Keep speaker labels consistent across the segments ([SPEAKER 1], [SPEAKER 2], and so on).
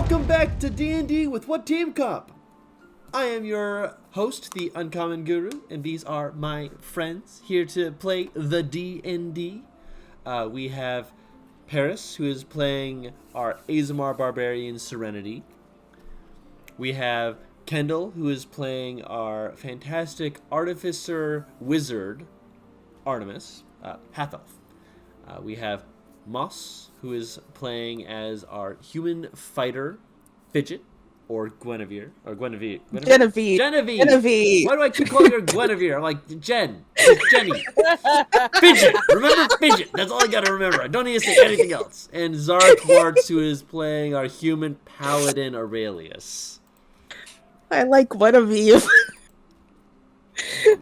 [SPEAKER 1] Welcome back to D&D with WhatTeamComp. I am your host, the Uncommon Guru, and these are my friends here to play the D&D. We have Paris, who is playing our Azamar Barbarian Serenity. We have Kendall, who is playing our fantastic Artificer Wizard, Artemis, half-elf. We have Moss, who is playing as our human fighter, Fidget, or Guinevere. Genevieve! Why do I keep calling her Guinevere? I'm like, Jen. It's Jenny. Fidget! Remember Fidget! That's all I gotta remember. I don't need to say anything else. And Zara Quartz, who is playing our human paladin, Aurelius.
[SPEAKER 2] I like Guinevere.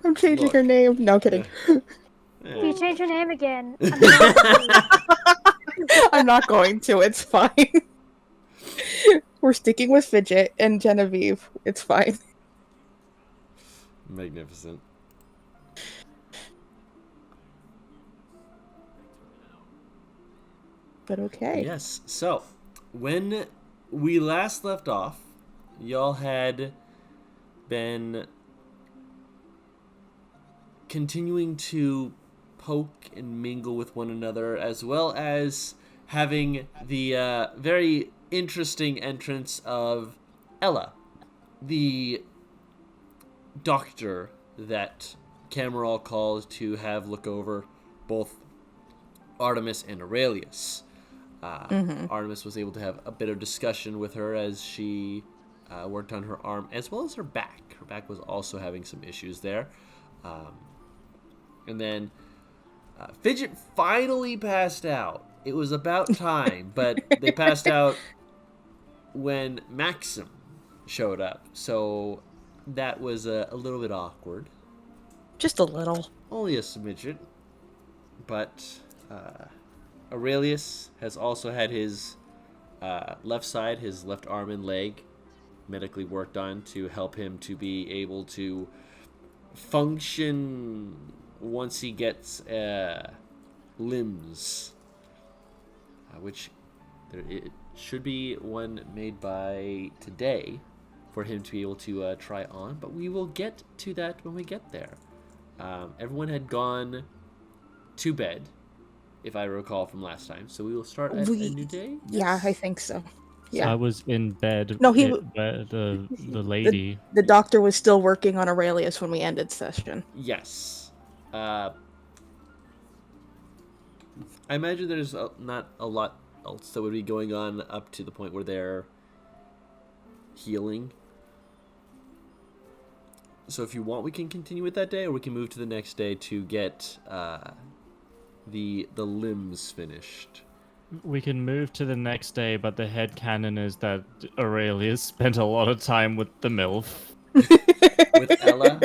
[SPEAKER 2] I'm changing her name. No, kidding.
[SPEAKER 3] You change your name again.
[SPEAKER 2] I'm not going to. It's fine. We're sticking with Fidget and Genevieve. It's fine.
[SPEAKER 1] Magnificent.
[SPEAKER 2] But okay.
[SPEAKER 1] Yes. So, when we last left off, y'all had been continuing to poke and mingle with one another, as well as having the very interesting entrance of Ella, the doctor that Cameral called to have look over both Artemis and Aurelius. Artemis was able to have a bit of discussion with her as she worked on her arm, as well as her back. Her back was also having some issues there. And then Fidget finally passed out. It was about time, but they passed out when Maxim showed up. So that was a little bit awkward.
[SPEAKER 2] Just a little.
[SPEAKER 1] Only a smidgen. But Aurelius has also had his left side, his left arm and leg, medically worked on to help him to be able to function once he gets limbs, which it should be one made by today for him to be able to try on, but we will get to that when we get there. Everyone had gone to bed, if I recall from last time, so we will start at a new day?
[SPEAKER 2] Yeah, I think so. Yeah.
[SPEAKER 4] I was in bed.
[SPEAKER 2] No,
[SPEAKER 4] the lady.
[SPEAKER 2] The doctor was still working on Aurelius when we ended session.
[SPEAKER 1] Yes. I imagine there's not a lot else that would be going on up to the point where they're healing. So if you want, we can continue with that day, or we can move to the next day to get the limbs finished.
[SPEAKER 4] We can move to the next day, but the headcanon is that Aurelius spent a lot of time with the MILF.
[SPEAKER 1] With Ella?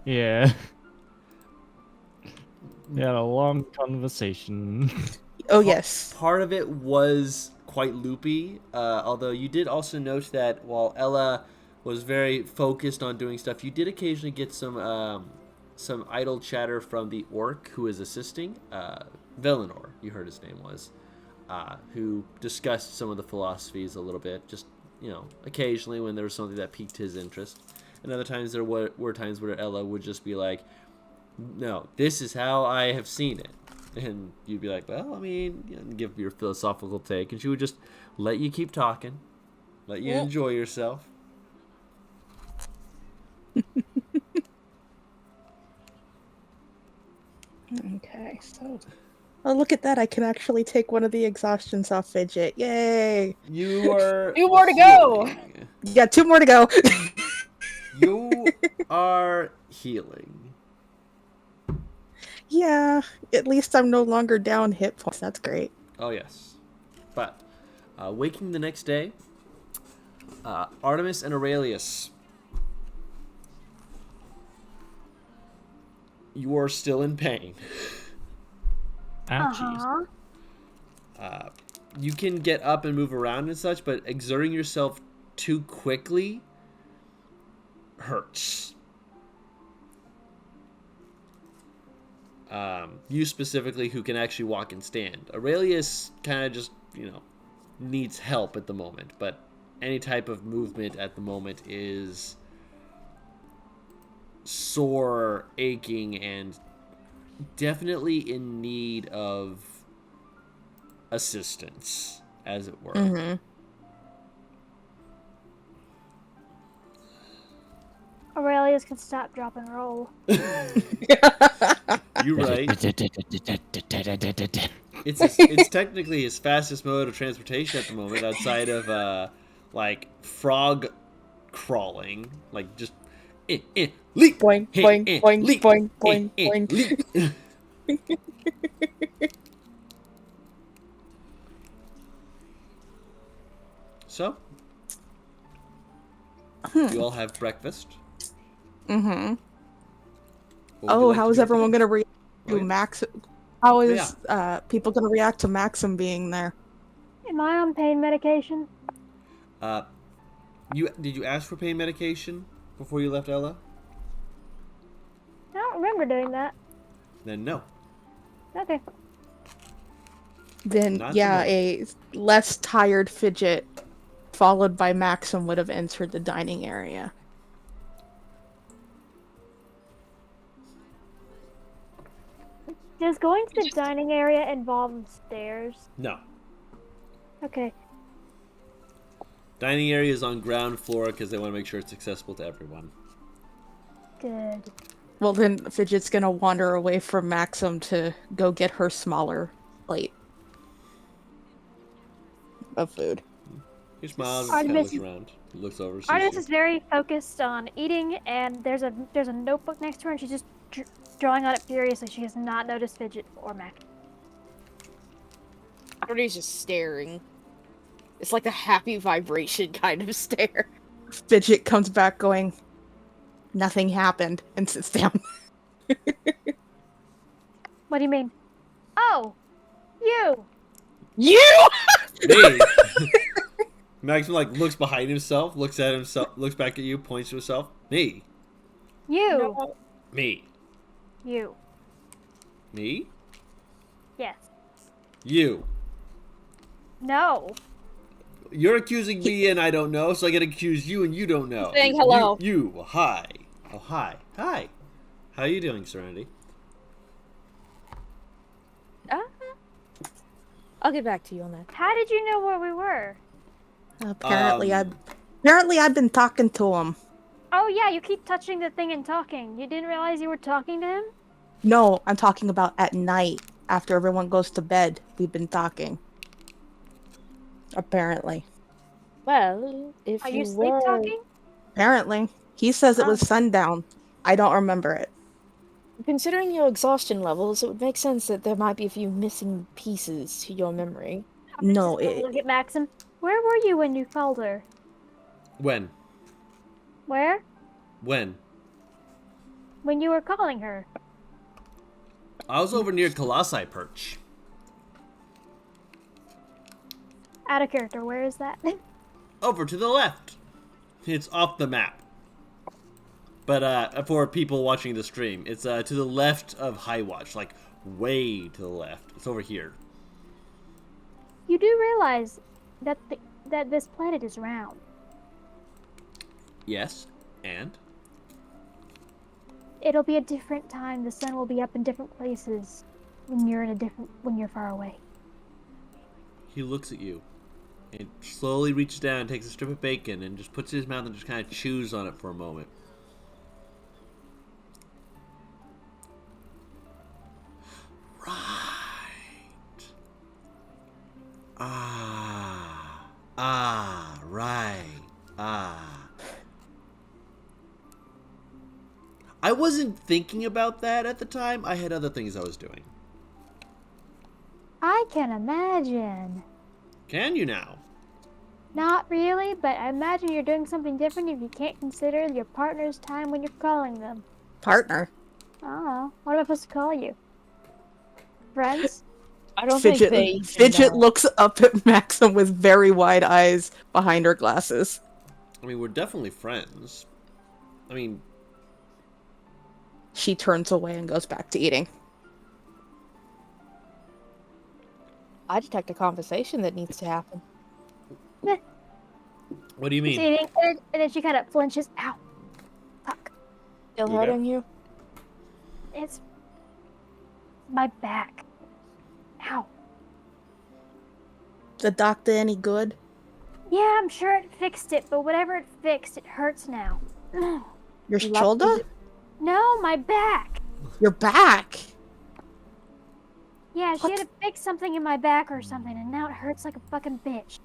[SPEAKER 4] Yeah. We had a long conversation.
[SPEAKER 2] Oh, yes.
[SPEAKER 1] Part of it was quite loopy, although you did also note that while Ella was very focused on doing stuff, you did occasionally get some idle chatter from the orc who is assisting, Velinor, you heard his name was, who discussed some of the philosophies a little bit, just, occasionally when there was something that piqued his interest. And other times there were times where Ella would just be like, no, this is how I have seen it. And you'd be like, well, give your philosophical take. And she would just let you keep talking, let you enjoy yourself.
[SPEAKER 2] Okay, so... Oh, look at that. I can actually take one of the exhaustions off Fidget. Yay!
[SPEAKER 1] You are...
[SPEAKER 3] 2 more to go!
[SPEAKER 2] Yeah, 2 more to go.
[SPEAKER 1] You are healing.
[SPEAKER 2] Yeah, at least I'm no longer down hit points. That's great.
[SPEAKER 1] Oh, yes. But, waking the next day, Artemis and Aurelius, you are still in pain.
[SPEAKER 4] Ouchies.
[SPEAKER 1] You can get up and move around and such, but exerting yourself too quickly hurts. You specifically, who can actually walk and stand. Aurelius kind of just, needs help at the moment, but any type of movement at the moment is sore, aching, and definitely in need of assistance, as it were.
[SPEAKER 2] Mm-hmm.
[SPEAKER 3] Aurelius can stop, drop, and roll.
[SPEAKER 1] You're right. It's technically his fastest mode of transportation at the moment, outside of like frog crawling, like just leap,
[SPEAKER 2] Boing, boing, boing,
[SPEAKER 1] leap,
[SPEAKER 2] boing, boing, boing.
[SPEAKER 1] leap. So, you all have breakfast.
[SPEAKER 2] Mm-hmm.
[SPEAKER 1] What would you like
[SPEAKER 2] How
[SPEAKER 1] to
[SPEAKER 2] is
[SPEAKER 1] do
[SPEAKER 2] everyone
[SPEAKER 1] for
[SPEAKER 2] gonna react to
[SPEAKER 1] yeah.
[SPEAKER 2] Max? How is people gonna react to Maxim being there?
[SPEAKER 3] Am I on pain medication?
[SPEAKER 1] Did you ask for pain medication before you left Ella?
[SPEAKER 3] I don't remember doing that.
[SPEAKER 1] Then no.
[SPEAKER 3] Okay.
[SPEAKER 2] Then
[SPEAKER 1] Not
[SPEAKER 2] yeah,
[SPEAKER 1] the
[SPEAKER 2] a less tired Fidget, followed by Maxim, would have entered the dining area.
[SPEAKER 3] Does going to the dining area involve stairs?
[SPEAKER 1] No.
[SPEAKER 3] Okay.
[SPEAKER 1] Dining area is on ground floor because they want to make sure it's accessible to everyone.
[SPEAKER 3] Good.
[SPEAKER 2] Well, then Fidget's gonna wander away from Maxim to go get her smaller plate of food.
[SPEAKER 1] He smiles and kind of
[SPEAKER 3] Artemis
[SPEAKER 1] looks around. He looks over. Sees
[SPEAKER 3] Artemis
[SPEAKER 1] you.
[SPEAKER 3] is very focused on eating, and there's a notebook next to her, and she's just drawing on it furiously. She has not noticed Fidget or Mac.
[SPEAKER 5] Artie's just staring. It's like the happy vibration kind of stare.
[SPEAKER 2] Fidget comes back going, "Nothing happened," and sits down.
[SPEAKER 3] What do you mean? Oh, you.
[SPEAKER 5] You!
[SPEAKER 1] Me. Maxim like looks behind himself, looks at himself, looks back at you, points to himself. Me.
[SPEAKER 3] You.
[SPEAKER 5] No.
[SPEAKER 1] Me.
[SPEAKER 3] You.
[SPEAKER 1] Me.
[SPEAKER 3] Yes.
[SPEAKER 1] You.
[SPEAKER 3] No.
[SPEAKER 1] You're accusing me and I don't know, so I get to accuse you and you don't know.
[SPEAKER 5] Saying hello.
[SPEAKER 1] You. Hi. Oh, hi. Hi. How are you doing, Serenity?
[SPEAKER 5] I'll get back to you on that.
[SPEAKER 3] How did you know where we were?
[SPEAKER 2] Apparently, I've been talking to him.
[SPEAKER 3] Oh yeah, you keep touching the thing and talking. You didn't realize you were talking to him?
[SPEAKER 2] No, I'm talking about at night after everyone goes to bed. We've been talking. Apparently.
[SPEAKER 5] Well, if
[SPEAKER 3] Are
[SPEAKER 5] you
[SPEAKER 3] you sleep
[SPEAKER 5] were...
[SPEAKER 3] talking?
[SPEAKER 2] Apparently. He says it was sundown. I don't remember it.
[SPEAKER 5] Considering your exhaustion levels, it would make sense that there might be a few missing pieces to your memory.
[SPEAKER 2] No,
[SPEAKER 3] Look at Maxim. Where were you when you called her?
[SPEAKER 1] When?
[SPEAKER 3] Where?
[SPEAKER 1] When?
[SPEAKER 3] When you were calling her.
[SPEAKER 1] I was over near Colossi Perch.
[SPEAKER 3] Out of character, where is that?
[SPEAKER 1] Over to the left. It's off the map. But for people watching the stream, it's to the left of High Watch, like way to the left. It's over here.
[SPEAKER 3] You do realize that that this planet is round.
[SPEAKER 1] Yes, and?
[SPEAKER 3] It'll be a different time. The sun will be up in different places when you're far away.
[SPEAKER 1] He looks at you and slowly reaches down, takes a strip of bacon, and just puts it in his mouth and just kind of chews on it for a moment. Right. Right. I wasn't thinking about that at the time. I had other things I was doing.
[SPEAKER 3] I can imagine.
[SPEAKER 1] Can you now?
[SPEAKER 3] Not really, but I imagine you're doing something different if you can't consider your partner's time when you're calling them.
[SPEAKER 2] Partner.
[SPEAKER 3] I don't know. What am I supposed to call you? Friends?
[SPEAKER 5] I don't
[SPEAKER 2] Fidget,
[SPEAKER 5] think they...
[SPEAKER 2] Fidget looks up at Maxim with very wide eyes behind her glasses.
[SPEAKER 1] I mean, we're definitely friends. I mean...
[SPEAKER 2] She turns away and goes back to eating.
[SPEAKER 5] I detect a conversation that needs to happen.
[SPEAKER 1] What do you
[SPEAKER 3] She's
[SPEAKER 1] mean?
[SPEAKER 3] eating, and then she kind of flinches. Ow. Fuck.
[SPEAKER 5] Still
[SPEAKER 1] You okay?
[SPEAKER 5] hurting you?
[SPEAKER 3] It's my back. Ow.
[SPEAKER 2] The doctor any good?
[SPEAKER 3] Yeah, I'm sure it fixed it, but whatever it fixed, it hurts now.
[SPEAKER 2] Your
[SPEAKER 5] Left
[SPEAKER 2] shoulder?
[SPEAKER 5] is-
[SPEAKER 3] No, my back.
[SPEAKER 2] Your back?
[SPEAKER 3] Yeah, she
[SPEAKER 2] What?
[SPEAKER 3] had to fix something in my back or something, and now it hurts like a fucking bitch.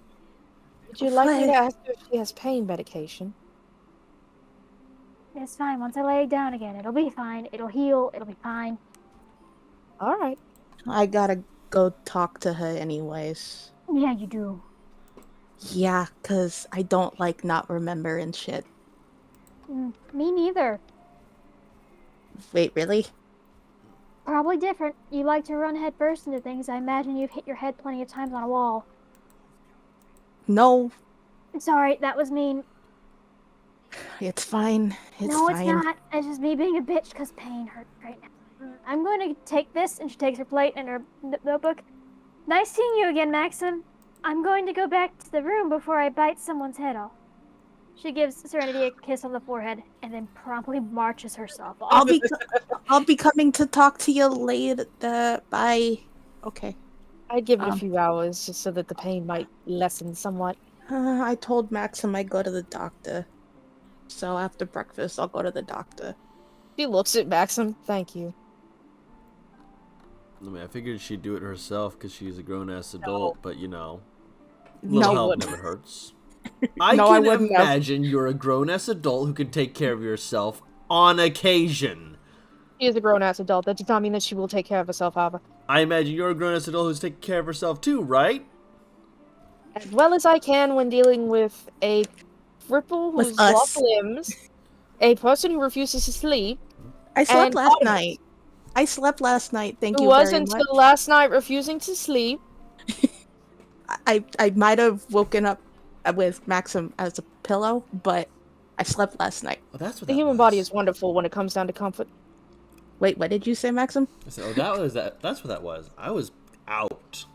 [SPEAKER 5] Would you like me to
[SPEAKER 2] What?
[SPEAKER 5] ask her if she has pain medication?
[SPEAKER 3] It's fine. Once I lay it down again, it'll be fine. It'll heal. It'll be fine.
[SPEAKER 5] All right.
[SPEAKER 2] I gotta go talk to her anyways.
[SPEAKER 3] Yeah, you do.
[SPEAKER 2] Yeah, 'cause I don't like not remembering shit.
[SPEAKER 3] Me neither.
[SPEAKER 2] Wait, really?
[SPEAKER 3] Probably different. You like to run head first into things. I imagine you've hit your head plenty of times on a wall.
[SPEAKER 2] No,
[SPEAKER 3] Sorry, that was mean.
[SPEAKER 2] it's fine. It's
[SPEAKER 3] No,
[SPEAKER 2] fine.
[SPEAKER 3] it's not. It's just me being a bitch because pain hurts right now. I'm going to take this, and she takes her plate and her notebook. Nice seeing you again, Maxim. I'm going to go back to the room before I bite someone's head off. She gives Serenity a kiss on the forehead and then promptly marches herself off.
[SPEAKER 2] I'll be coming to talk to you later. Bye. Okay.
[SPEAKER 5] I'd give it a
[SPEAKER 2] Um,
[SPEAKER 5] few hours just so that the pain might lessen somewhat.
[SPEAKER 2] I told Maxim I'd go to the doctor. So after breakfast, I'll go to the doctor.
[SPEAKER 5] She looks at Maxim. Thank you.
[SPEAKER 1] I mean, I figured she'd do it herself because she's a grown-ass adult, but you know,
[SPEAKER 2] No,
[SPEAKER 1] little help
[SPEAKER 5] wouldn't.
[SPEAKER 1] never hurts. I
[SPEAKER 2] No, I
[SPEAKER 1] can
[SPEAKER 2] wouldn't have.
[SPEAKER 1] imagine you're a grown-ass adult who can take care of yourself on occasion.
[SPEAKER 5] She is a grown-ass adult. That does not mean that she will take care of herself, however.
[SPEAKER 1] I imagine you're a grown-ass adult who's taking care of herself too, right?
[SPEAKER 5] As well as I can when dealing with a cripple
[SPEAKER 2] With
[SPEAKER 5] who's
[SPEAKER 2] us.
[SPEAKER 5] lost limbs, a person who refuses to sleep,
[SPEAKER 2] I slept
[SPEAKER 5] And
[SPEAKER 2] last
[SPEAKER 5] audience.
[SPEAKER 2] night. I slept last night. Thank
[SPEAKER 5] who
[SPEAKER 2] you
[SPEAKER 5] was
[SPEAKER 2] very
[SPEAKER 5] until
[SPEAKER 2] much.
[SPEAKER 5] last night refusing to sleep.
[SPEAKER 2] I might have woken up with Maxim as a pillow, but I slept last night.
[SPEAKER 1] Oh, that's what
[SPEAKER 5] The
[SPEAKER 1] that
[SPEAKER 5] human
[SPEAKER 1] was.
[SPEAKER 5] body is wonderful when it comes down to comfort.
[SPEAKER 2] Wait, what did you say, Maxim?
[SPEAKER 1] I said, oh, that was that. That's what that was. I was out.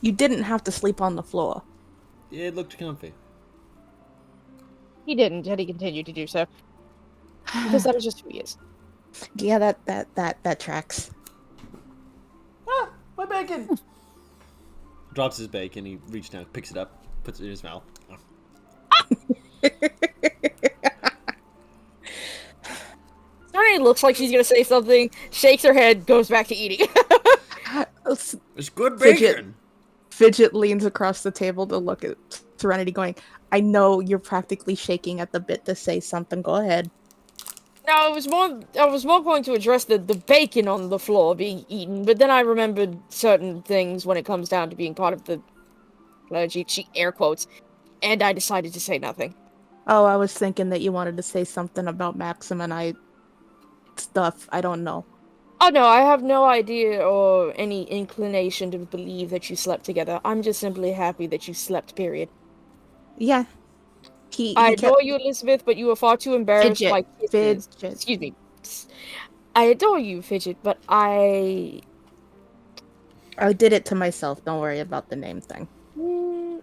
[SPEAKER 2] You didn't have to sleep on the floor.
[SPEAKER 1] It looked comfy.
[SPEAKER 5] He didn't, yet he continued to do so. Because that is just who he is.
[SPEAKER 2] Yeah, that tracks.
[SPEAKER 1] Ah, my bacon! Drops his bacon. He reaches down, picks it up, puts it in his mouth.
[SPEAKER 5] Sonny looks like she's gonna say something, shakes her head, goes back to eating.
[SPEAKER 1] It's good
[SPEAKER 2] Fidget.
[SPEAKER 1] bacon.
[SPEAKER 2] Fidget leans across the table to look at Serenity, going, I know you're practically shaking at the bit to say something. Go ahead.
[SPEAKER 5] No, I was more going to address the bacon on the floor being eaten, but then I remembered certain things when it comes down to being part of the clergy, she air quotes, and I decided to say nothing.
[SPEAKER 2] Oh, I was thinking that you wanted to say something about Maxim and I stuff. I don't know.
[SPEAKER 5] Oh no, I have no idea or any inclination to believe that you slept together. I'm just simply happy that you slept, period.
[SPEAKER 2] Yeah.
[SPEAKER 5] I adore you, Elizabeth, but you were far too embarrassed
[SPEAKER 2] Fidget.
[SPEAKER 5] by kisses.
[SPEAKER 2] Fidget.
[SPEAKER 5] Excuse me. I adore you, Fidget, but I
[SPEAKER 2] did it to myself. Don't worry about the name thing.
[SPEAKER 5] No.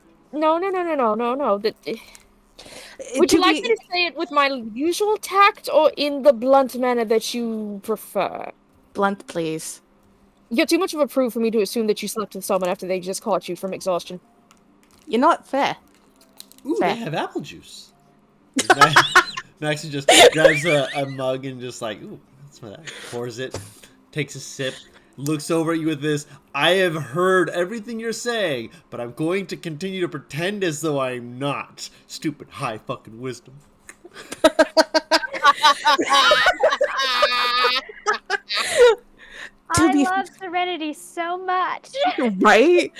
[SPEAKER 5] Would you like me to say it with my usual tact or in the blunt manner that you prefer?
[SPEAKER 2] Blunt, please.
[SPEAKER 5] You're too much of a prude for me to assume that you slept with someone after they just caught you from exhaustion.
[SPEAKER 2] You're not fair.
[SPEAKER 1] Ooh,
[SPEAKER 2] Fair.
[SPEAKER 1] they have apple juice. Maxie just grabs a mug and just like, ooh, that's what that. Pours it, takes a sip, looks over at you with this. I have heard everything you're saying, but I'm going to continue to pretend as though I'm not. Stupid high fucking wisdom.
[SPEAKER 3] I
[SPEAKER 2] be-
[SPEAKER 3] love Serenity so much.
[SPEAKER 2] Right?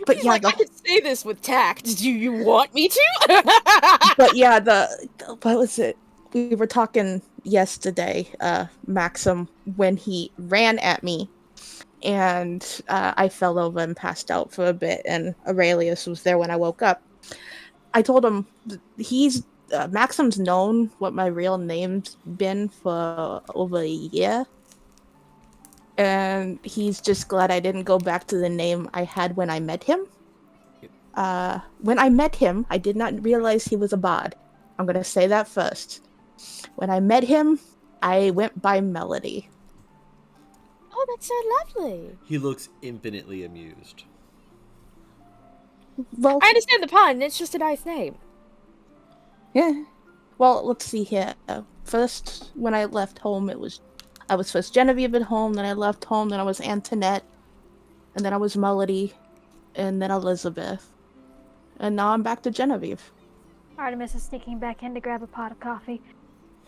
[SPEAKER 2] But
[SPEAKER 5] He's
[SPEAKER 2] yeah,
[SPEAKER 5] like, I can say this with tact. Do you want me to?
[SPEAKER 2] but yeah, what was it? We were talking yesterday, Maxim, when he ran at me, and I fell over and passed out for a bit, and Aurelius was there when I woke up. I told him Maxim's known what my real name's been for over a year. And he's just glad I didn't go back to the name I had when I met him. When I met him, I did not realize he was a bod. I'm gonna say that first. When I met him, I went by Melody.
[SPEAKER 5] Oh, that's so lovely.
[SPEAKER 1] He looks infinitely amused.
[SPEAKER 2] Well,
[SPEAKER 5] I understand the pun. It's just a nice name.
[SPEAKER 2] yeah. Well, let's see here. First, when I left home, I was first Genevieve at home, then I left home, then I was Antoinette, and then I was Melody, and then Elizabeth. And now I'm back to Genevieve.
[SPEAKER 3] Artemis is sneaking back in to grab a pot of coffee.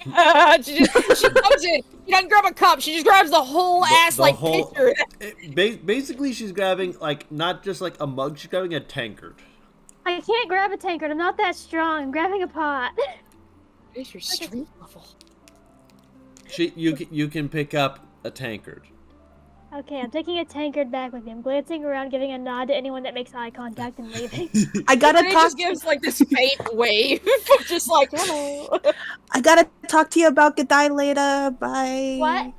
[SPEAKER 5] she comes in. She doesn't grab a cup. She just grabs the whole pitcher.
[SPEAKER 1] Basically, she's grabbing, like, not just like a mug, she's grabbing a tankard.
[SPEAKER 3] I can't grab a tankard. I'm not that strong. I'm grabbing a pot.
[SPEAKER 5] What is your street level?
[SPEAKER 1] You can pick up a tankard.
[SPEAKER 3] Okay, I'm taking a tankard back with me. I'm glancing around, giving a nod to anyone that makes eye contact and leaving.
[SPEAKER 2] I gotta
[SPEAKER 5] And he
[SPEAKER 2] talk.
[SPEAKER 5] just gives like this faint wave, just like hello.
[SPEAKER 2] I gotta talk to you about Gadai later. Bye.
[SPEAKER 3] What?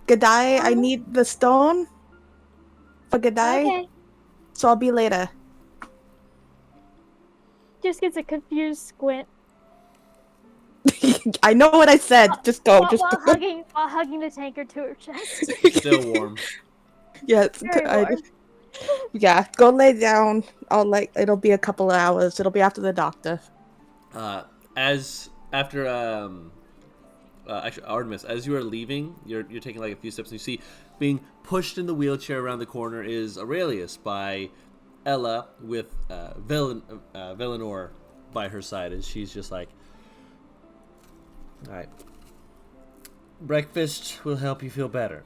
[SPEAKER 2] Gadai, I need the stone for Gadai.
[SPEAKER 3] Okay.
[SPEAKER 2] So I'll be later.
[SPEAKER 3] Just gets a confused squint.
[SPEAKER 2] I know what I said. Just go.
[SPEAKER 3] While,
[SPEAKER 2] Just
[SPEAKER 3] while
[SPEAKER 2] go.
[SPEAKER 3] hugging the tankard to her chest.
[SPEAKER 1] Still warm.
[SPEAKER 2] Yes.
[SPEAKER 3] Very warm.
[SPEAKER 2] Yeah. Go lay down. It'll be a couple of hours. It'll be after the doctor.
[SPEAKER 1] Actually, Artemis, as you are leaving, you're taking like a few steps, and you see being pushed in the wheelchair around the corner is Aurelius by Ella with Velinor by her side, as she's just like, all right, breakfast will help you feel better.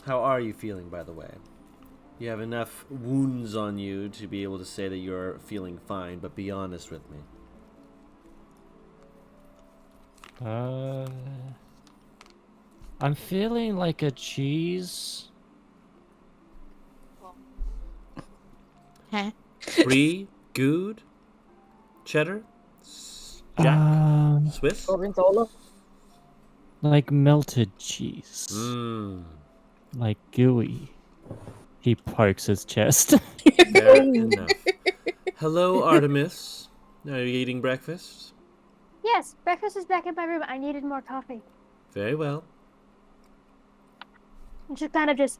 [SPEAKER 1] How are you feeling, by the way? You have enough wounds on you to be able to say that you're feeling fine, but be honest with me.
[SPEAKER 4] I'm feeling like a cheese.
[SPEAKER 2] Huh?
[SPEAKER 1] Brie, good, cheddar, Jack, Swiss.
[SPEAKER 5] Gorgonzola.
[SPEAKER 4] Like melted cheese. Like gooey. He pokes his chest.
[SPEAKER 1] Fair enough. Hello, Artemis. Are you eating breakfast?
[SPEAKER 3] Yes, breakfast is back in my room. I needed more coffee.
[SPEAKER 1] Very well.
[SPEAKER 3] And she kind of just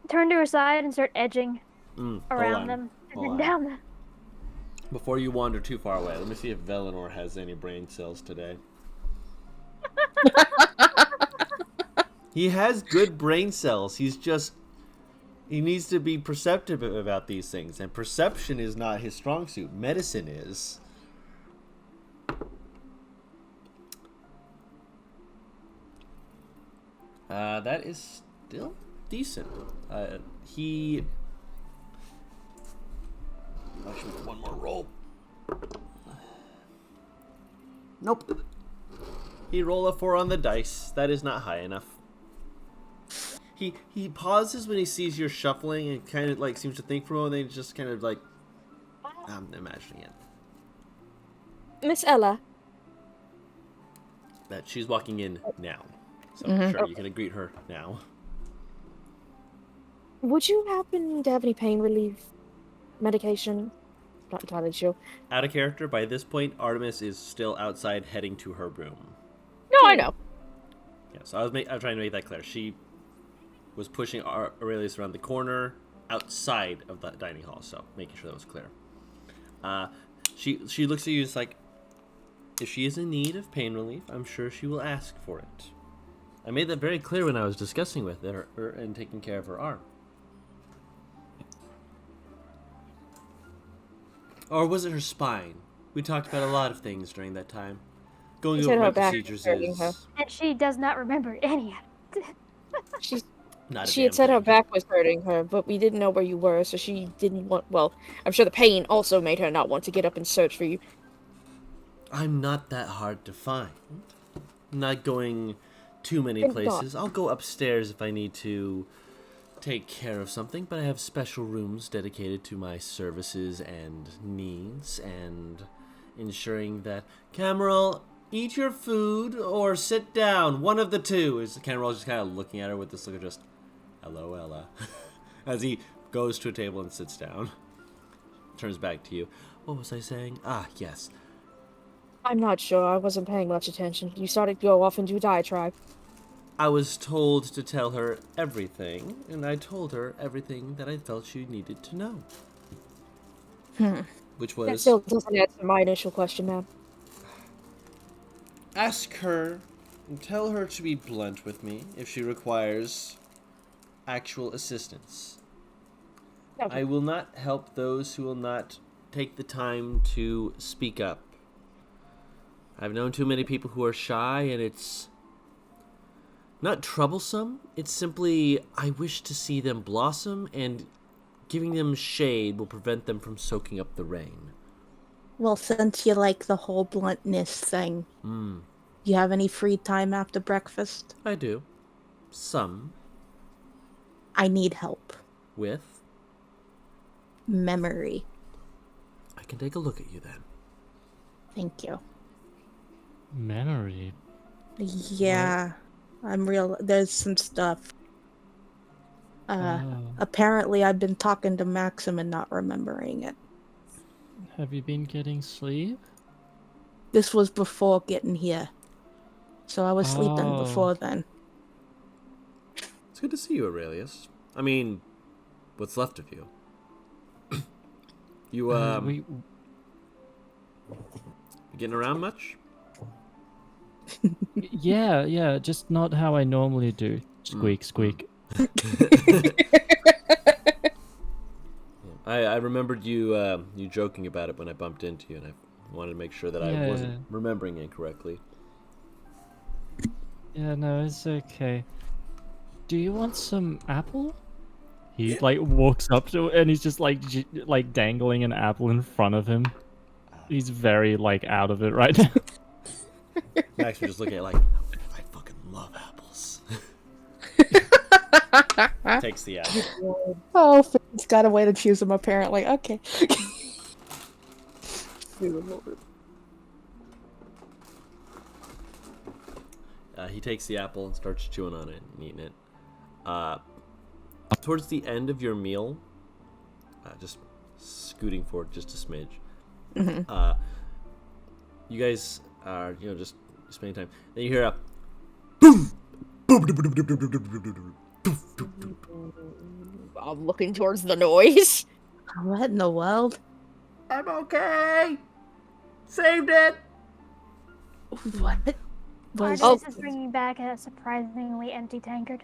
[SPEAKER 3] turn to her side and start edging
[SPEAKER 1] Hold
[SPEAKER 3] around
[SPEAKER 1] on.
[SPEAKER 3] them and
[SPEAKER 1] Hold
[SPEAKER 3] then
[SPEAKER 1] on.
[SPEAKER 3] down them.
[SPEAKER 1] Before you wander too far away, let me see if Velinor has any brain cells today. He has good brain cells. He needs to be perceptive about these things, and perception is not his strong suit. Medicine is. That is still decent. He. Actually, one more roll. Nope. He rolled a 4 on the dice. That is not high enough. He pauses when he sees you're shuffling and kind of like seems to think for a moment. And then just kind of like, I'm imagining it.
[SPEAKER 5] Miss Ella.
[SPEAKER 1] That she's walking in now. So sure, you can greet her now.
[SPEAKER 5] Would you happen to have any pain relief medication? Not entirely sure.
[SPEAKER 1] Out of character, by this point, Artemis is still outside heading to her room.
[SPEAKER 5] No, I know.
[SPEAKER 1] Yeah, so I was trying to make that clear. She was pushing Aurelius around the corner outside of the dining hall, so making sure that was clear. She looks at you, it's like, if she is in need of pain relief, I'm sure she will ask for it. I made that very clear when I was discussing with her and taking care of her arm. Or was it her spine? We talked about a lot of things during that time. Going over my procedures is
[SPEAKER 3] And she does not remember any of it.
[SPEAKER 1] not a
[SPEAKER 5] She had
[SPEAKER 1] damn
[SPEAKER 5] said her
[SPEAKER 1] thing.
[SPEAKER 5] back was hurting her, but we didn't know where you were, so she didn't want. Well, I'm sure the pain also made her not want to get up and search for you.
[SPEAKER 1] I'm not that hard to find. I'm not going too many
[SPEAKER 5] Thank
[SPEAKER 1] places. I'll go upstairs if I need to take care of something, but I have special rooms dedicated to my services and needs, and ensuring that Cameron, eat your food or sit down. One of the two. Is Cameron just kind of looking at her with this look of just, hello, Ella, as he goes to a table and sits down. turns back to you. What was I saying? Ah, yes.
[SPEAKER 5] I'm not sure. I wasn't paying much attention. You started to go off into a diatribe.
[SPEAKER 1] I was told to tell her everything, and I told her everything that I felt she needed to know. Which
[SPEAKER 5] That
[SPEAKER 1] was,
[SPEAKER 5] still doesn't answer my initial question, ma'am.
[SPEAKER 1] ask her and tell her to be blunt with me if she requires actual assistance.
[SPEAKER 5] Okay.
[SPEAKER 1] I will not help those who will not take the time to speak up. I've known too many people who are shy, and it's not troublesome. It's simply, I wish to see them blossom, and giving them shade will prevent them from soaking up the rain.
[SPEAKER 2] Well, since you like the whole bluntness thing, you have any free time after breakfast?
[SPEAKER 1] I do. Some.
[SPEAKER 2] I need help.
[SPEAKER 1] With?
[SPEAKER 2] Memory.
[SPEAKER 1] I can take a look at you then.
[SPEAKER 2] Thank you.
[SPEAKER 4] Memory.
[SPEAKER 2] Yeah, there's some stuff. Apparently I've been talking to Maxim and not remembering it.
[SPEAKER 4] Have you been getting sleep?
[SPEAKER 2] This was before getting here. So I was sleeping
[SPEAKER 4] Oh.
[SPEAKER 2] before then.
[SPEAKER 1] It's good to see you, Aurelius. I mean, what's left of you. You,
[SPEAKER 4] We
[SPEAKER 1] getting around much?
[SPEAKER 4] yeah, just not how I normally do. Squeak, squeak.
[SPEAKER 1] I remembered you you joking about it when I bumped into you, and I wanted to make sure that I wasn't remembering incorrectly.
[SPEAKER 4] Yeah, no, it's okay. Do you want some apple? He like walks up to it and he's just like dangling an apple in front of him. He's very like out of it right now.
[SPEAKER 1] Max was just looking at it like, I fucking love apples. Takes the apple.
[SPEAKER 2] Oh, Finn's got a way to choose them apparently. Okay.
[SPEAKER 1] He takes the apple and starts chewing on it and eating it. Towards the end of your meal, just scooting forward just a smidge, you guys are, just spending time. Then you hear a boom!
[SPEAKER 5] I'm looking towards the noise.
[SPEAKER 2] What in the world?
[SPEAKER 1] I'm okay! Saved it!
[SPEAKER 2] What?
[SPEAKER 3] Artemis is bringing back a surprisingly empty tankard.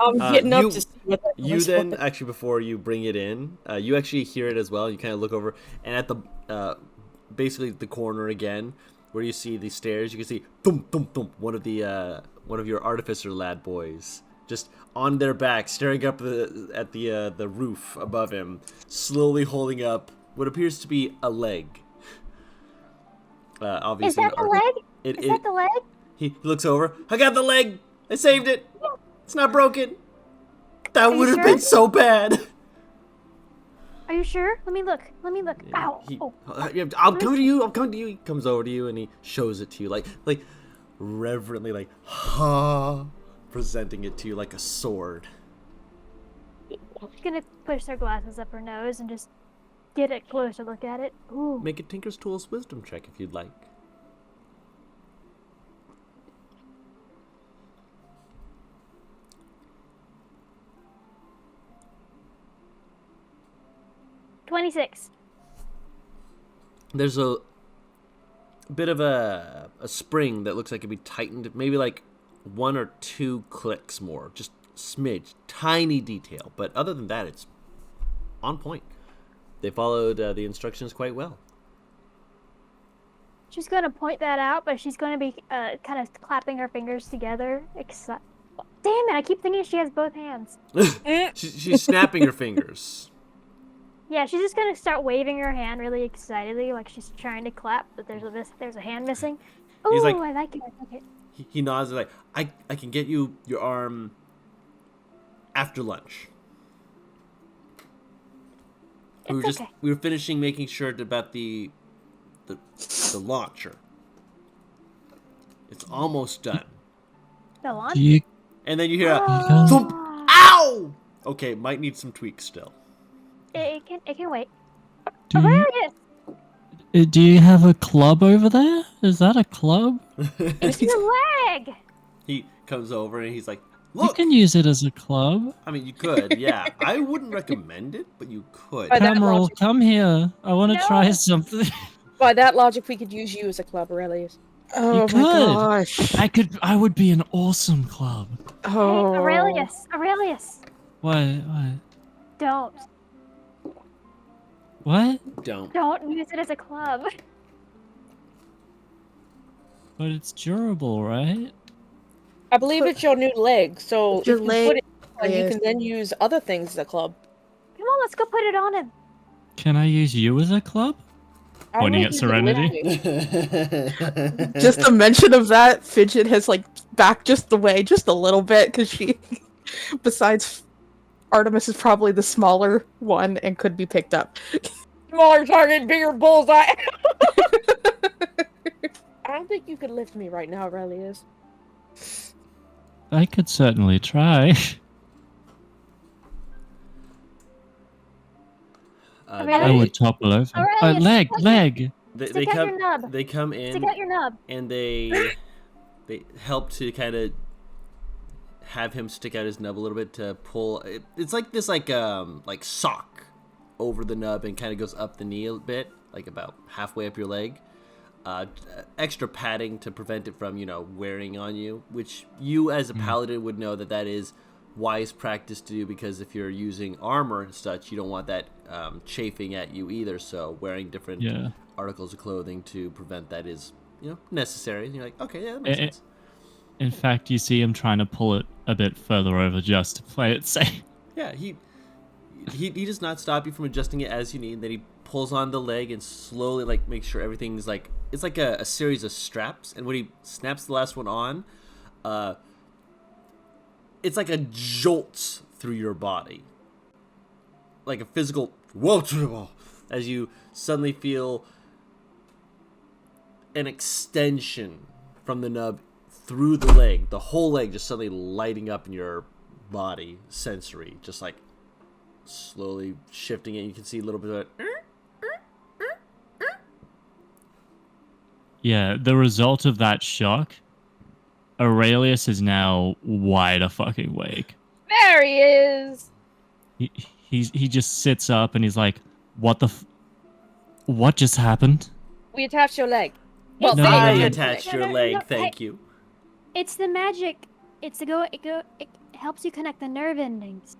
[SPEAKER 5] I'm getting up
[SPEAKER 1] you-
[SPEAKER 5] to see what that
[SPEAKER 1] You
[SPEAKER 5] noise
[SPEAKER 1] then,
[SPEAKER 5] was.
[SPEAKER 1] actually, before you bring it in, you actually hear it as well. You kind of look over, and at the basically the corner again, where you see the stairs, you can see thump thump thump. One of your artificer lad boys just on their back, staring up at the roof above him, slowly holding up what appears to be a leg. Obviously,
[SPEAKER 3] Is that the leg? Is that the leg?
[SPEAKER 1] He looks over. I got the leg. I saved it. It's not broken. That would have
[SPEAKER 3] sure?
[SPEAKER 1] been so bad.
[SPEAKER 3] Are you sure? Let me look. Ow.
[SPEAKER 1] I'll come to you. He comes over to you and he shows it to you, like reverently, like presenting it to you like a sword.
[SPEAKER 3] She's gonna push her glasses up her nose and just get a closer look at it. Ooh.
[SPEAKER 1] Make a Tinker's Tools wisdom check if you'd like.
[SPEAKER 3] $26.
[SPEAKER 1] There's a bit of a spring that looks like it'd be tightened, maybe like 1 or 2 clicks more, just smidge, tiny detail. But other than that, it's on point. They followed the instructions quite well.
[SPEAKER 3] She's gonna point that out, but she's gonna be kind of clapping her fingers together. Damn it! I keep thinking she has both hands.
[SPEAKER 1] She's snapping her fingers.
[SPEAKER 3] Yeah, she's just gonna start waving her hand really excitedly, like she's trying to clap, but there's a hand missing.
[SPEAKER 1] He's
[SPEAKER 3] Ooh,
[SPEAKER 1] like-
[SPEAKER 3] I like it. I like it.
[SPEAKER 1] He nods like, I can get you your arm after lunch.
[SPEAKER 3] It's okay.
[SPEAKER 1] We were finishing making sure about the launcher. It's almost done.
[SPEAKER 3] The launch.
[SPEAKER 1] And then you hear a
[SPEAKER 3] Oh.
[SPEAKER 1] thump. Ow! Okay, might need some tweaks still.
[SPEAKER 3] It can wait.
[SPEAKER 4] Do you,
[SPEAKER 3] Aurelius!
[SPEAKER 4] do you have a club over there? Is that a club?
[SPEAKER 3] It's your leg!
[SPEAKER 1] He comes over and he's like,
[SPEAKER 4] You
[SPEAKER 1] look.
[SPEAKER 4] can use it as a club.
[SPEAKER 1] I mean, you could, yeah. I wouldn't recommend it, but you could.
[SPEAKER 5] By that
[SPEAKER 4] Cameral,
[SPEAKER 5] logic-
[SPEAKER 4] come here. I want to try
[SPEAKER 3] No.
[SPEAKER 4] something.
[SPEAKER 5] By that logic, we could use you as a club, Aurelius.
[SPEAKER 2] Oh my
[SPEAKER 4] could.
[SPEAKER 2] gosh.
[SPEAKER 4] I would be an awesome club.
[SPEAKER 2] Oh.
[SPEAKER 3] Hey, Aurelius!
[SPEAKER 4] What?
[SPEAKER 3] Don't
[SPEAKER 1] Don't.
[SPEAKER 3] use it as a club.
[SPEAKER 4] But it's durable, right?
[SPEAKER 5] I believe it's your new leg, so
[SPEAKER 2] It's your
[SPEAKER 5] if you
[SPEAKER 2] leg,
[SPEAKER 5] put it on, you
[SPEAKER 2] Aurelius.
[SPEAKER 5] can then use other things as a club.
[SPEAKER 3] Come on, let's go put it on him.
[SPEAKER 4] Can I use you as a club?
[SPEAKER 5] I
[SPEAKER 4] Pointing
[SPEAKER 5] don't
[SPEAKER 4] at
[SPEAKER 5] think you can
[SPEAKER 4] Serenity.
[SPEAKER 5] lift me.
[SPEAKER 2] Just the mention of that, Fidget has like backed just the way, just a little bit, because she, besides Artemis, is probably the smaller one and could be picked up.
[SPEAKER 5] Smaller target, bigger bullseye. I don't think you could lift me right now, Aurelius.
[SPEAKER 4] I could certainly try. I
[SPEAKER 3] Aurelius.
[SPEAKER 4] would topple over.
[SPEAKER 3] Aurelius,
[SPEAKER 4] Leg.
[SPEAKER 1] They
[SPEAKER 3] Stick out your nub.
[SPEAKER 1] They come
[SPEAKER 3] Stick
[SPEAKER 1] in
[SPEAKER 3] out your nub.
[SPEAKER 1] and they help to kind of have him stick out his nub a little bit to pull. It's like this like sock over the nub and kind of goes up the knee a bit, like about halfway up your leg. Extra padding to prevent it from, wearing on you, which you as a paladin would know that is wise practice to do, because if you're using armor and such, you don't want that chafing at you either. So wearing different articles of clothing to prevent that is, necessary. And you're like, okay, yeah, that makes sense.
[SPEAKER 4] In fact, you see him trying to pull it a bit further over just to play it safe.
[SPEAKER 1] Yeah, he does not stop you from adjusting it as you need. And then he pulls on the leg and slowly makes sure everything's it's like a series of straps. And when he snaps the last one on, it's like a jolt through your body, like a physical whoa, as you suddenly feel an extension from the nub through the leg, the whole leg just suddenly lighting up in your body, sensory, just like slowly shifting it. You can see a little bit of it.
[SPEAKER 4] Yeah, the result of that shock, Aurelius is now wide fucking awake.
[SPEAKER 5] There he is.
[SPEAKER 4] He just sits up and he's like, "What the? What just happened?"
[SPEAKER 5] We attached your leg.
[SPEAKER 3] Well,
[SPEAKER 4] No,
[SPEAKER 1] I
[SPEAKER 4] no, no.
[SPEAKER 1] attached your leg, thank you.
[SPEAKER 3] It's the magic. It's it helps you connect the nerve endings.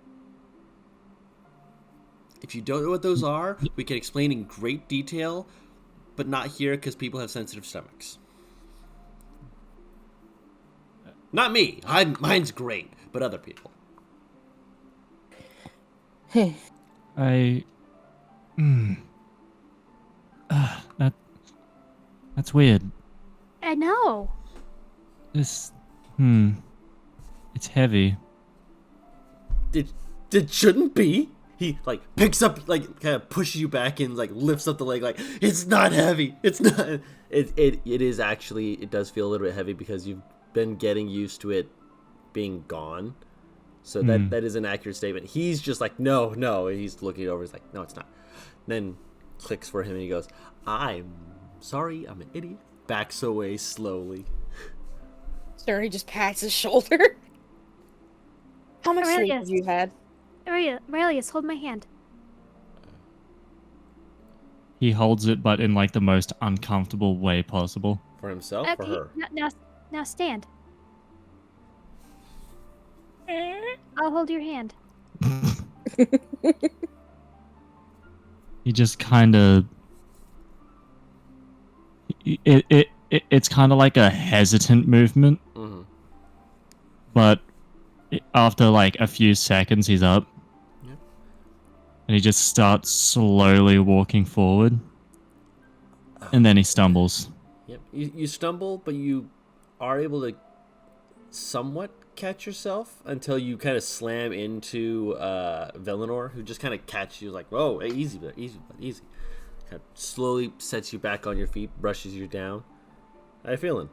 [SPEAKER 1] If you don't know what those are, we can explain in great detail, but not here because people have sensitive stomachs. Not me. Mine's great, but other people.
[SPEAKER 4] That's weird.
[SPEAKER 3] I know.
[SPEAKER 4] It's heavy.
[SPEAKER 1] It shouldn't be. He picks up, kind of pushes you back and lifts up the leg, it's not heavy. It's not. It is actually. It does feel a little bit heavy because you've been getting used to it being gone. So that is an accurate statement. He's just no. And he's looking over. He's like, no, it's not. And then clicks for him and he goes, I'm sorry, I'm an idiot. Backs away slowly.
[SPEAKER 5] Sir, just pats his shoulder. How much sleep
[SPEAKER 3] Aurelius.
[SPEAKER 5] have you had?
[SPEAKER 3] Aurelius, hold my hand.
[SPEAKER 4] He holds it, but in the most uncomfortable way possible.
[SPEAKER 1] For himself or
[SPEAKER 3] Okay,
[SPEAKER 1] her?
[SPEAKER 3] now stand. I'll hold your hand.
[SPEAKER 4] He just kind of. It's kind of like a hesitant movement, but after a few seconds, he's up.
[SPEAKER 1] Yep.
[SPEAKER 4] And he just starts slowly walking forward. And then he stumbles.
[SPEAKER 1] Yep. You stumble, but you are able to somewhat catch yourself until you kind of slam into Velinor, who just kind of catches you whoa, hey, easy. Kind of slowly sets you back on your feet, brushes you down. How you feeling?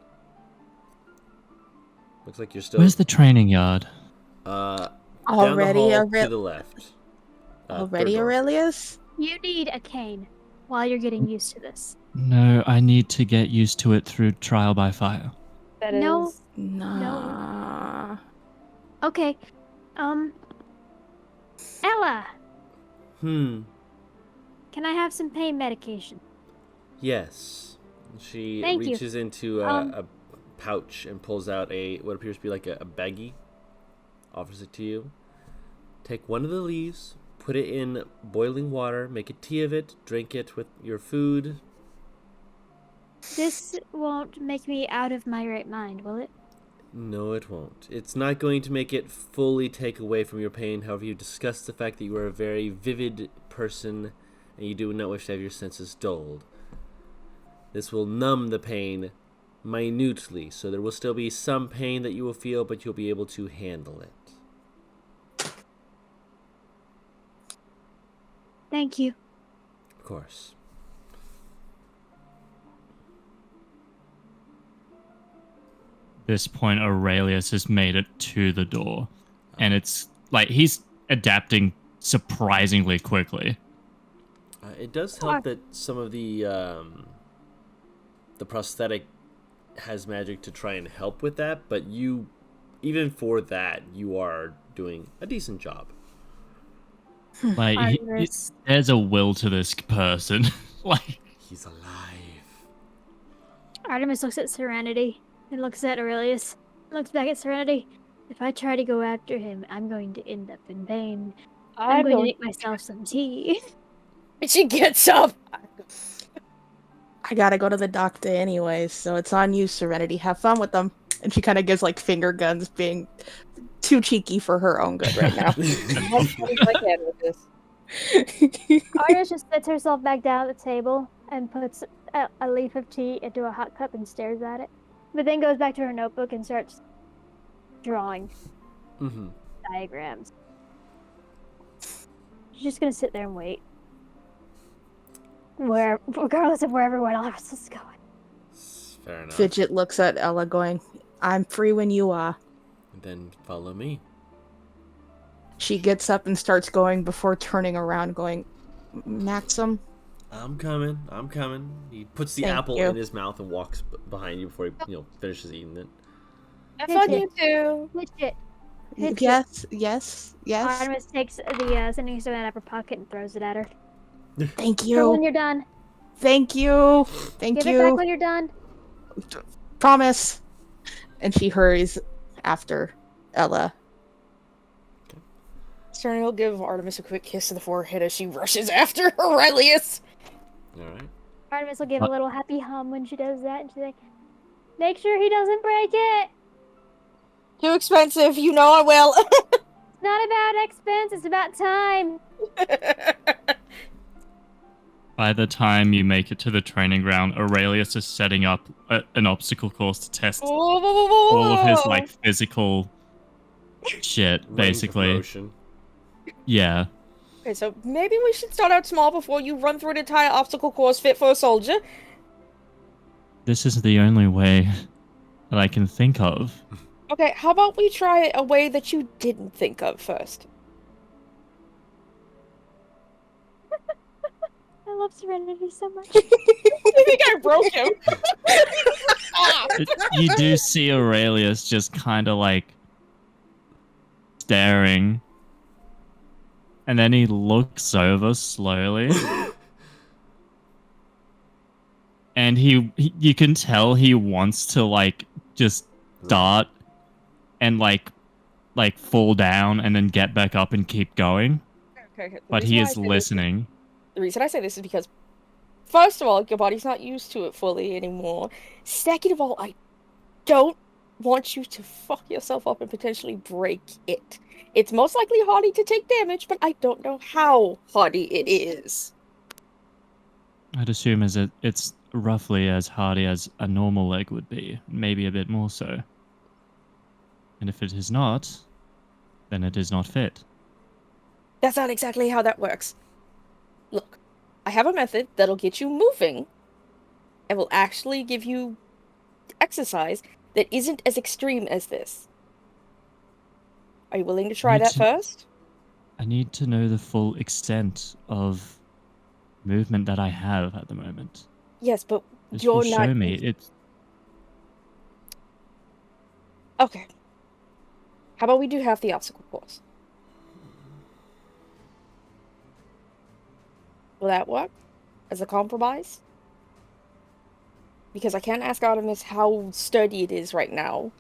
[SPEAKER 1] Looks like you're still...
[SPEAKER 4] Where's the training yard?
[SPEAKER 1] Down
[SPEAKER 2] Already,
[SPEAKER 1] the hall to the left.
[SPEAKER 2] already,
[SPEAKER 1] third door.
[SPEAKER 2] Aurelius?
[SPEAKER 3] You need a cane. while you're getting used to this.
[SPEAKER 4] No, I need to get used to it through trial by fire.
[SPEAKER 5] That
[SPEAKER 3] No.
[SPEAKER 5] is-
[SPEAKER 2] Nah.
[SPEAKER 3] Okay. Ella,
[SPEAKER 1] Hmm.
[SPEAKER 3] can I have some pain medication?
[SPEAKER 1] Yes. She
[SPEAKER 3] Thank you.
[SPEAKER 1] reaches into a pouch and pulls out what appears to be like a baggie. Offers it to you. Take one of the leaves, put it in boiling water, make a tea of it, drink it with your food.
[SPEAKER 3] This won't make me out of my right mind, will it?
[SPEAKER 1] No, it won't. It's not going to make it fully take away from your pain. However, you discussed the fact that you are a very vivid person and you do not wish to have your senses dulled. This will numb the pain minutely, so there will still be some pain that you will feel, but you'll be able to handle it.
[SPEAKER 3] Thank you.
[SPEAKER 1] Of course.
[SPEAKER 4] This point, Aurelius has made it to the door, and it's like he's adapting surprisingly quickly.
[SPEAKER 1] It does help that some of the prosthetic has magic to try and help with that, but you, even for that, you are doing a decent job.
[SPEAKER 4] Like there's a will to this person. Like
[SPEAKER 1] He's alive.
[SPEAKER 3] Artemis looks at Serenity and looks at Aurelius. Looks back at Serenity. If I try to go after him, I'm going to end up in pain. I'm going to make myself some tea.
[SPEAKER 5] And she gets up.
[SPEAKER 2] I gotta go to the doctor anyways, so it's on you, Serenity. Have fun with them. And she kind of gives like finger guns, being too cheeky for her own good right now.
[SPEAKER 3] Artemis just sits herself back down at the table and puts a leaf of tea into a hot cup and stares at it. But then goes back to her notebook and starts drawing diagrams. She's just gonna sit there and wait. Regardless of where everyone else is going.
[SPEAKER 1] Fair enough.
[SPEAKER 2] Fidget looks at Ella going, I'm free when you are.
[SPEAKER 1] Then follow me.
[SPEAKER 2] She gets up and starts going before turning around going, Maxim?
[SPEAKER 1] I'm coming. He puts the
[SPEAKER 2] Thank
[SPEAKER 1] apple
[SPEAKER 2] you.
[SPEAKER 1] in his mouth and walks behind you before he, finishes eating it.
[SPEAKER 5] Have fun, you too.
[SPEAKER 3] Fidget.
[SPEAKER 2] Yes.
[SPEAKER 3] Artemis takes the sending stone out of her pocket and throws it at her.
[SPEAKER 2] Thank
[SPEAKER 3] Go when
[SPEAKER 2] you.
[SPEAKER 3] you're done.
[SPEAKER 2] Thank you.
[SPEAKER 3] Give it back when you're done.
[SPEAKER 2] Promise. And she hurries after Ella.
[SPEAKER 5] Stern will give Artemis a quick kiss to the forehead as she rushes after Aurelius.
[SPEAKER 1] Alright.
[SPEAKER 3] Artemis will give a little happy hum when she does that, and she's like, make sure he doesn't break it.
[SPEAKER 5] Too expensive, you know I will.
[SPEAKER 3] It's not about expense, it's about time.
[SPEAKER 4] by the time you make it to the training ground, Aurelius is setting up an obstacle course to test all of his like physical shit,
[SPEAKER 1] Range of
[SPEAKER 4] basically.
[SPEAKER 1] motion.
[SPEAKER 4] Yeah.
[SPEAKER 5] Okay, so maybe we should start out small before you run through an entire obstacle course fit for a soldier.
[SPEAKER 4] This is the only way that I can think of.
[SPEAKER 5] Okay, how about we try a way that you didn't think of first?
[SPEAKER 3] I love Serenity so much.
[SPEAKER 5] I think I broke him.
[SPEAKER 4] You do see Aurelius just kind of like staring, and then he looks over slowly, and you can tell he wants to like just start and like fall down and then get back up and keep going,
[SPEAKER 5] Okay.
[SPEAKER 4] but he is listening.
[SPEAKER 5] The reason I say this is because, first of all, your body's not used to it fully anymore. Second of all, I don't want you to fuck yourself up and potentially break it. It's most likely hardy to take damage, but I don't know how hardy it is.
[SPEAKER 4] I'd assume it's roughly as hardy as a normal leg would be, maybe a bit more so. And if it is not, then it is not fit.
[SPEAKER 5] That's not exactly how that works. Look, I have a method that'll get you moving and will actually give you exercise that isn't as extreme as this. Are you willing to try that first?
[SPEAKER 4] I need to know the full extent of movement that I have at the moment.
[SPEAKER 5] Yes, but
[SPEAKER 4] This
[SPEAKER 5] you're
[SPEAKER 4] will
[SPEAKER 5] not.
[SPEAKER 4] show me. It's
[SPEAKER 5] Okay. How about we do half the obstacle course? Will that work as a compromise? Because I can't ask Artemis how sturdy it is right now.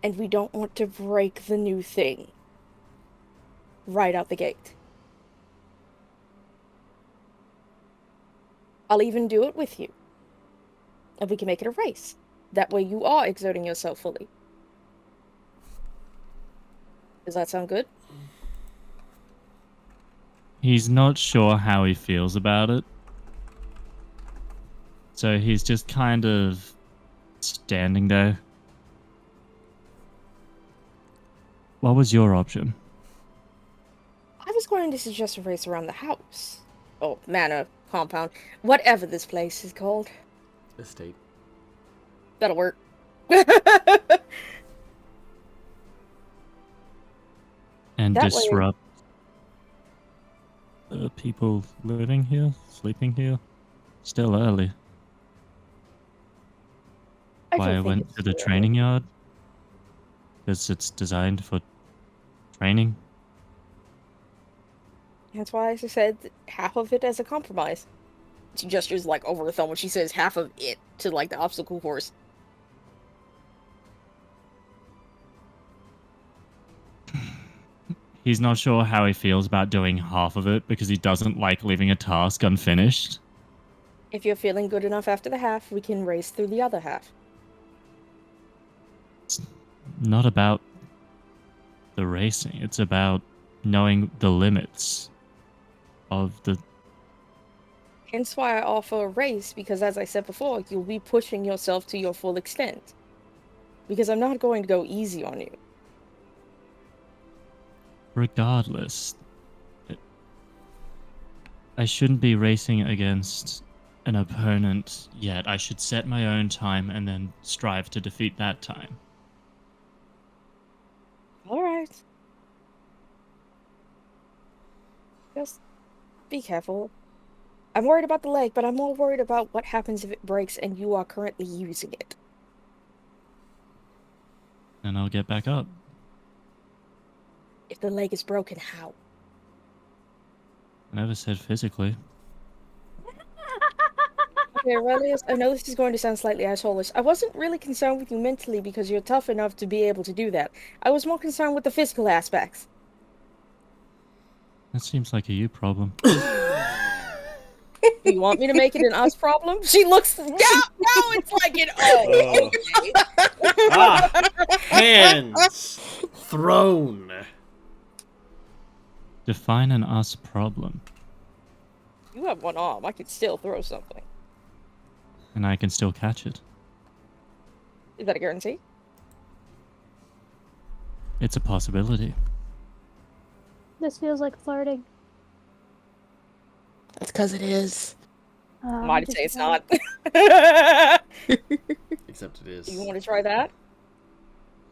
[SPEAKER 5] And we don't want to break the new thing right out the gate. I'll even do it with you. And we can make it a race. That way you are exerting yourself fully. Does that sound good?
[SPEAKER 4] He's not sure how he feels about it. So he's just kind of standing there. What was your option?
[SPEAKER 5] I was going to suggest a race around the house. Oh, manor, compound, whatever this place is called.
[SPEAKER 1] Estate.
[SPEAKER 5] That'll work.
[SPEAKER 4] And
[SPEAKER 5] That way-
[SPEAKER 4] disrupt the people living here, sleeping here. Still early. Why I
[SPEAKER 5] think
[SPEAKER 4] went
[SPEAKER 5] it's
[SPEAKER 4] to the
[SPEAKER 5] too early.
[SPEAKER 4] training yard? Because it's designed for training.
[SPEAKER 5] That's why I said half of it as a compromise. She gestures like over her thumb when she says half of it to like the obstacle course.
[SPEAKER 4] He's not sure how he feels about doing half of it because he doesn't like leaving a task unfinished.
[SPEAKER 5] If you're feeling good enough after the half, we can race through the other half.
[SPEAKER 4] It's not about the racing. It's about knowing the limits of the...
[SPEAKER 5] Hence why I offer a race, because as I said before, you'll be pushing yourself to your full extent. Because I'm not going to go easy on you.
[SPEAKER 4] Regardless, I shouldn't be racing against an opponent yet. I should set my own time and then strive to defeat that time.
[SPEAKER 5] Alright. Just be careful. I'm worried about the leg, but I'm more worried about what happens if it breaks and you are currently using it.
[SPEAKER 4] And I'll get back up.
[SPEAKER 5] If the leg is broken, how?
[SPEAKER 4] I never said physically.
[SPEAKER 5] Okay, Aurelius, I know this is going to sound slightly assholish. I wasn't really concerned with you mentally because you're tough enough to be able to do that. I was more concerned with the physical aspects.
[SPEAKER 4] That seems like a you problem.
[SPEAKER 5] Do you want me to make it an us problem? She looks... Now it's like an oh. Okay.
[SPEAKER 1] Hands thrown.
[SPEAKER 4] Define an us problem.
[SPEAKER 5] You have one arm. I could still throw something.
[SPEAKER 4] And I can still catch it.
[SPEAKER 5] Is that a guarantee?
[SPEAKER 4] It's a possibility.
[SPEAKER 3] This feels like flirting.
[SPEAKER 2] That's because it is.
[SPEAKER 5] Might say it's not.
[SPEAKER 1] Except it is.
[SPEAKER 5] Do you want to try that?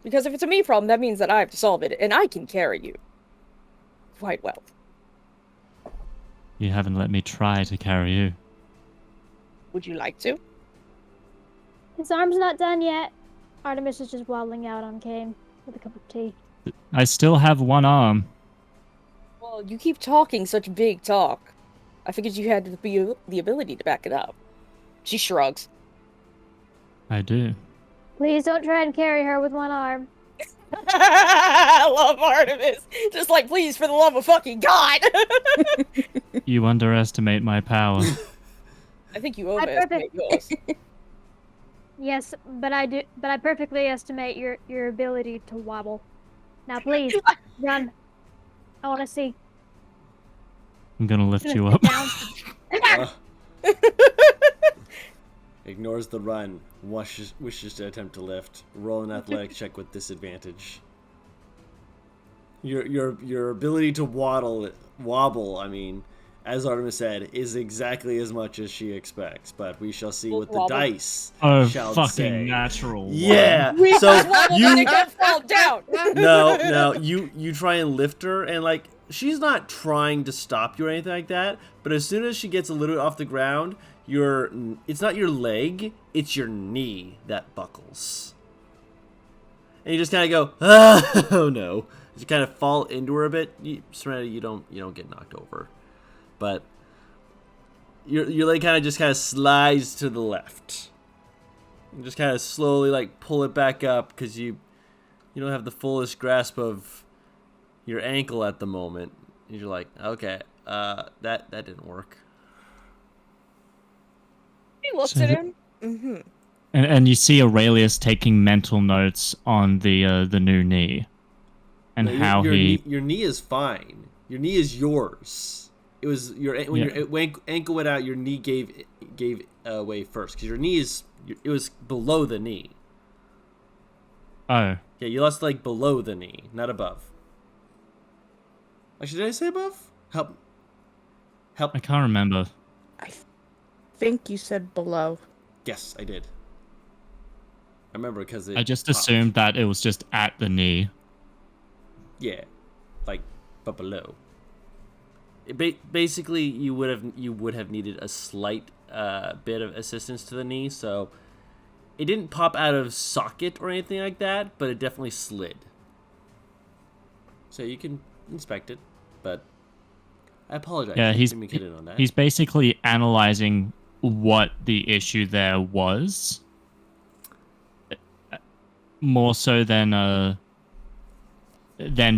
[SPEAKER 5] Because if it's a me problem, that means that I have to solve it, and I can carry you. Quite well.
[SPEAKER 4] You haven't let me try to carry you.
[SPEAKER 5] Would you like to?
[SPEAKER 3] His arm's not done yet. Artemis is just waddling out on Kane with a cup of tea.
[SPEAKER 4] I still have one arm.
[SPEAKER 5] Well, you keep talking such big talk. I figured you had the ability to back it up. She shrugs.
[SPEAKER 4] I do.
[SPEAKER 3] Please don't try and carry her with one arm.
[SPEAKER 5] I love Artemis. Just like, please, for the love of fucking God.
[SPEAKER 4] You underestimate my power.
[SPEAKER 5] I think you overestimate yours.
[SPEAKER 3] Yes, but I do. But I perfectly estimate your ability to wobble. Now, please, run. I want to see.
[SPEAKER 4] I'm gonna lift you up.
[SPEAKER 1] Ignores the run. Wishes to attempt to lift. Roll an athletics check with disadvantage. Your ability to wobble, I mean, as Artemis said, is exactly as much as she expects. But we shall see what the
[SPEAKER 5] Wobble.
[SPEAKER 1] dice
[SPEAKER 4] Oh,
[SPEAKER 1] shall
[SPEAKER 4] fucking
[SPEAKER 1] say.
[SPEAKER 4] natural one.
[SPEAKER 1] Yeah.
[SPEAKER 5] We
[SPEAKER 1] So
[SPEAKER 5] just wobbled and it kept falling down.
[SPEAKER 1] no, you try and lift her, and like she's not trying to stop you or anything like that. But as soon as she gets a little bit off the ground, it's not your leg, it's your knee that buckles, and you just kind of go, oh no. You kind of fall into her a bit. Serenity, you don't get knocked over, but your leg kind of slides to the left. You just kind of slowly like pull it back up because you don't have the fullest grasp of your ankle at the moment. And you're like, okay, that didn't work.
[SPEAKER 5] He looks
[SPEAKER 4] So
[SPEAKER 5] at him. Mm-hmm.
[SPEAKER 4] And you see Aurelius taking mental notes on the new knee, and
[SPEAKER 1] No,
[SPEAKER 4] how
[SPEAKER 1] your knee is fine. Your knee is yours. It was your ankle went out. Your knee gave way first because your knee it was below the knee.
[SPEAKER 4] Oh,
[SPEAKER 1] Yeah, you lost like below the knee, not above. Actually, did I say above? Help.
[SPEAKER 4] I can't remember.
[SPEAKER 2] I think you said below.
[SPEAKER 1] Yes, I did. I remember because
[SPEAKER 4] I just assumed that it was just at the knee.
[SPEAKER 1] Yeah, like, but below. Basically, you would have needed a slight bit of assistance to the knee, so it didn't pop out of socket or anything like that, but it definitely slid. So you can inspect it, but I apologize.
[SPEAKER 4] Yeah,
[SPEAKER 1] I didn't get in on that.
[SPEAKER 4] he's basically analyzing what the issue there was, more so than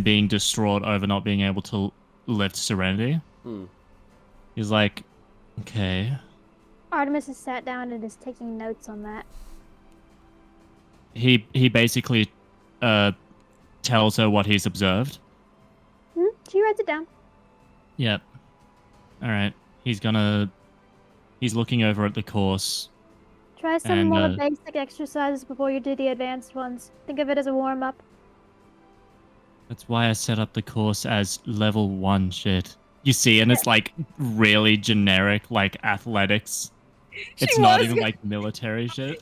[SPEAKER 4] being distraught over not being able to lift Serenity. He's like, okay.
[SPEAKER 3] Artemis has sat down and is taking notes on that.
[SPEAKER 4] He basically tells her what he's observed.
[SPEAKER 3] She writes it down.
[SPEAKER 4] Yep. All right. He's looking over at the course.
[SPEAKER 3] Try some
[SPEAKER 4] And,
[SPEAKER 3] more basic exercises before you do the advanced ones. Think of it as a warm-up.
[SPEAKER 4] That's why I set up the course as level 1 shit. You see, and it's like really generic, like athletics. It's not even like military shit.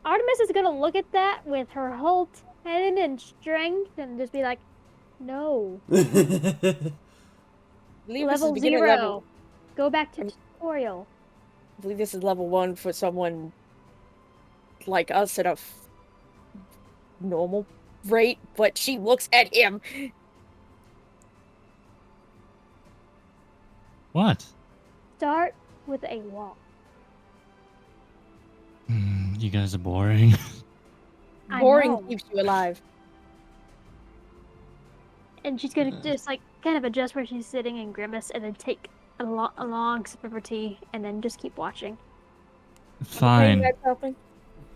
[SPEAKER 3] Artemis is gonna look at that with her whole 10 and strength and just be like, no. Level 0. Go back to tutorial.
[SPEAKER 5] I believe this is level 1 for someone like us at a normal rate, but she looks at him.
[SPEAKER 4] What?
[SPEAKER 3] Start with a walk.
[SPEAKER 4] You guys are boring.
[SPEAKER 3] I
[SPEAKER 5] Boring
[SPEAKER 3] know.
[SPEAKER 5] keeps you alive.
[SPEAKER 3] And she's gonna just like kind of adjust where she's sitting and grimace and then take a long sip of her tea and then just keep watching.
[SPEAKER 4] Fine.
[SPEAKER 5] That's helping.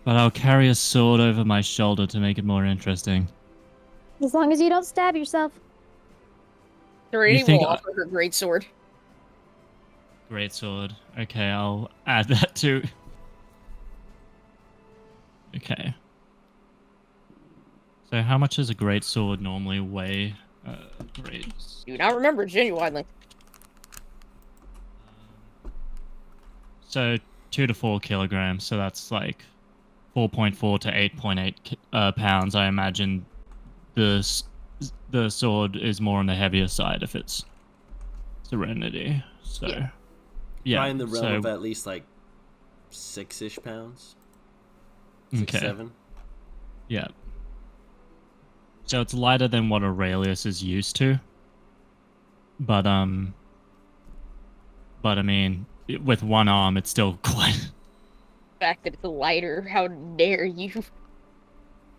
[SPEAKER 4] But I'll carry a sword over my shoulder to make it more interesting.
[SPEAKER 3] As long as you don't stab yourself.
[SPEAKER 5] Serenity
[SPEAKER 4] think
[SPEAKER 5] will
[SPEAKER 4] I-
[SPEAKER 5] offer her greatsword.
[SPEAKER 4] Great sword. Okay, I'll add that too. Okay. So how much does a great sword normally weigh? Great.
[SPEAKER 5] Do not remember genuinely.
[SPEAKER 4] So 2 to 4 kilograms. So that's like 4.4 to 8.8 pounds. I imagine the sword is more on the heavier side if it's Serenity. So yeah,
[SPEAKER 1] Probably in the realm of at least like 6-ish pounds. 6,
[SPEAKER 4] okay.
[SPEAKER 1] 7.
[SPEAKER 4] Yeah. So it's lighter than what Aurelius is used to. But I mean, with one arm, it's still quite.
[SPEAKER 5] The fact that it's lighter, how dare you?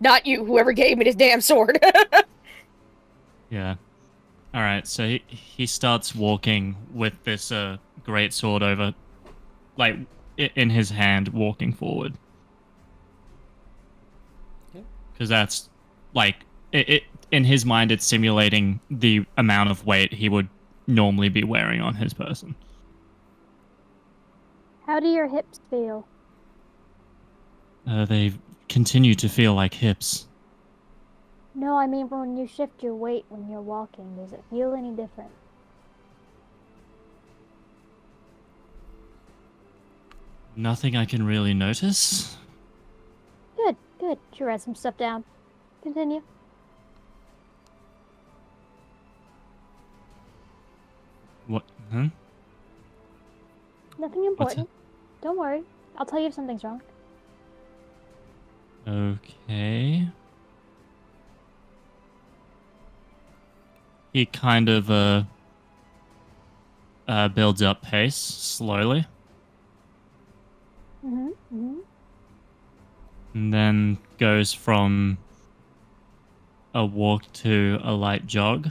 [SPEAKER 5] Not you, whoever gave me this damn sword.
[SPEAKER 4] Yeah. All right. So he starts walking with this great sword over, like in his hand, walking forward. Because that's like it in his mind, it's simulating the amount of weight he would normally be wearing on his person.
[SPEAKER 3] How do your hips feel?
[SPEAKER 4] They continue to feel like hips.
[SPEAKER 3] No, I mean when you shift your weight when you're walking, does it feel any different?
[SPEAKER 4] Nothing I can really notice.
[SPEAKER 3] Good, good. She writes some stuff down. Continue.
[SPEAKER 4] What? Huh?
[SPEAKER 3] Nothing important. Don't worry. I'll tell you if something's wrong.
[SPEAKER 4] Okay. He kind of builds up pace slowly,
[SPEAKER 3] Mm-hmm. Mm-hmm.
[SPEAKER 4] and then goes from a walk to a light jog,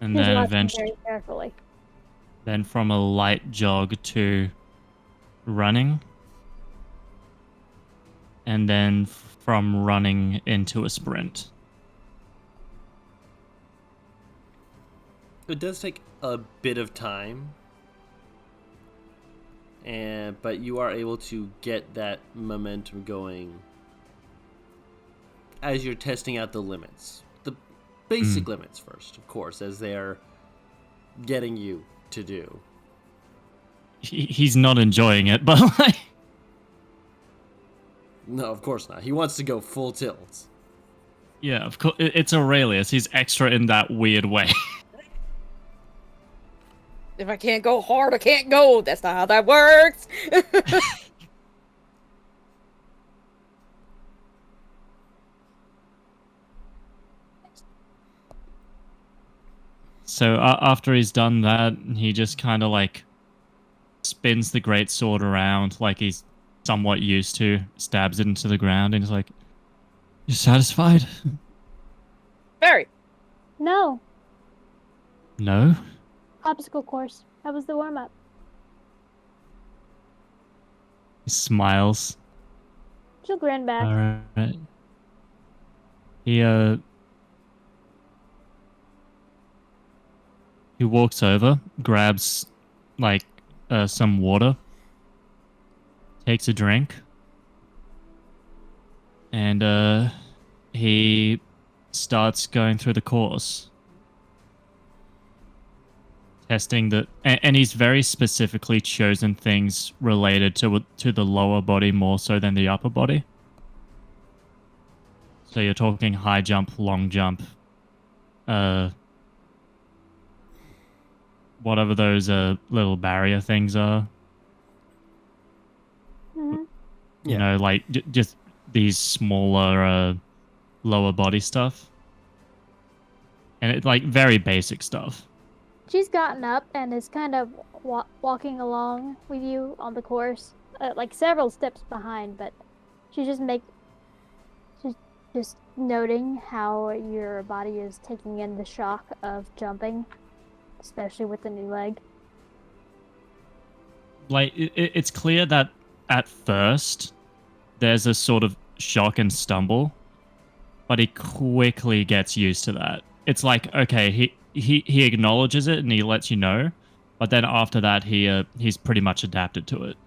[SPEAKER 4] and
[SPEAKER 3] He's
[SPEAKER 4] then
[SPEAKER 3] watching
[SPEAKER 4] eventually,
[SPEAKER 3] very carefully.
[SPEAKER 4] then from a light jog to running, and then from running into a sprint.
[SPEAKER 1] It does take a bit of time, but you are able to get that momentum going as you're testing out the limits. The basic limits first, of course, as they're getting you to do.
[SPEAKER 4] He's not enjoying it, but like,
[SPEAKER 1] No, of course not. He wants to go full tilt.
[SPEAKER 4] yeah, of course, it's Aurelius. He's extra in that weird way.
[SPEAKER 5] If I can't go hard, I can't go. That's not how that works.
[SPEAKER 4] So after he's done that, he just kind of like spins the great sword around like he's somewhat used to, stabs it into the ground, and he's like, "You satisfied?"
[SPEAKER 5] Very.
[SPEAKER 3] No.
[SPEAKER 4] No.
[SPEAKER 3] Obstacle course. That was the warm-up.
[SPEAKER 4] He smiles.
[SPEAKER 3] She'll grin back.
[SPEAKER 4] All right. He walks over, grabs like some water, takes a drink, and he starts going through the course, testing and he's very specifically chosen things related to the lower body more so than the upper body. So you're talking high jump, long jump, whatever those little barrier things are.
[SPEAKER 3] Mm-hmm.
[SPEAKER 4] You know, like just these smaller lower body stuff. And it's like very basic stuff.
[SPEAKER 3] She's gotten up and is kind of walking along with you on the course, like several steps behind, but she's just noting how your body is taking in the shock of jumping, especially with the new leg.
[SPEAKER 4] Like it's clear that at first there's a sort of shock and stumble, but he quickly gets used to that. It's like, okay, he acknowledges it and he lets you know, but then after that he's pretty much adapted to it.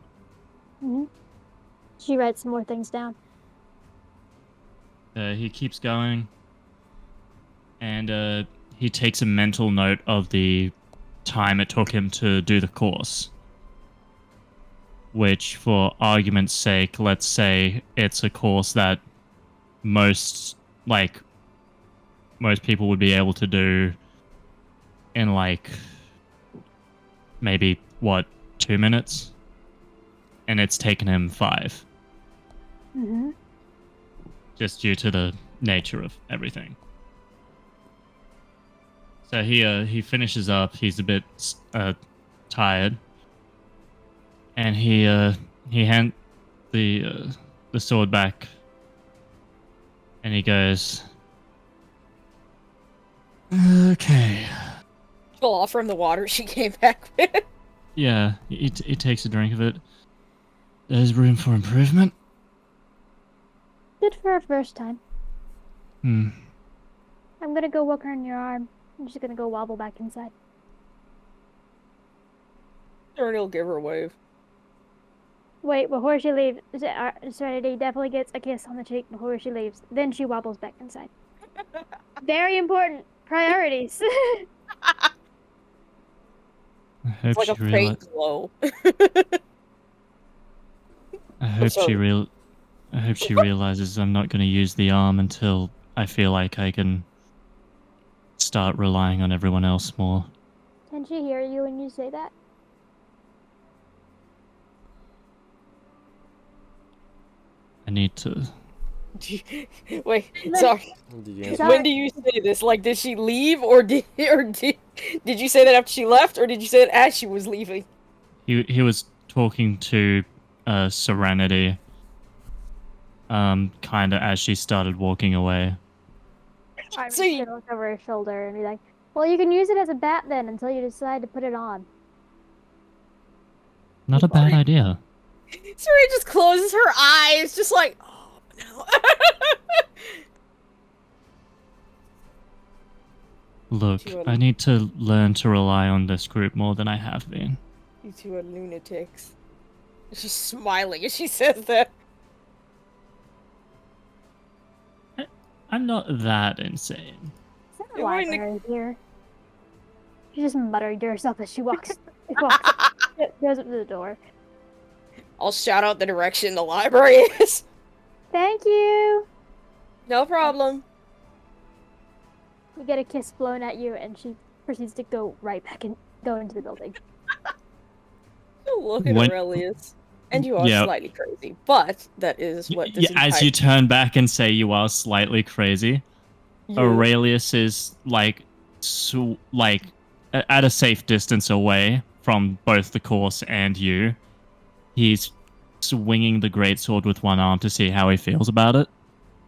[SPEAKER 3] Mm-hmm. She writes some more things down.
[SPEAKER 4] He keeps going, and he takes a mental note of the time it took him to do the course. Which, for argument's sake, let's say it's a course that most people would be able to do in like maybe 2 minutes, and it's taken him 5.
[SPEAKER 3] Mm-hmm.
[SPEAKER 4] Just due to the nature of everything. So he finishes up. He's a bit tired, and he hands the sword back, and he goes, "Okay."
[SPEAKER 5] She'll offer him the water she came back with.
[SPEAKER 4] Yeah, he takes a drink of it. There's room for improvement.
[SPEAKER 3] Good for our first time.
[SPEAKER 4] Hmm.
[SPEAKER 3] I'm gonna go walk her in your arm. I'm just gonna go wobble back inside.
[SPEAKER 5] Or he'll give her a wave.
[SPEAKER 3] Wait, before she leaves, Serenity definitely gets a kiss on the cheek before she leaves. Then she wobbles back inside. Very important. Priorities.
[SPEAKER 4] I hope
[SPEAKER 5] It's like
[SPEAKER 4] she
[SPEAKER 5] a faint glow.
[SPEAKER 4] I hope
[SPEAKER 5] sorry.
[SPEAKER 4] I hope she realizes I'm not going to use the arm until I feel like I can start relying on everyone else more.
[SPEAKER 3] Can she hear you when you say that?
[SPEAKER 4] I need to.
[SPEAKER 5] Wait, sorry.
[SPEAKER 1] Did you answer?
[SPEAKER 3] Sorry.
[SPEAKER 5] When do you say this? Like, did she leave, or did you say that after she left, or did you say it as she was leaving?
[SPEAKER 4] He was talking to Serenity, kind of as she started walking away.
[SPEAKER 3] I'm
[SPEAKER 5] So
[SPEAKER 3] just gonna look over his shoulder and be like, "Well, you can use it as a bat then until you decide to put it on."
[SPEAKER 4] Not a bad idea.
[SPEAKER 5] Serena just closes her eyes, just like, oh no.
[SPEAKER 4] Look, I need to learn to rely on this group more than I have been.
[SPEAKER 5] You two are lunatics. She's smiling as she says that.
[SPEAKER 4] I'm not that insane.
[SPEAKER 3] Is there a
[SPEAKER 5] You're going to-
[SPEAKER 3] library here? She just muttered to herself as she goes up to the door.
[SPEAKER 5] I'll shout out the direction the library is.
[SPEAKER 3] Thank you.
[SPEAKER 5] No problem.
[SPEAKER 3] You get a kiss blown at you, and she proceeds to go right back and go into the building.
[SPEAKER 5] Look at Aurelius. And you are slightly crazy, but that is what this
[SPEAKER 4] as you turn back and say you are slightly crazy, Aurelius is like at a safe distance away from both the course and you. He's swinging the greatsword with one arm to see how he feels about it.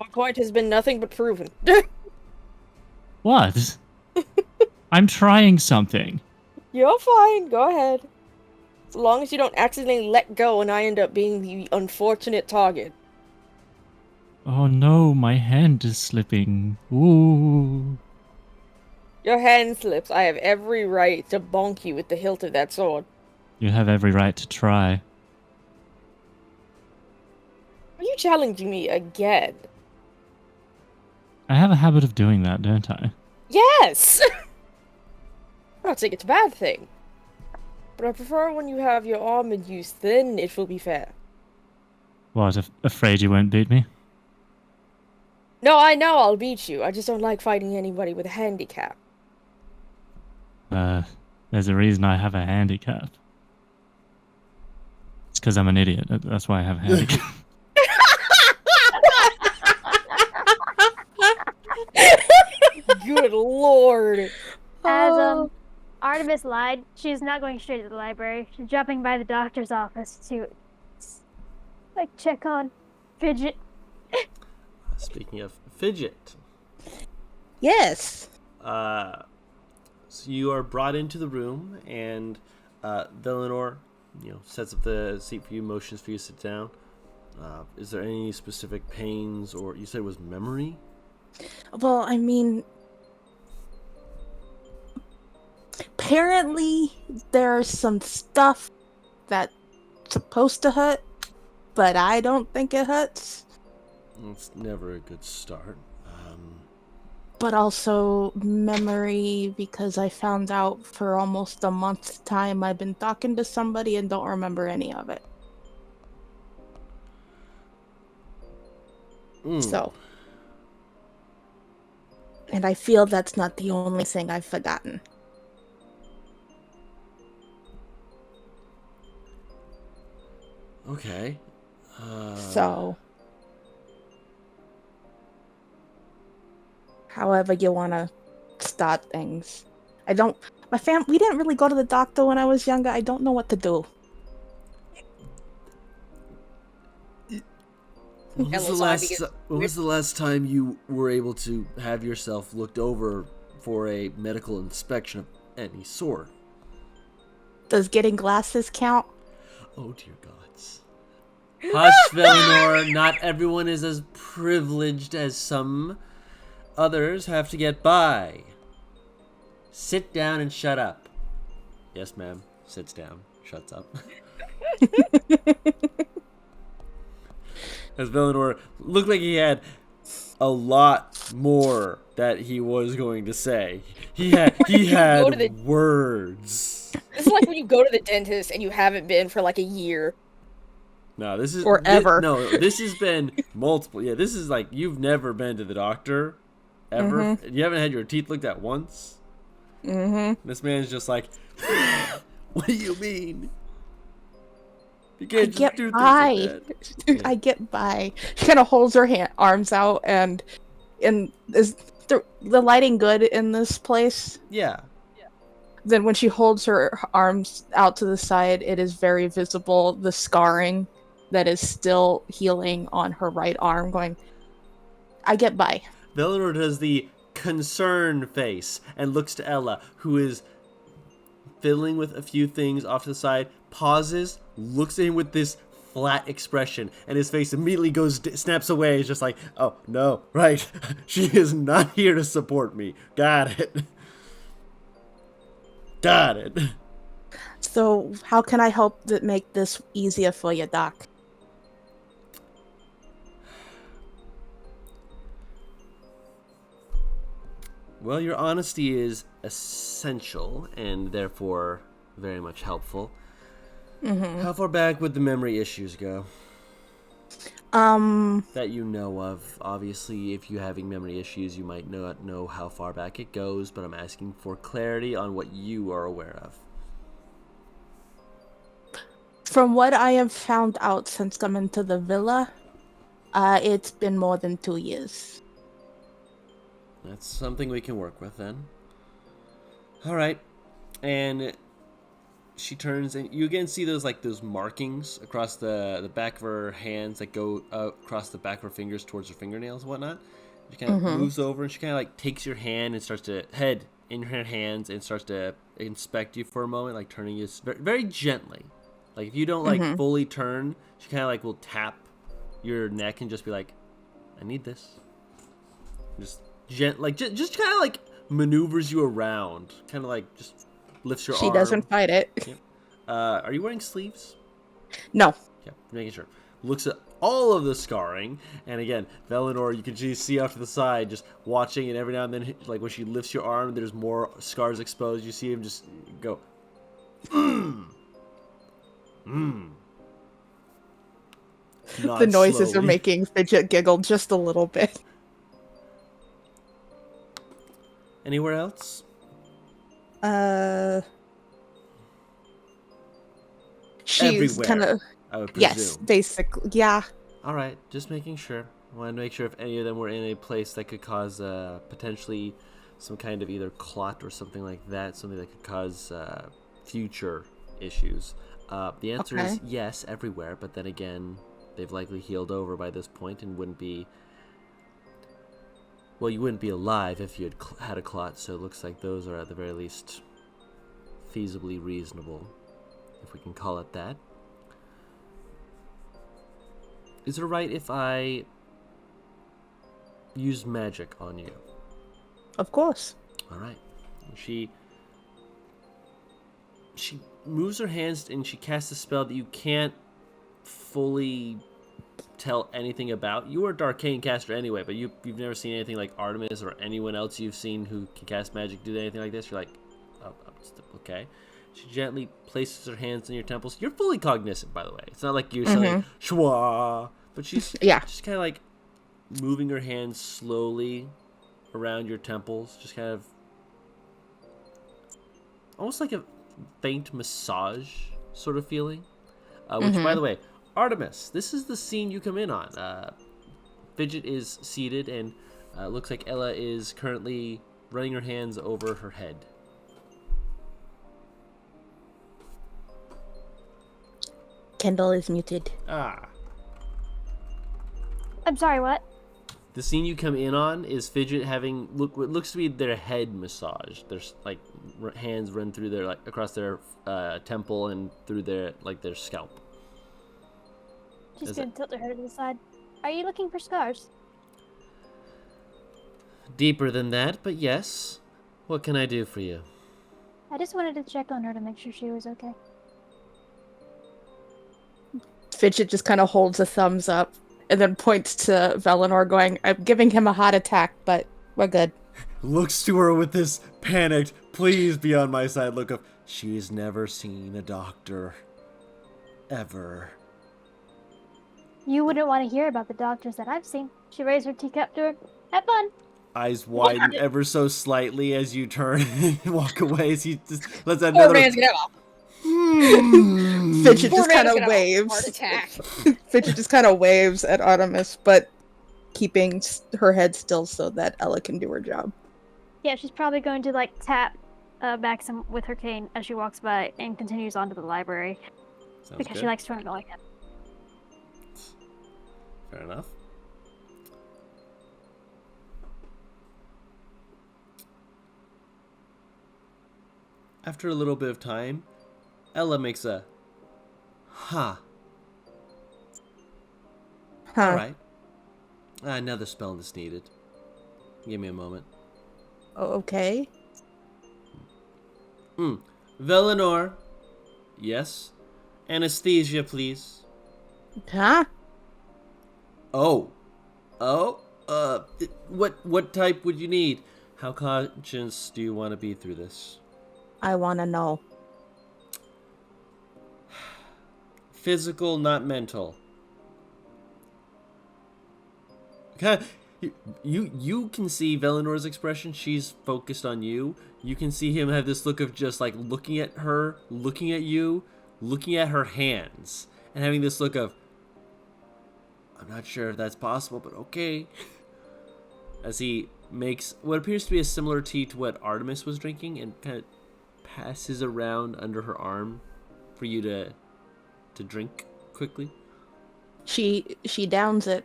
[SPEAKER 5] My point has been nothing but proven.
[SPEAKER 4] What? I'm trying something.
[SPEAKER 5] You're fine. Go ahead. As long as you don't accidentally let go and I end up being the unfortunate target.
[SPEAKER 4] Oh no, my hand is slipping. Ooh.
[SPEAKER 5] Your hand slips. I have every right to bonk you with the hilt of that sword.
[SPEAKER 4] You have every right to try.
[SPEAKER 5] Are you challenging me again?
[SPEAKER 4] I have a habit of doing that, don't I?
[SPEAKER 5] Yes! I'm not saying it's a bad thing. But I prefer when you have your arm in use, then it will be fair.
[SPEAKER 4] What, afraid you won't beat me?
[SPEAKER 5] No, I know I'll beat you. I just don't like fighting anybody with a handicap.
[SPEAKER 4] There's a reason I have a handicap. It's because I'm an idiot. That's why I have a handicap.
[SPEAKER 5] Good lord.
[SPEAKER 3] As Artemis lied, she's not going straight to the library. She's dropping by the doctor's office to, like, check on Fidget.
[SPEAKER 1] Speaking of Fidget,
[SPEAKER 2] Yes.
[SPEAKER 1] so you are brought into the room, and Villanor, sets up the seat for you, motions for you to sit down. Is there any specific pains, or you said it was memory?
[SPEAKER 2] Well, I mean, apparently there's some stuff that's supposed to hurt, but I don't think it hurts.
[SPEAKER 1] It's never a good start.
[SPEAKER 2] But also memory, because I found out for almost a month's time I've been talking to somebody and don't remember any of it. So. And I feel that's not the only thing I've forgotten.
[SPEAKER 1] Okay.
[SPEAKER 2] So. However you want to start things. We didn't really go to the doctor when I was younger. I don't know what to do.
[SPEAKER 1] When was the last time you were able to have yourself looked over for a medical inspection of any sort?
[SPEAKER 2] Does getting glasses count?
[SPEAKER 1] Oh dear gods. Hush, Villanor. Not everyone is as privileged as some others have to get by. Sit down and shut up. Yes, ma'am. Sits down. Shuts up. As Villanor looked like he had a lot more that he was going to say. He had words.
[SPEAKER 5] This is like when you go to the dentist and you haven't been for like a year.
[SPEAKER 1] No, this is
[SPEAKER 2] Or ever.
[SPEAKER 1] This has been multiple. Yeah, this is like you've never been to the doctor ever.
[SPEAKER 2] Mm-hmm.
[SPEAKER 1] You haven't had your teeth looked at once.
[SPEAKER 2] Mm-hmm.
[SPEAKER 1] This man's just like, what do you mean? You
[SPEAKER 2] I
[SPEAKER 1] can't just
[SPEAKER 2] get
[SPEAKER 1] do
[SPEAKER 2] by.
[SPEAKER 1] things like that. Yeah.
[SPEAKER 2] I get by. She kind of holds her arms out, and is the lighting good in this place?
[SPEAKER 1] Yeah.
[SPEAKER 2] Then when she holds her arms out to the side, it is very visible the scarring that is still healing on her right arm. Going, I get by.
[SPEAKER 1] Velinor does the concern face and looks to Ella, who is fiddling with a few things off to the side, pauses, looks at him with this flat expression, and his face immediately snaps away. It's just like, oh, no, right. She is not here to support me. Got it. Got it.
[SPEAKER 2] So how can I help make this easier for you, Doc?
[SPEAKER 1] Well, your honesty is essential and therefore very much helpful.
[SPEAKER 2] Mm-hmm.
[SPEAKER 1] How far back would the memory issues go? That you know of. Obviously, if you're having memory issues, you might not know how far back it goes, but I'm asking for clarity on what you are aware of.
[SPEAKER 2] From what I have found out since coming to the villa, it's been more than 2 years.
[SPEAKER 1] That's something we can work with then. All right. And she turns and you again see those markings across the back of her hands that go across the back of her fingers towards her fingernails and whatnot. She kind of moves over and she kind of like takes your hand and starts to head in her hands and starts to inspect you for a moment, like turning you very, very gently. Like if you don't like fully turn, she kind of like will tap your neck and just be like, "I need this." Just just kind of like maneuvers you around, kind of like just lifts your arm.
[SPEAKER 2] She doesn't fight it.
[SPEAKER 1] Yep. Are you wearing sleeves?
[SPEAKER 2] No.
[SPEAKER 1] Yeah, making sure. Looks at all of the scarring, and again, Velinor, you can just see off to the side, just watching, and every now and then, like when she lifts your arm, there's more scars exposed. You see him just go,
[SPEAKER 2] The noises
[SPEAKER 1] slowly.
[SPEAKER 2] are making Fidget giggle just a little bit.
[SPEAKER 1] Anywhere else?
[SPEAKER 2] She's
[SPEAKER 1] Everywhere,
[SPEAKER 2] kind of
[SPEAKER 1] I would presume.
[SPEAKER 2] yes, basically, yeah.
[SPEAKER 1] All right, just making sure. I want to make sure if any of them were in a place that could cause potentially some kind of either clot or something like that, something that could cause future issues. The answer is yes, everywhere, but then again, they've likely healed over by this point and wouldn't be... Well, you wouldn't be alive if you had a clot, so it looks like those are at the very least feasibly reasonable, if we can call it that. Is it right if I use magic on you?
[SPEAKER 2] Of course.
[SPEAKER 1] All right. She moves her hands and she casts a spell that you can't fully tell anything about. You are a Darkane caster anyway, but you've never seen anything like Artemis or anyone else you've seen who can cast magic do anything like this. You're like, oh, okay. She gently places her hands on your temples. You're fully cognizant, by the way. It's not like you're saying shwa, but she's just kind of like moving her hands slowly around your temples, just kind of almost like a faint massage sort of feeling. Which, by the way, Artemis, this is the scene you come in on. Fidget is seated, and looks like Ella is currently running her hands over her head.
[SPEAKER 2] Kendall is muted.
[SPEAKER 1] Ah.
[SPEAKER 3] I'm sorry, what?
[SPEAKER 1] The scene you come in on is Fidget having what looks to be their head massage. There's like hands run through their across their temple and through their scalp.
[SPEAKER 3] She's gonna tilt her head to the side. Are you looking for scars?
[SPEAKER 1] Deeper than that, but yes. What can I do for you?
[SPEAKER 3] I just wanted to check on her to make sure she was okay.
[SPEAKER 2] Fidget just kind of holds a thumbs up and then points to Velinor going, I'm giving him a heart attack, but we're good.
[SPEAKER 1] Looks to her with this panicked, please be on my side look of, She has never seen a doctor. Ever.
[SPEAKER 3] You wouldn't want to hear about the doctors that I've seen. She raised her teacup to her. Have fun.
[SPEAKER 1] Eyes widen ever so slightly as you turn and walk away as he just lets
[SPEAKER 5] Poor
[SPEAKER 1] another...
[SPEAKER 5] man's gonna have
[SPEAKER 2] Fidget
[SPEAKER 5] Poor
[SPEAKER 2] just kind
[SPEAKER 5] man's
[SPEAKER 2] of
[SPEAKER 5] gonna have a heart
[SPEAKER 2] waves.
[SPEAKER 5] attack.
[SPEAKER 2] Fidget just kind of waves at Artemis, but keeping her head still so that Ella can do her job.
[SPEAKER 3] Yeah, she's probably going to like tap Maxim with her cane as she walks by and continues on to the library
[SPEAKER 1] Sounds
[SPEAKER 3] because
[SPEAKER 1] good.
[SPEAKER 3] she likes to annoy him.
[SPEAKER 1] Fair enough. After a little bit of time, Ella makes a
[SPEAKER 2] Huh.
[SPEAKER 1] Alright. Another spell is needed. Give me a moment.
[SPEAKER 2] Okay.
[SPEAKER 1] Velinor. Yes. Anesthesia, please.
[SPEAKER 2] Huh?
[SPEAKER 1] Oh. What type would you need? How conscious do you want to be through this?
[SPEAKER 2] I want to know.
[SPEAKER 1] Physical, not mental. Okay. You can see Velinor's expression. She's focused on you. You can see him have this look of just like looking at her, looking at you, looking at her hands, and having this look of, I'm not sure if that's possible, but okay. As he makes what appears to be a similar tea to what Artemis was drinking and kind of passes around under her arm for you to drink quickly.
[SPEAKER 2] She downs it.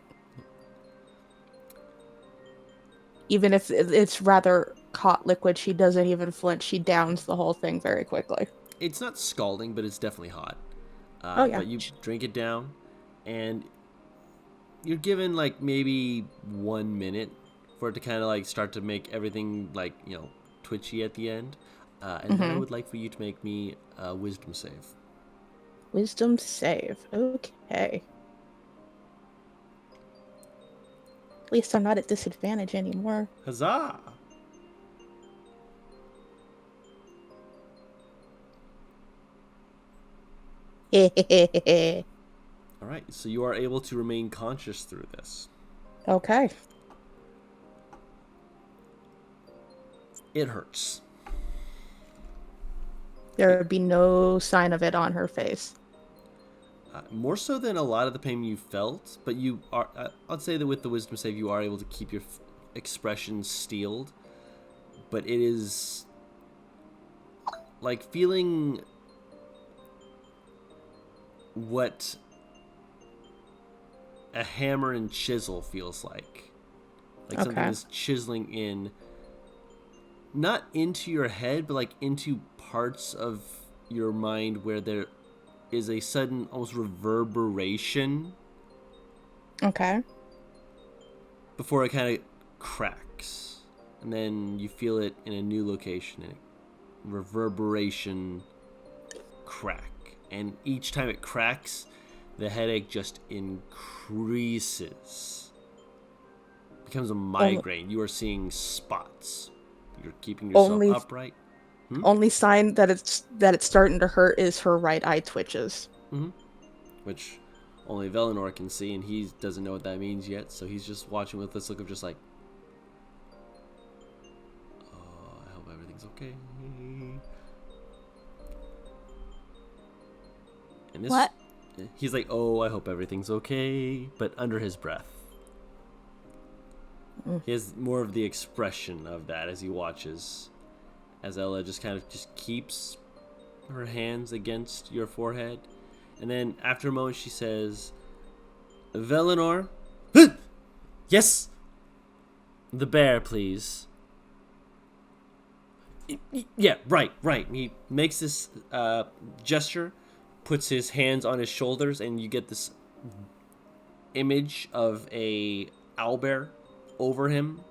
[SPEAKER 2] Even if it's rather hot liquid, she doesn't even flinch. She downs the whole thing very quickly.
[SPEAKER 1] It's not scalding, but it's definitely hot.
[SPEAKER 2] Oh, yeah.
[SPEAKER 1] But you drink it down, and you're given like maybe 1 minute for it to kind of like start to make everything like, you know, twitchy at the end. And then I would like for you to make me a wisdom save.
[SPEAKER 2] Wisdom save. Okay. At least I'm not at disadvantage anymore.
[SPEAKER 1] Huzzah!
[SPEAKER 2] Okay.
[SPEAKER 1] All right, so you are able to remain conscious through this. It hurts.
[SPEAKER 2] There would be no sign of it on her face.
[SPEAKER 1] More so than a lot of the pain you felt, but you are. I'd say that with the wisdom save, you are able to keep your expression steeled. But it is like feeling what a hammer and chisel feels like. Like something is chiseling in, not into your head, but like into parts of your mind where there is a sudden almost reverberation.
[SPEAKER 2] Okay.
[SPEAKER 1] Before it kind of cracks. And then you feel it in a new location. And reverberation, crack. And each time it cracks, the headache just increases. Becomes a migraine. You are seeing spots. You're keeping yourself upright.
[SPEAKER 2] Only sign that it's starting to hurt is her right eye twitches.
[SPEAKER 1] Which only Velinor can see, and he doesn't know what that means yet, so he's just watching with this look of just like, oh, I hope everything's okay. And this,
[SPEAKER 3] What?
[SPEAKER 1] He's like, oh, I hope everything's okay, but under his breath. He has more of the expression of that as he watches, as Ella just kind of just keeps her hands against your forehead. And then after a moment she says, Velinor? Yes? The bear, please. Yeah, right. He makes this gesture, puts his hands on his shoulders, and you get this image of a owlbear over him,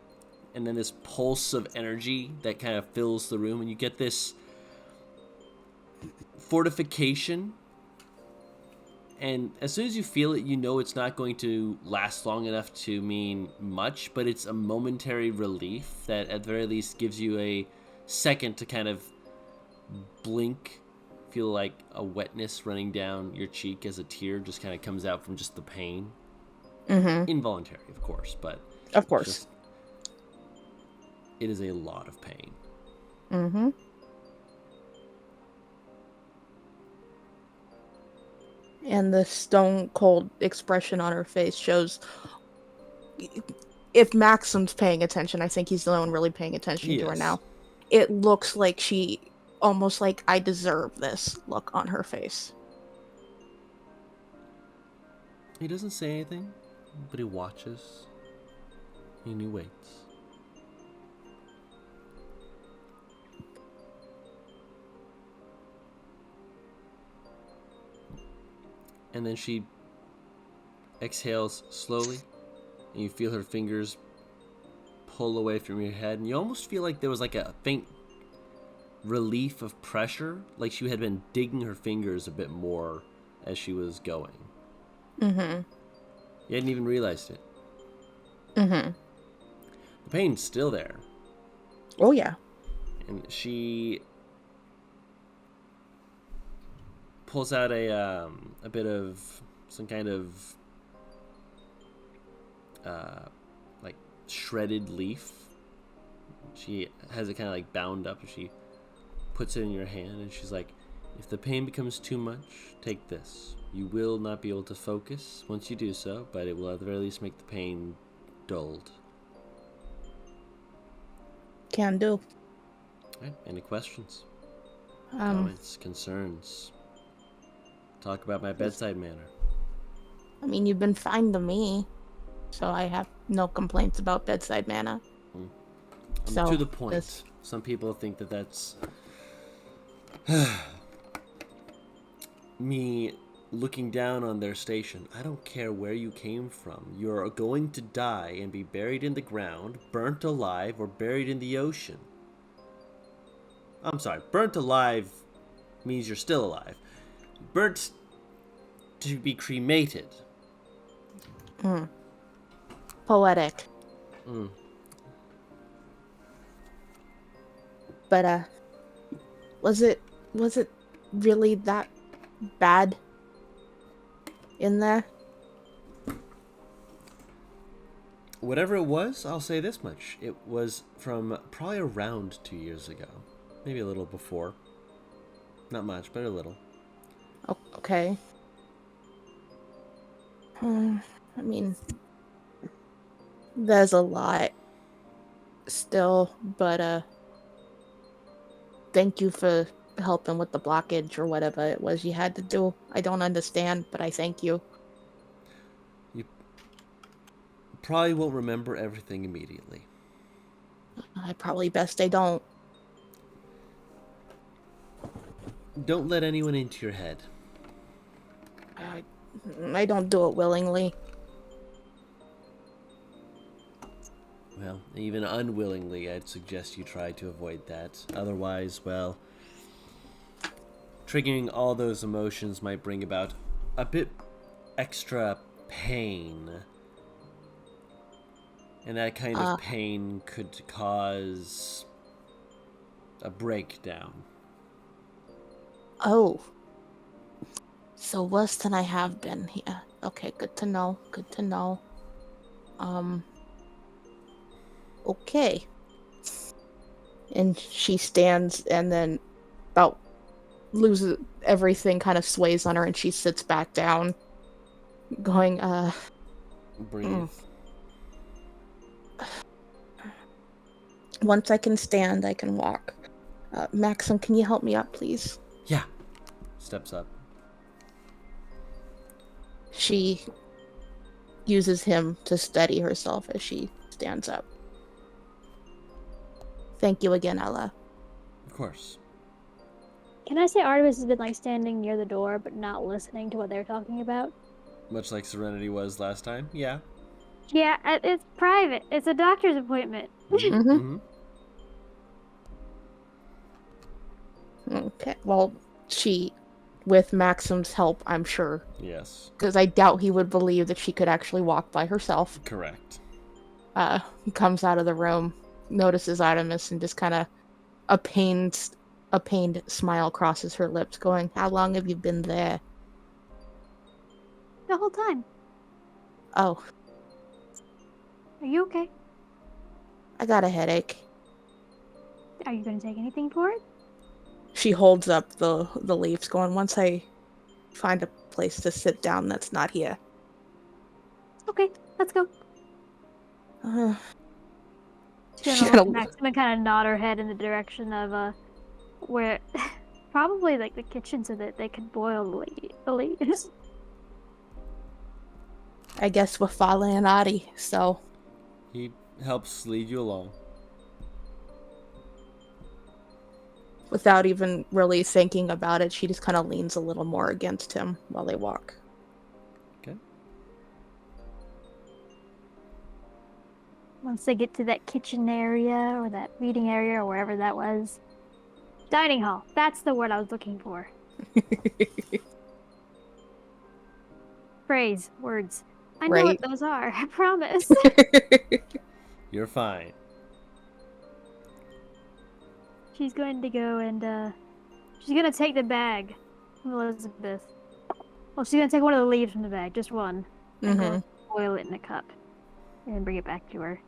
[SPEAKER 1] and then this pulse of energy that kind of fills the room, and you get this fortification. And as soon as you feel it, you know it's not going to last long enough to mean much, but it's a momentary relief that at the very least gives you a second to kind of blink, feel like a wetness running down your cheek as a tear just kind of comes out from just the pain.
[SPEAKER 2] Mm-hmm.
[SPEAKER 1] Involuntary, of course, but
[SPEAKER 2] Of course.
[SPEAKER 1] just, it is a lot of pain.
[SPEAKER 2] Mm-hmm. And the stone cold expression on her face shows, if Maxim's paying attention, I think he's the one really paying attention to her
[SPEAKER 1] Yes.
[SPEAKER 2] now. It looks like she, almost like I deserve this look on her face.
[SPEAKER 1] He doesn't say anything, but he watches and he waits. And then she exhales slowly, and you feel her fingers pull away from your head, and you almost feel like there was like a faint relief of pressure, like she had been digging her fingers a bit more as she was going.
[SPEAKER 2] Mm-hmm.
[SPEAKER 1] You hadn't even realized it.
[SPEAKER 2] Mm-hmm.
[SPEAKER 1] The pain's still there,
[SPEAKER 2] Oh, yeah.
[SPEAKER 1] and she pulls out a bit of some kind of like shredded leaf. She has it kind of like bound up, and she puts it in your hand, and she's like, if the pain becomes too much, take this. You will not be able to focus once you do so, but it will at the very least make the pain dulled.
[SPEAKER 2] Can do.
[SPEAKER 1] Right? Any questions? Comments? Concerns? Talk about my bedside manner.
[SPEAKER 2] I mean, you've been fine to me, so I have no complaints about bedside manner.
[SPEAKER 1] To the point. Some people think that that's me looking down on their station. I don't care where you came from. You're going to die and be buried in the ground, burnt alive, or buried in the ocean. I'm sorry, burnt alive means you're still alive. Burnt to be cremated.
[SPEAKER 2] Poetic. But, was it really that bad in there?
[SPEAKER 1] Whatever it was, I'll say this much. It was from probably around 2 years ago. Maybe a little before. Not much, but a little.
[SPEAKER 2] Okay. I mean, there's a lot still, but, thank you for helping with the blockage or whatever it was you had to do. I don't understand, but I thank you.
[SPEAKER 1] You probably won't remember everything immediately.
[SPEAKER 2] I probably best I don't.
[SPEAKER 1] Don't let anyone into your head.
[SPEAKER 2] I don't do it willingly.
[SPEAKER 1] Well, even unwillingly, I'd suggest you try to avoid that. Otherwise, well, triggering all those emotions might bring about a bit extra pain. And that kind of pain could cause a breakdown.
[SPEAKER 2] Oh. So worse than I have been here. Okay, good to know. Good to know. Okay. And she stands and then about loses everything, kind of sways on her, and she sits back down, going,
[SPEAKER 1] Breathe.
[SPEAKER 2] Once I can stand, I can walk. Maxim, can you help me up, please?
[SPEAKER 1] Yeah. Steps up.
[SPEAKER 2] She uses him to steady herself as she stands up. Thank you again, Ella.
[SPEAKER 1] Of course.
[SPEAKER 3] Can I say Artemis has been like standing near the door but not listening to what they're talking about?
[SPEAKER 1] Much like Serenity was last time. Yeah.
[SPEAKER 3] Yeah, it's private. It's a doctor's appointment.
[SPEAKER 2] Mm-hmm. Okay, well, she, with Maxim's help, I'm sure,
[SPEAKER 1] Yes.
[SPEAKER 2] because I doubt he would believe that she could actually walk by herself,
[SPEAKER 1] Correct.
[SPEAKER 2] comes out of the room, notices Artemis, and just kind of a pained a pained smile crosses her lips, going, "How long have you been there?"
[SPEAKER 3] The whole time.
[SPEAKER 2] "Oh,
[SPEAKER 3] Are you okay?
[SPEAKER 2] I got a headache."
[SPEAKER 3] Are you gonna take anything for it?
[SPEAKER 2] She holds up the leaves, going, "Once I find a place to sit down that's not here."
[SPEAKER 3] Okay, let's go.
[SPEAKER 2] Uh,
[SPEAKER 3] She's
[SPEAKER 2] she
[SPEAKER 3] gonna look at
[SPEAKER 2] kinda,
[SPEAKER 3] Maxim and kind of nod her head in the direction of where probably like the kitchen so that they could boil the leaves.
[SPEAKER 2] I guess we're following Adi, so
[SPEAKER 1] He helps lead you along.
[SPEAKER 2] without even really thinking about it, she just kind of leans a little more against him while they walk.
[SPEAKER 1] Okay.
[SPEAKER 3] Once they get to that kitchen area or that reading area or wherever that was. Dining hall. That's the word I was looking for. Phrase. Words. I know what
[SPEAKER 2] Right.
[SPEAKER 3] those are. I promise.
[SPEAKER 1] You're fine.
[SPEAKER 3] She's going to go and she's gonna take the bag from Elizabeth. Well, she's gonna take one of the leaves from the bag, just one, and go boil it in a cup, and then bring it back to her.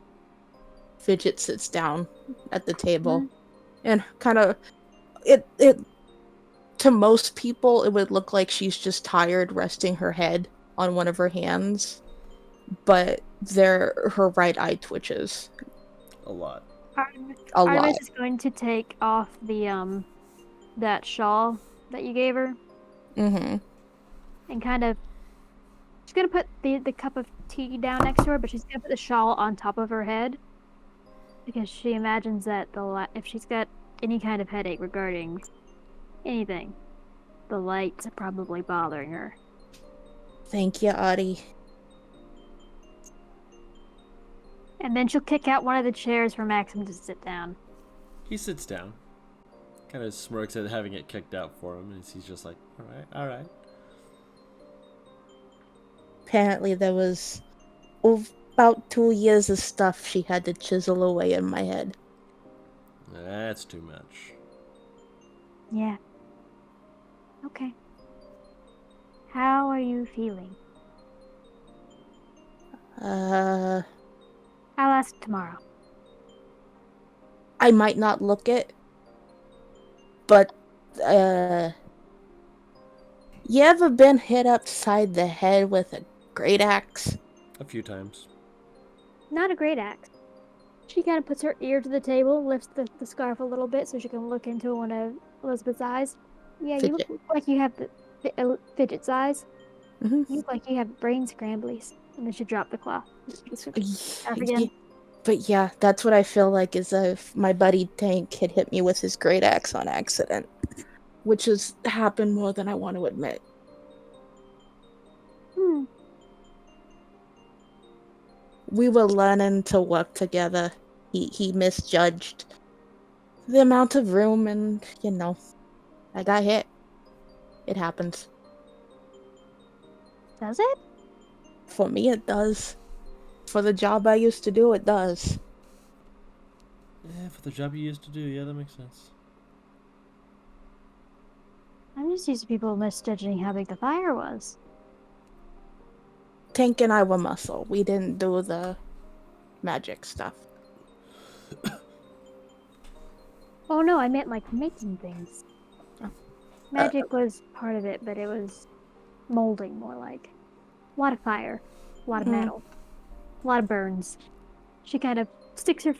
[SPEAKER 2] Fidget sits down at the table
[SPEAKER 3] Mhm.
[SPEAKER 2] and kind of it to most people it would look like she's just tired resting her head on one of her hands, but her right eye twitches
[SPEAKER 1] A lot.
[SPEAKER 2] a lot.
[SPEAKER 3] Artemis is going to take off the that shawl that you gave her
[SPEAKER 2] Mm-hmm.
[SPEAKER 3] and kind of she's gonna put the cup of tea down next to her, but she's gonna put the shawl on top of her head because she imagines that if she's got any kind of headache regarding anything, the lights are probably bothering her.
[SPEAKER 2] Thank you, Adi.
[SPEAKER 3] And then she'll kick out one of the chairs for Maxim to sit down.
[SPEAKER 1] He sits down, kind of smirks at having it kicked out for him, and he's just like, all right.
[SPEAKER 2] Apparently there was about 2 years of stuff she had to chisel away in my head.
[SPEAKER 1] That's too much.
[SPEAKER 3] Yeah. Okay. How are you feeling?
[SPEAKER 2] Uh,
[SPEAKER 3] I'll ask tomorrow.
[SPEAKER 2] I might not look it, but, you ever been hit upside the head with a great axe?
[SPEAKER 1] A few times.
[SPEAKER 3] Not a great axe. She kind of puts her ear to the table, lifts the scarf a little bit so she can look into one of Elizabeth's eyes. Yeah, you
[SPEAKER 2] Fidget.
[SPEAKER 3] look like you have the Fidget's eyes.
[SPEAKER 2] Mm-hmm.
[SPEAKER 3] You look like you have brain scramblies. And then she dropped the cloth. Scarf
[SPEAKER 2] Yeah,
[SPEAKER 3] again.
[SPEAKER 2] but yeah, that's what I feel like is if my buddy Tank had hit me with his great axe on accident, which has happened more than I want to admit. We were learning to work together. He misjudged the amount of room, and I got hit. It happens.
[SPEAKER 3] Does it?
[SPEAKER 2] For me, it does. For the job I used to do, it does.
[SPEAKER 1] Yeah, for the job you used to do, yeah, that makes sense.
[SPEAKER 3] I'm just used to people misjudging how big the fire was.
[SPEAKER 2] Tank and I were muscle. We didn't do the magic stuff.
[SPEAKER 3] Oh no, I meant like making things.
[SPEAKER 2] Oh.
[SPEAKER 3] Magic was part of it, but it was molding more like. A lot of fire, a lot of metal, a lot of burns. She kind of sticks her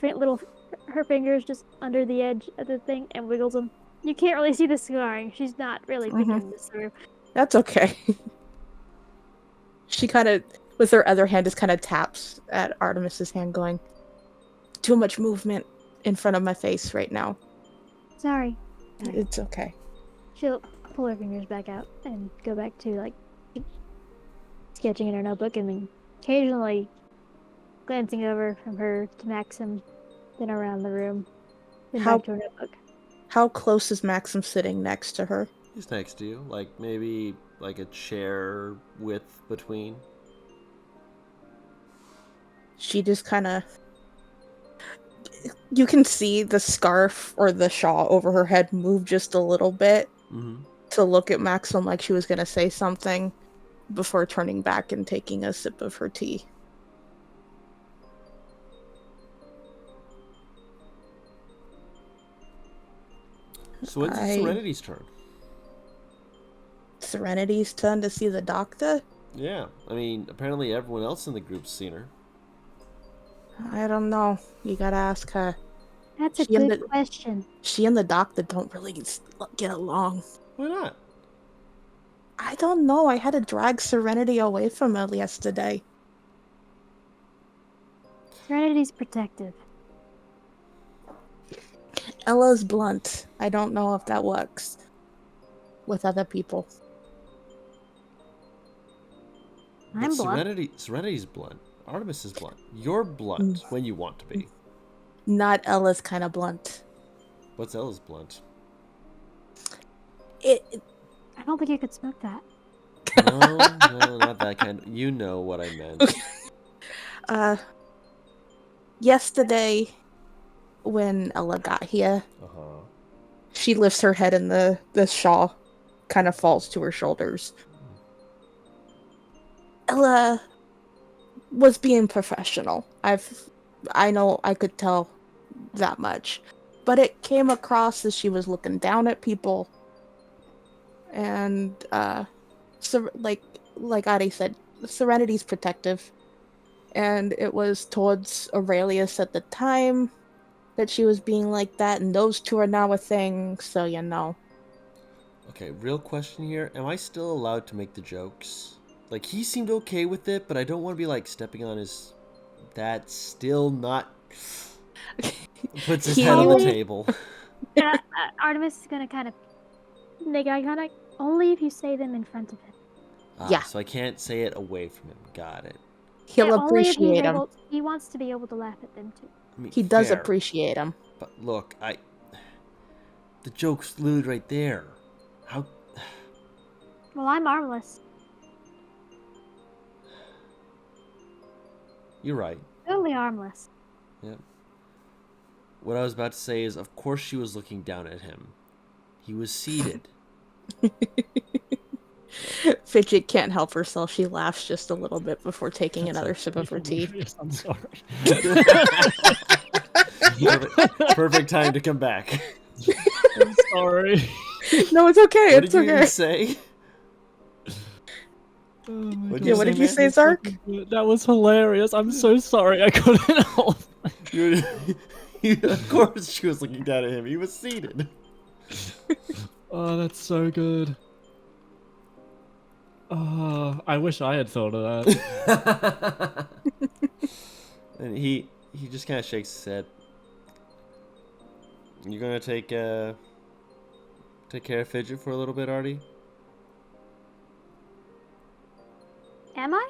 [SPEAKER 3] her fingers just under the edge of the thing and wiggles them. You can't really see the scarring. She's not really picking this through.
[SPEAKER 2] That's okay. She kind of, with her other hand, just kind of taps at Artemis's hand, going, "Too much movement in front of my face right now."
[SPEAKER 3] Sorry.
[SPEAKER 2] It's okay.
[SPEAKER 3] She'll pull her fingers back out and go back to like sketching in her notebook and then occasionally glancing over from her to Maxim, then around the room, then back to her notebook.
[SPEAKER 2] How close is Maxim sitting next to her?
[SPEAKER 1] He's next to you, like maybe like a chair width between.
[SPEAKER 2] She just kind of You can see the scarf or the shawl over her head move just a little bit
[SPEAKER 1] Mm-hmm.
[SPEAKER 2] to look at Maxim like she was going to say something before turning back and taking a sip of her tea.
[SPEAKER 1] So when's it Serenity's turn?
[SPEAKER 2] Serenity's turn to see the doctor?
[SPEAKER 1] Yeah, I mean, apparently everyone else in the group's seen her.
[SPEAKER 2] I don't know. You gotta ask her.
[SPEAKER 3] That's a
[SPEAKER 2] She and
[SPEAKER 3] good question.
[SPEAKER 2] She and the doctor don't really get along.
[SPEAKER 1] Why not?
[SPEAKER 2] I don't know. I had to drag Serenity away from her yesterday.
[SPEAKER 3] Serenity's protective.
[SPEAKER 2] Ella's blunt. I don't know if that works with other people.
[SPEAKER 3] I'm blunt.
[SPEAKER 1] Serenity's blunt. Artemis is blunt. You're blunt when you want to be.
[SPEAKER 2] Not Ella's kind of blunt.
[SPEAKER 1] What's Ella's blunt?
[SPEAKER 2] It
[SPEAKER 3] I don't think you could smoke that.
[SPEAKER 1] No, not that kind. You know what I meant.
[SPEAKER 2] Yesterday, when Ella got here,
[SPEAKER 1] Uh-huh.
[SPEAKER 2] she lifts her head and the shawl kind of falls to her shoulders. Ella was being professional. I know I could tell that much. But it came across as she was looking down at people. And so like Adi said, Serenity's protective. And it was towards Aurelius at the time that she was being like that, and those two are now a thing, so you know.
[SPEAKER 1] Okay, real question here. Am I still allowed to make the jokes? Like, he seemed okay with it, but I don't want to be, like, stepping on his... That's still not... Puts his head on the table.
[SPEAKER 3] Artemis is gonna kind of make eye contact only if you say them in front of him.
[SPEAKER 2] Yeah.
[SPEAKER 1] So I can't say it away from him. Got it.
[SPEAKER 2] He'll
[SPEAKER 3] only if
[SPEAKER 2] appreciate him.
[SPEAKER 3] He wants to be able to laugh at them too.
[SPEAKER 1] I mean,
[SPEAKER 2] He does
[SPEAKER 1] fair,
[SPEAKER 2] appreciate him.
[SPEAKER 1] But look, the joke's literally right there. How...
[SPEAKER 3] Well, I'm armless.
[SPEAKER 1] You're right.
[SPEAKER 3] Totally armless.
[SPEAKER 1] Yep. What I was about to say is, of course she was looking down at him. He was seated.
[SPEAKER 2] Fidget can't help herself. She laughs just a little bit before taking another sip of her tea.
[SPEAKER 4] I'm sorry.
[SPEAKER 1] Perfect time to come back.
[SPEAKER 4] I'm sorry.
[SPEAKER 2] No, it's okay.
[SPEAKER 1] What
[SPEAKER 2] It's
[SPEAKER 1] did you
[SPEAKER 2] okay.
[SPEAKER 1] even say?
[SPEAKER 2] What did you say, Zark?
[SPEAKER 4] That was hilarious. I'm so sorry. I couldn't help.
[SPEAKER 1] Of course she was looking down at him. He was seated.
[SPEAKER 4] Oh, that's so good. Oh, I wish I had thought of that.
[SPEAKER 1] And he just kind of shakes his head. You gonna take care of Fidget for a little bit, Artie?
[SPEAKER 3] Am I?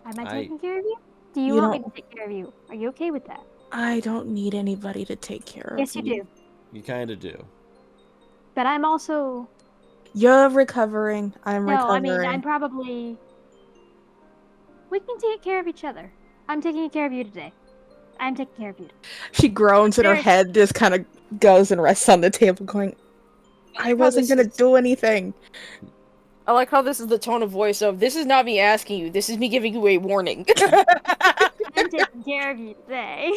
[SPEAKER 3] Am I taking care of you? Do you
[SPEAKER 2] You
[SPEAKER 3] want me
[SPEAKER 2] don't-
[SPEAKER 3] to take care of you? Are you okay with that?
[SPEAKER 2] I don't need anybody to take care of
[SPEAKER 3] Yes, you do.
[SPEAKER 1] You kind of do.
[SPEAKER 3] But I'm also...
[SPEAKER 2] You're recovering. I'm
[SPEAKER 3] No, I
[SPEAKER 2] recovering.
[SPEAKER 3] mean, I'm probably... We can take care of each other. I'm taking care of you today. I'm taking care of you.
[SPEAKER 2] She groans and her
[SPEAKER 3] Very-
[SPEAKER 2] head just kind of goes and rests on the table going, I wasn't
[SPEAKER 5] this
[SPEAKER 2] going to
[SPEAKER 5] is-
[SPEAKER 2] do anything.
[SPEAKER 5] I like how this is the tone of voice of, this is not me asking you, this is me giving you a warning.
[SPEAKER 3] I'm taking care of you today.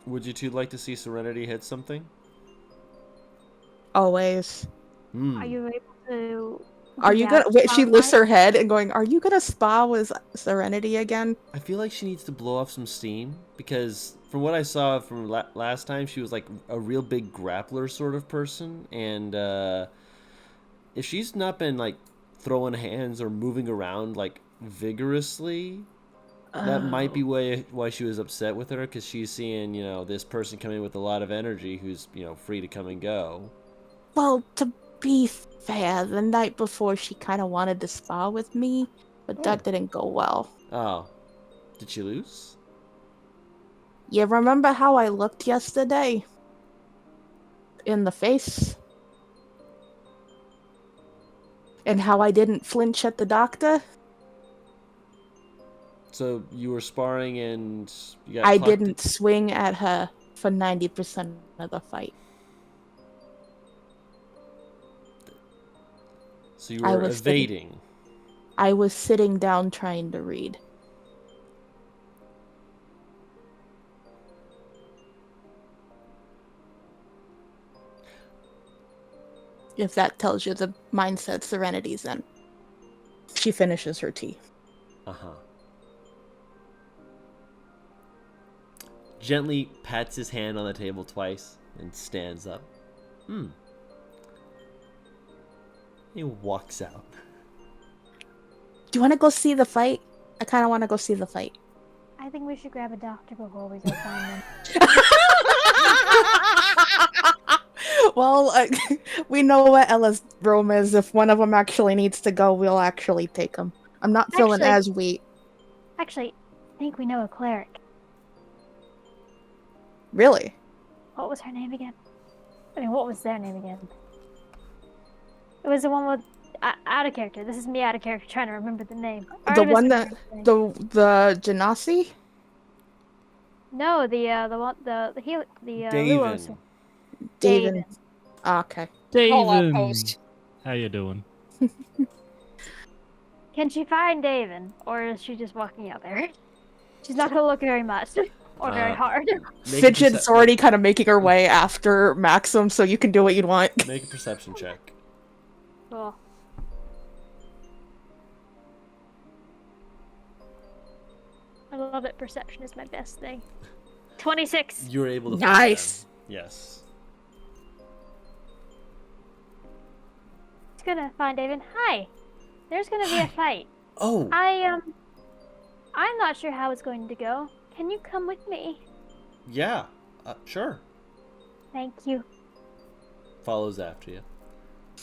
[SPEAKER 1] Would you two like to see Serenity hit something?
[SPEAKER 2] Always.
[SPEAKER 3] Are you able to...
[SPEAKER 2] Are you
[SPEAKER 3] get
[SPEAKER 2] gonna wait? She
[SPEAKER 3] outside?
[SPEAKER 2] lifts her head and going, "Are you gonna spa with Serenity again?"
[SPEAKER 1] I feel like she needs to blow off some steam because from what I saw from last time, she was like a real big grappler sort of person, and if she's not been like throwing hands or moving around like vigorously, that might be why she was upset with her, because she's seeing, you know, this person come in with a lot of energy who's, you know, free to come and go.
[SPEAKER 2] Well, to be fair, the night before she kind of wanted to spa with me, but that didn't go well.
[SPEAKER 1] Oh, did she lose?
[SPEAKER 2] You remember how I looked yesterday? In the face? And how I didn't flinch at the doctor?
[SPEAKER 1] So you were sparring and you got
[SPEAKER 2] I
[SPEAKER 1] clocked
[SPEAKER 2] didn't swing at her for 90% of the fight.
[SPEAKER 1] So you
[SPEAKER 2] I
[SPEAKER 1] were
[SPEAKER 2] was sitting-
[SPEAKER 1] evading.
[SPEAKER 2] I was sitting down trying to read. If that tells you the mindset Serenity's in. She finishes her tea.
[SPEAKER 1] Uh-huh. Gently pats his hand on the table twice and stands up. He walks out.
[SPEAKER 2] Do you want to go see the fight? I kind of want to go see the fight.
[SPEAKER 3] I think we should grab a doctor before we go find them.
[SPEAKER 2] Well, we know what Ella's room is. If one of them actually needs to go, we'll actually take him. I'm not feeling
[SPEAKER 3] Actually-
[SPEAKER 2] as weak.
[SPEAKER 3] Actually, I think we know a cleric.
[SPEAKER 2] Really?
[SPEAKER 3] What was her name again? I mean, what was their name again? It was the one with out of character. This is me out of character trying to remember the name.
[SPEAKER 2] The
[SPEAKER 3] Artemis
[SPEAKER 2] one
[SPEAKER 3] was
[SPEAKER 2] that
[SPEAKER 3] her name.
[SPEAKER 2] the Genasi?
[SPEAKER 3] No, the one the
[SPEAKER 1] Daven.
[SPEAKER 3] Luos.
[SPEAKER 2] David. Ah, okay.
[SPEAKER 5] Call out
[SPEAKER 4] David,
[SPEAKER 5] post.
[SPEAKER 4] how you doing?
[SPEAKER 3] Can she find Daven, or is she just walking out there? She's not gonna look very much or very hard.
[SPEAKER 1] Make a
[SPEAKER 2] Fidget's already kind of making her way after Maxim, so you can do what you'd want.
[SPEAKER 1] Make a perception check.
[SPEAKER 3] Cool. I love it. Perception is my best thing. 26.
[SPEAKER 1] You were able to
[SPEAKER 2] Nice.
[SPEAKER 1] find them. Yes.
[SPEAKER 3] It's gonna find Daven. Hi. There's gonna be a fight.
[SPEAKER 1] Oh,
[SPEAKER 3] I'm not sure how it's going to go. Can you come with me?
[SPEAKER 1] yeah. Sure.
[SPEAKER 3] Thank you.
[SPEAKER 1] Follows after you.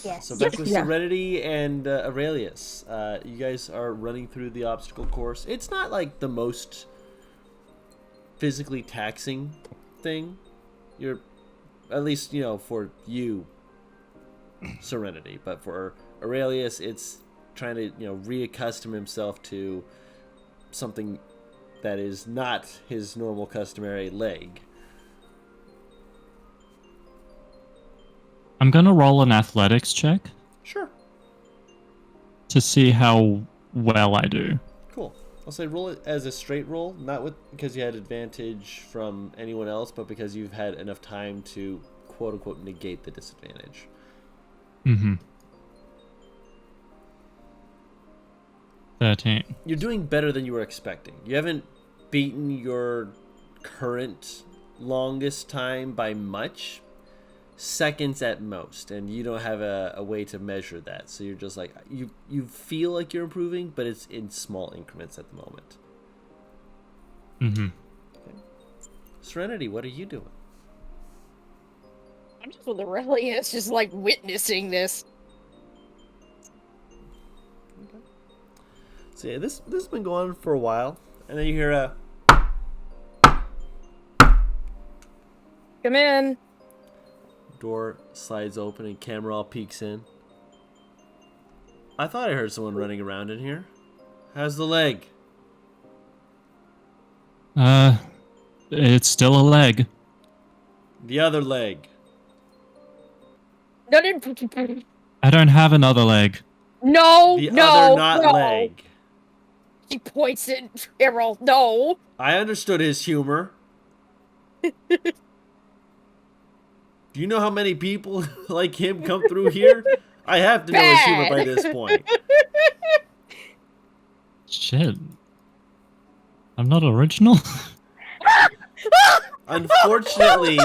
[SPEAKER 3] Yes.
[SPEAKER 1] So back with
[SPEAKER 2] Yeah.
[SPEAKER 1] Serenity and Aurelius. You guys are running through the obstacle course. It's not like the most physically taxing thing. You're, at least, for you, Serenity. But for Aurelius, it's trying to, reaccustom himself to something that is not his normal customary leg.
[SPEAKER 4] I'm gonna roll an athletics check
[SPEAKER 1] Sure.
[SPEAKER 4] to see how well I do.
[SPEAKER 1] Cool. I'll say roll it as a straight roll, not because you had advantage from anyone else, but because you've had enough time to quote unquote negate the disadvantage.
[SPEAKER 4] Mm-hmm. 13.
[SPEAKER 1] You're doing better than you were expecting. You haven't beaten your current longest time by much, seconds at most, and you don't have a way to measure that. So you're just like, you feel like you're improving, but it's in small increments at the moment.
[SPEAKER 4] Mm-hmm.
[SPEAKER 1] Serenity, what are you doing?
[SPEAKER 5] I'm just with Aurelius, just like witnessing this.
[SPEAKER 1] So yeah, this has been going on for a while, and then you hear a
[SPEAKER 5] Come in.
[SPEAKER 1] door slides open and Cameron peeks in. I thought I heard someone running around in here. How's the leg?
[SPEAKER 4] It's still a leg.
[SPEAKER 1] The other leg.
[SPEAKER 5] No,
[SPEAKER 4] I don't have another leg.
[SPEAKER 5] no,
[SPEAKER 1] The
[SPEAKER 5] no,
[SPEAKER 1] other not
[SPEAKER 5] no.
[SPEAKER 1] leg.
[SPEAKER 5] He points at Errol. No.
[SPEAKER 1] I understood his humor. Do you know how many people like him come through here? I have to know his humor by this point.
[SPEAKER 4] Shit. I'm not original?
[SPEAKER 1] Unfortunately,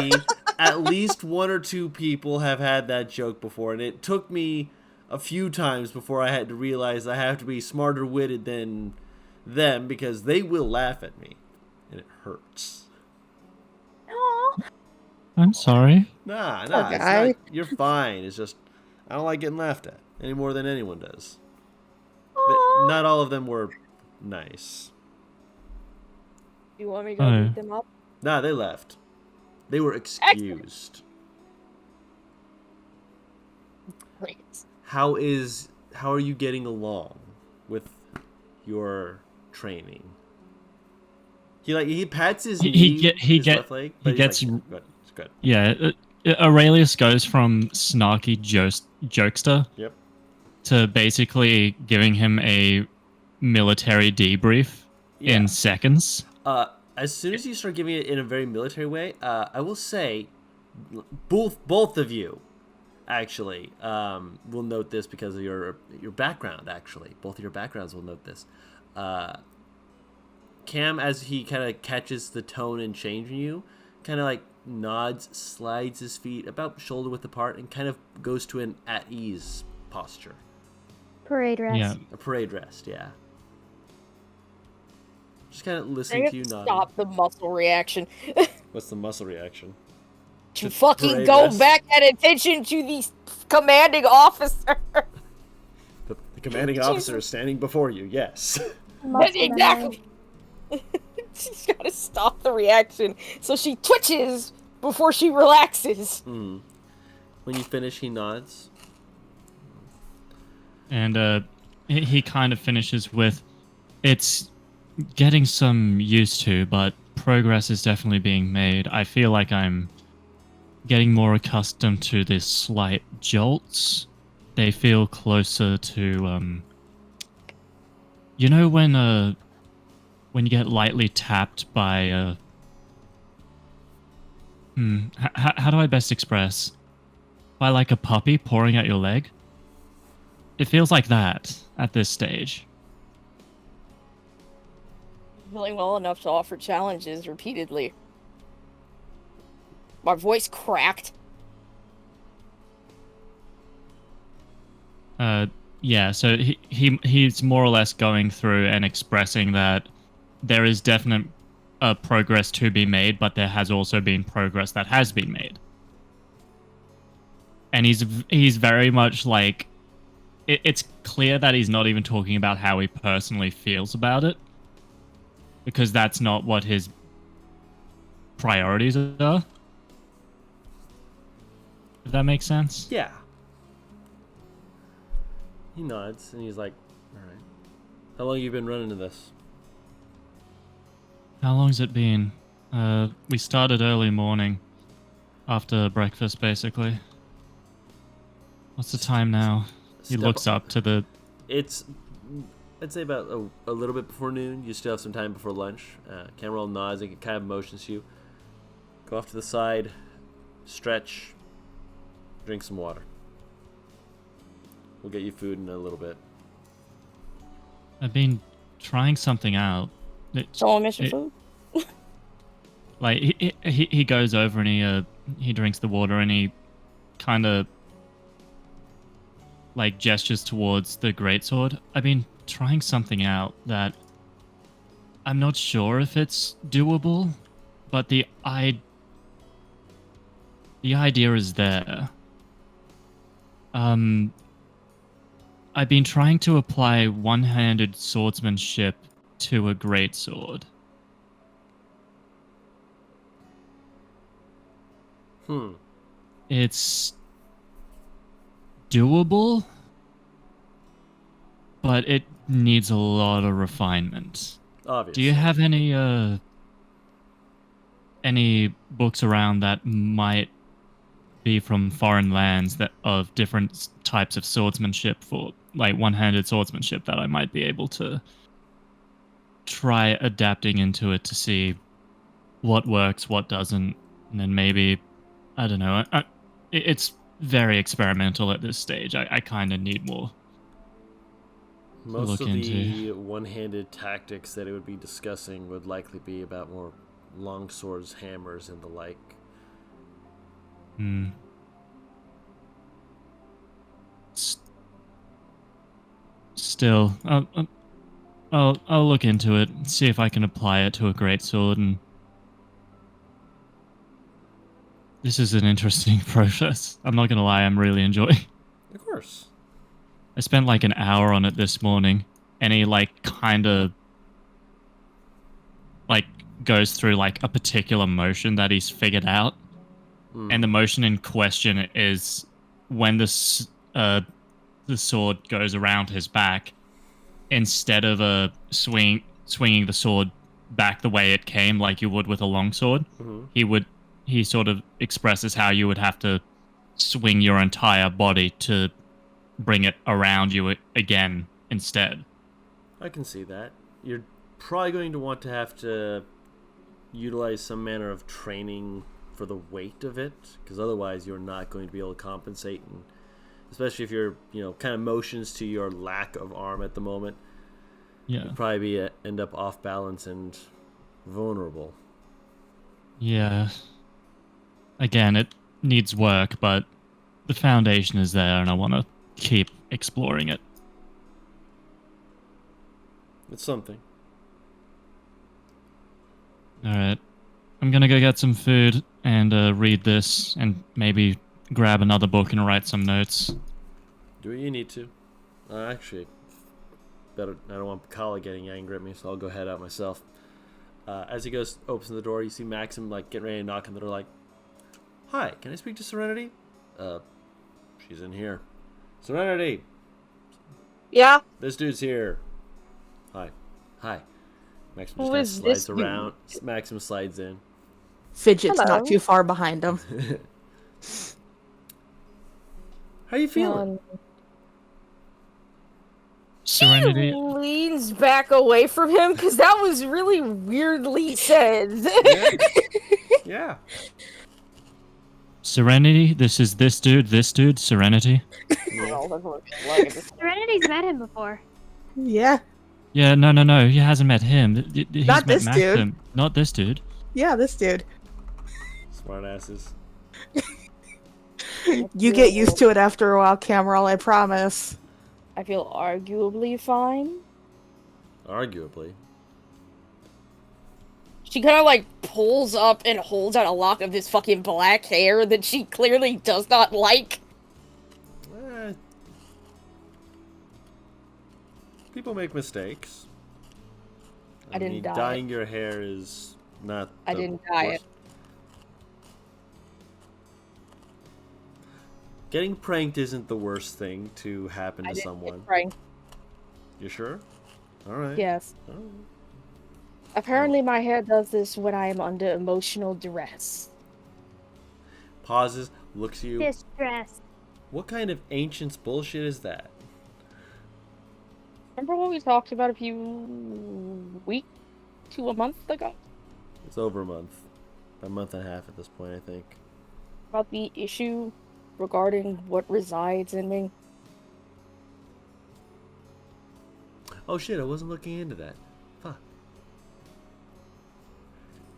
[SPEAKER 1] at least one or two people have had that joke before, and it took me a few times before I had to realize I have to be smarter witted than them, because they will laugh at me, and it hurts.
[SPEAKER 3] Aw.
[SPEAKER 4] I'm sorry.
[SPEAKER 1] Nah, it's
[SPEAKER 2] guy.
[SPEAKER 1] not, you're fine. It's just I don't like getting laughed at any more than anyone does. But not all of them were nice.
[SPEAKER 5] You want me to go
[SPEAKER 4] Oh.
[SPEAKER 5] beat them up?
[SPEAKER 1] Nah, they left. They were excused.
[SPEAKER 5] Great.
[SPEAKER 1] How are you getting along with your training? He pats his
[SPEAKER 4] He
[SPEAKER 1] knee,
[SPEAKER 4] get he
[SPEAKER 1] his
[SPEAKER 4] get
[SPEAKER 1] left leg,
[SPEAKER 4] he
[SPEAKER 1] but he's
[SPEAKER 4] gets
[SPEAKER 1] like, good, it's good.
[SPEAKER 4] yeah. Aurelius goes from snarky jokester
[SPEAKER 1] Yep.
[SPEAKER 4] to basically giving him a military debrief
[SPEAKER 1] Yeah.
[SPEAKER 4] in seconds.
[SPEAKER 1] As soon as you start giving it in a very military way, I will say, both of you, actually, will note this because of your background. Actually, both of your backgrounds will note this. Cam, as he kind of catches the tone and change in you, kind of like nods, slides his feet about shoulder width apart, and kind of goes to an at ease posture.
[SPEAKER 3] Parade rest.
[SPEAKER 4] Yeah.
[SPEAKER 1] A parade rest, yeah. Just kind of listening to you nodding.
[SPEAKER 5] Stop the muscle reaction.
[SPEAKER 1] What's the muscle reaction?
[SPEAKER 5] To fucking
[SPEAKER 1] parade
[SPEAKER 5] go
[SPEAKER 1] rest?
[SPEAKER 5] back at attention to the commanding officer.
[SPEAKER 1] The commanding officer is standing before you, yes.
[SPEAKER 5] Exactly. She's gotta stop the reaction, so she twitches before she relaxes.
[SPEAKER 1] When you finish, he nods.
[SPEAKER 4] And he kind of finishes with, it's getting some used to, but progress is definitely being made. I feel like I'm getting more accustomed to the slight jolts. They feel closer to, you know when you get lightly tapped by how do I best express? By like a puppy pawing at your leg? It feels like that at this stage.
[SPEAKER 5] Feeling well enough to offer challenges repeatedly. My voice cracked.
[SPEAKER 4] Yeah, so he's more or less going through and expressing that there is definite progress to be made, but there has also been progress that has been made. And he's very much like, it's clear that he's not even talking about how he personally feels about it, because that's not what his priorities are. If that makes sense?
[SPEAKER 1] Yeah. He nods, and he's like, alright. How long have you been running to this?
[SPEAKER 4] How long's it been? We started early morning. After breakfast, basically. What's the time now? He looks up to the...
[SPEAKER 1] It's, I'd say about a little bit before noon. You still have some time before lunch. Cameron nods and kind of motions you. Go off to the side, stretch, drink some water. We'll get you food in a little bit.
[SPEAKER 4] I've been trying something out.
[SPEAKER 5] Someone mission food?
[SPEAKER 4] Like, he goes over and he drinks the water and he kind of like gestures towards the greatsword. I've been trying something out that I'm not sure if it's doable, but the idea is there. I've been trying to apply one-handed swordsmanship to a greatsword. It's doable, but it needs a lot of refinement.
[SPEAKER 1] Obviously.
[SPEAKER 4] Do you have any books around that might be from foreign lands that of different types of swordsmanship, for like one-handed swordsmanship, that I might be able to try adapting into it to see what works, what doesn't, and then maybe, I don't know. It's very experimental at this stage. I kind of need more to
[SPEAKER 1] Most
[SPEAKER 4] look
[SPEAKER 1] of
[SPEAKER 4] into.
[SPEAKER 1] the one-handed tactics that it would be discussing would likely be about more long swords, hammers, and the like.
[SPEAKER 4] Still, I'll look into it, see if I can apply it to a greatsword, and this is an interesting process. I'm not gonna lie, I'm really enjoying.
[SPEAKER 1] Of course.
[SPEAKER 4] I spent like an hour on it this morning, and he like kind of like goes through like a particular motion that he's figured out, and the motion in question is when the sword goes around his back, instead of swinging the sword back the way it came, like you would with a longsword, he sort of expresses how you would have to swing your entire body to bring it around you again instead.
[SPEAKER 1] I can see that. You're probably going to want to have to utilize some manner of training for the weight of it, because otherwise you're not going to be able to compensate, and especially if you're, kind of motions to your lack of arm at the moment.
[SPEAKER 4] Yeah.
[SPEAKER 1] You'd probably end up off balance and vulnerable.
[SPEAKER 4] Yeah. Again, it needs work, but the foundation is there, and I want to keep exploring it.
[SPEAKER 1] It's something.
[SPEAKER 4] Alright. I'm gonna go get some food and read this, and maybe grab another book and write some notes.
[SPEAKER 1] Do what you need to. Actually, better. I don't want Kala getting angry at me, so I'll go head out myself. As he opens the door, you see Maxim getting ready to knock on the door. Hi, can I speak to Serenity? She's in here. Serenity.
[SPEAKER 5] Yeah.
[SPEAKER 1] This dude's here. Hi. Maxim just
[SPEAKER 5] Who
[SPEAKER 1] kind of
[SPEAKER 5] is
[SPEAKER 1] slides
[SPEAKER 5] this dude?
[SPEAKER 1] around. Maxim slides in.
[SPEAKER 2] Fidget's
[SPEAKER 5] Hello.
[SPEAKER 2] not too far behind him.
[SPEAKER 1] How you feeling?
[SPEAKER 4] Serenity.
[SPEAKER 5] He leans back away from him because that was really weirdly said.
[SPEAKER 1] Yeah.
[SPEAKER 4] Serenity, this is this dude, Serenity.
[SPEAKER 3] Serenity's met him before.
[SPEAKER 2] Yeah.
[SPEAKER 4] Yeah, no, he hasn't met him. He's
[SPEAKER 2] Not
[SPEAKER 4] met
[SPEAKER 2] this dude.
[SPEAKER 4] Maxim. Not this dude.
[SPEAKER 2] Yeah, this dude.
[SPEAKER 1] Smart asses.
[SPEAKER 2] You get used to it after a while, Cameron, I promise.
[SPEAKER 5] I feel arguably fine.
[SPEAKER 1] Arguably.
[SPEAKER 5] She kind of pulls up and holds out a lock of this fucking black hair that she clearly does not like.
[SPEAKER 1] People make mistakes.
[SPEAKER 5] I didn't dye
[SPEAKER 1] Dyeing your hair is not.
[SPEAKER 5] I didn't dye it.
[SPEAKER 1] Getting pranked isn't the worst thing to happen to
[SPEAKER 5] I didn't
[SPEAKER 1] someone.
[SPEAKER 5] get pranked.
[SPEAKER 1] You sure? All right.
[SPEAKER 5] Yes.
[SPEAKER 1] All right.
[SPEAKER 5] Apparently my hair does this when I am under emotional duress.
[SPEAKER 1] Pauses, looks at you.
[SPEAKER 3] Distress.
[SPEAKER 1] What kind of ancient's bullshit is that?
[SPEAKER 5] Remember what we talked about a few weeks to a month ago?
[SPEAKER 1] It's over a month. A month and a half at this point, I think.
[SPEAKER 5] About the issue regarding what resides in me?
[SPEAKER 1] Oh shit, I wasn't looking into that. Fuck.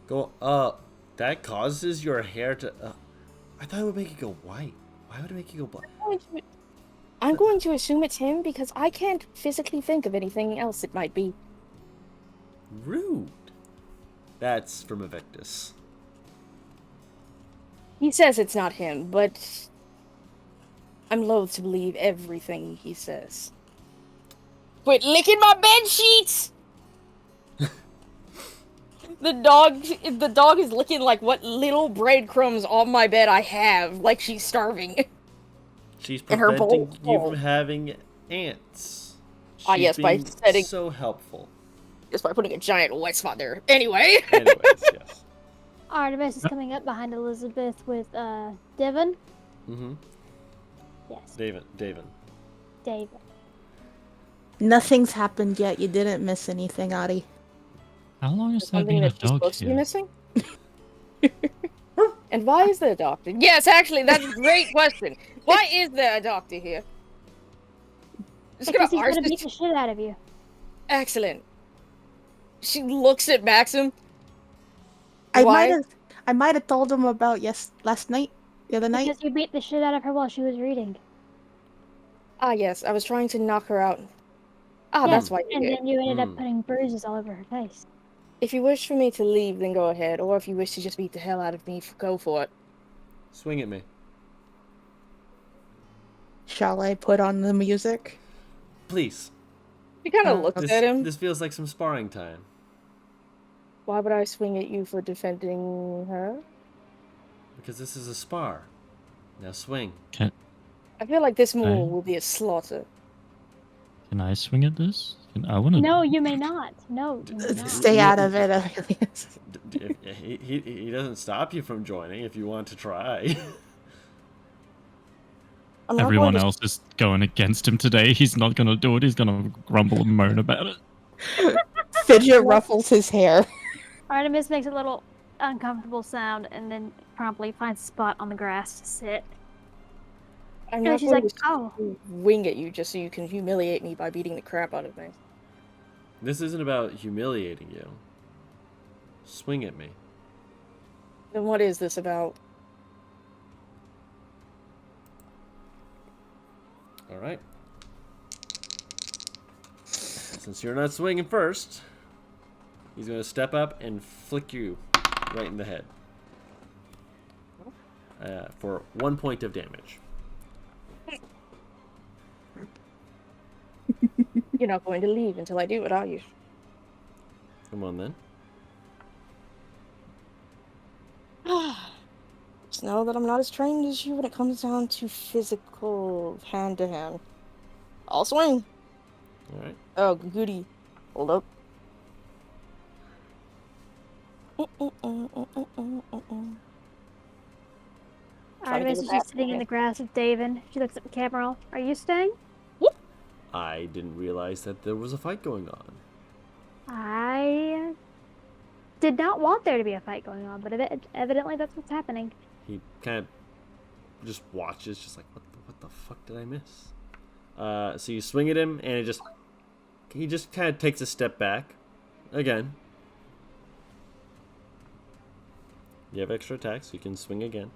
[SPEAKER 1] Go, that causes your hair to, I thought it would make it go white. Why would it make you go black?
[SPEAKER 5] I'm going to assume it's him because I can't physically think of anything else it might be.
[SPEAKER 1] Rude. That's from Evictus.
[SPEAKER 5] He says it's not him, but I'm loath to believe everything he says. Quit licking my bed sheets! The dog is licking what little breadcrumbs on my bed I have, like she's starving.
[SPEAKER 1] She's
[SPEAKER 5] And her
[SPEAKER 1] preventing
[SPEAKER 5] bowl
[SPEAKER 1] you
[SPEAKER 5] full.
[SPEAKER 1] from having ants.
[SPEAKER 5] Ah,
[SPEAKER 1] She's
[SPEAKER 5] yes, by
[SPEAKER 1] being
[SPEAKER 5] setting-
[SPEAKER 1] so helpful.
[SPEAKER 5] Just by putting a giant wet spot there. Anyway.
[SPEAKER 1] Anyways, yes.
[SPEAKER 3] Artemis is coming up behind Elizabeth with Devon.
[SPEAKER 1] Mm-hmm.
[SPEAKER 3] Yes,
[SPEAKER 1] David.
[SPEAKER 3] David.
[SPEAKER 2] Nothing's happened yet. You didn't miss anything, Adi.
[SPEAKER 4] How long has there
[SPEAKER 5] Something
[SPEAKER 4] been a
[SPEAKER 5] that she's
[SPEAKER 4] dog
[SPEAKER 5] supposed to be
[SPEAKER 4] here?
[SPEAKER 5] missing? And why is there a doctor? Yes, actually, that's a great question. Why is there a doctor here? Just
[SPEAKER 3] Because he's
[SPEAKER 5] arse
[SPEAKER 3] gonna
[SPEAKER 5] this-
[SPEAKER 3] beat the shit out of you.
[SPEAKER 5] Excellent. She looks at Maxim.
[SPEAKER 2] I
[SPEAKER 5] Why?
[SPEAKER 2] might have told him about last night, the other night.
[SPEAKER 3] Because you beat the shit out of her while she was reading.
[SPEAKER 5] Ah, yes, I was trying to knock her out. Ah, that's why you
[SPEAKER 3] And
[SPEAKER 5] did.
[SPEAKER 3] then you ended
[SPEAKER 1] Hmm.
[SPEAKER 3] up putting bruises all over her face.
[SPEAKER 5] If you wish for me to leave, then go ahead. Or if you wish to just beat the hell out of me, go for it.
[SPEAKER 1] Swing at me.
[SPEAKER 2] Shall I put on the music?
[SPEAKER 1] Please.
[SPEAKER 5] She kind of looks
[SPEAKER 1] This,
[SPEAKER 5] at him.
[SPEAKER 1] this feels like some sparring time.
[SPEAKER 5] Why would I swing at you for defending her?
[SPEAKER 1] Because this is a spar. Now swing.
[SPEAKER 5] I feel like this move
[SPEAKER 4] Okay.
[SPEAKER 5] will be a slaughter.
[SPEAKER 4] Can I swing at this? I want to.
[SPEAKER 3] No, you may not. No, you may not.
[SPEAKER 2] Stay out of it, Aurelius.
[SPEAKER 1] He doesn't stop you from joining if you want to try.
[SPEAKER 5] I'm not
[SPEAKER 4] Everyone
[SPEAKER 5] going to-
[SPEAKER 4] else is going against him today. He's not going to do it. He's going to grumble and moan about it.
[SPEAKER 2] Fidget ruffles his hair.
[SPEAKER 3] Artemis makes a little uncomfortable sound and then promptly finds a spot on the grass to sit.
[SPEAKER 5] I'm
[SPEAKER 3] And
[SPEAKER 5] not
[SPEAKER 3] she's
[SPEAKER 5] going
[SPEAKER 3] like,
[SPEAKER 5] to
[SPEAKER 3] oh.
[SPEAKER 5] wing at you just so you can humiliate me by beating the crap out of me.
[SPEAKER 1] This isn't about humiliating you. Swing at me.
[SPEAKER 5] Then what is this about?
[SPEAKER 1] All right. Since you're not swinging first, he's going to step up and flick you right in the head for 1 point of damage.
[SPEAKER 5] You're not going to leave until I do it, are you?
[SPEAKER 1] Come on then.
[SPEAKER 5] Just know that I'm not as trained as you when it comes down to physical hand-to-hand. I'll swing.
[SPEAKER 1] All right.
[SPEAKER 5] Oh, goody. Hold up.
[SPEAKER 3] Artemis is just sitting in the grass with David. She looks at the camera. Are you staying?
[SPEAKER 1] I didn't realize that there was a fight going on.
[SPEAKER 3] I did not want there to be a fight going on, but evidently that's what's happening.
[SPEAKER 1] He kind of just watches, just like, what the fuck did I miss? So you swing at him, and he just kind of takes a step back. Again. You have extra attacks, you can swing again.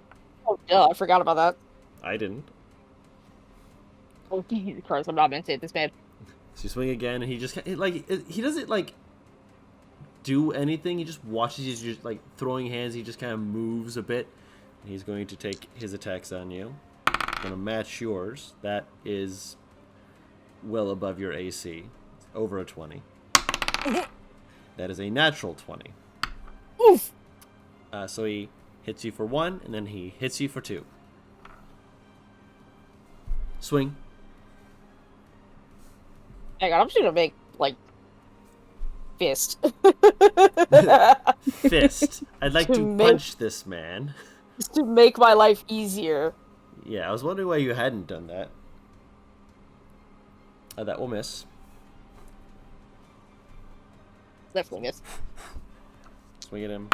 [SPEAKER 5] Oh, duh, I forgot about that.
[SPEAKER 1] I didn't.
[SPEAKER 5] Oh, Jesus Christ, I'm not meant to hit this man.
[SPEAKER 1] So you swing again, and he just he doesn't like do anything. He just watches you just like throwing hands. He just kind of moves a bit. And he's going to take his attacks on you. Going to match yours. That is well above your AC. It's over a 20. That is a natural 20.
[SPEAKER 5] Oof!
[SPEAKER 1] So he hits you for 1, and then he hits you for 2. Swing.
[SPEAKER 5] Hang on, I'm just gonna make, like, fist.
[SPEAKER 1] Fist. I'd like to punch this man.
[SPEAKER 5] Just to make my life easier.
[SPEAKER 1] Yeah, I was wondering why you hadn't done that. That will miss.
[SPEAKER 5] Definitely miss.
[SPEAKER 1] Swing at him.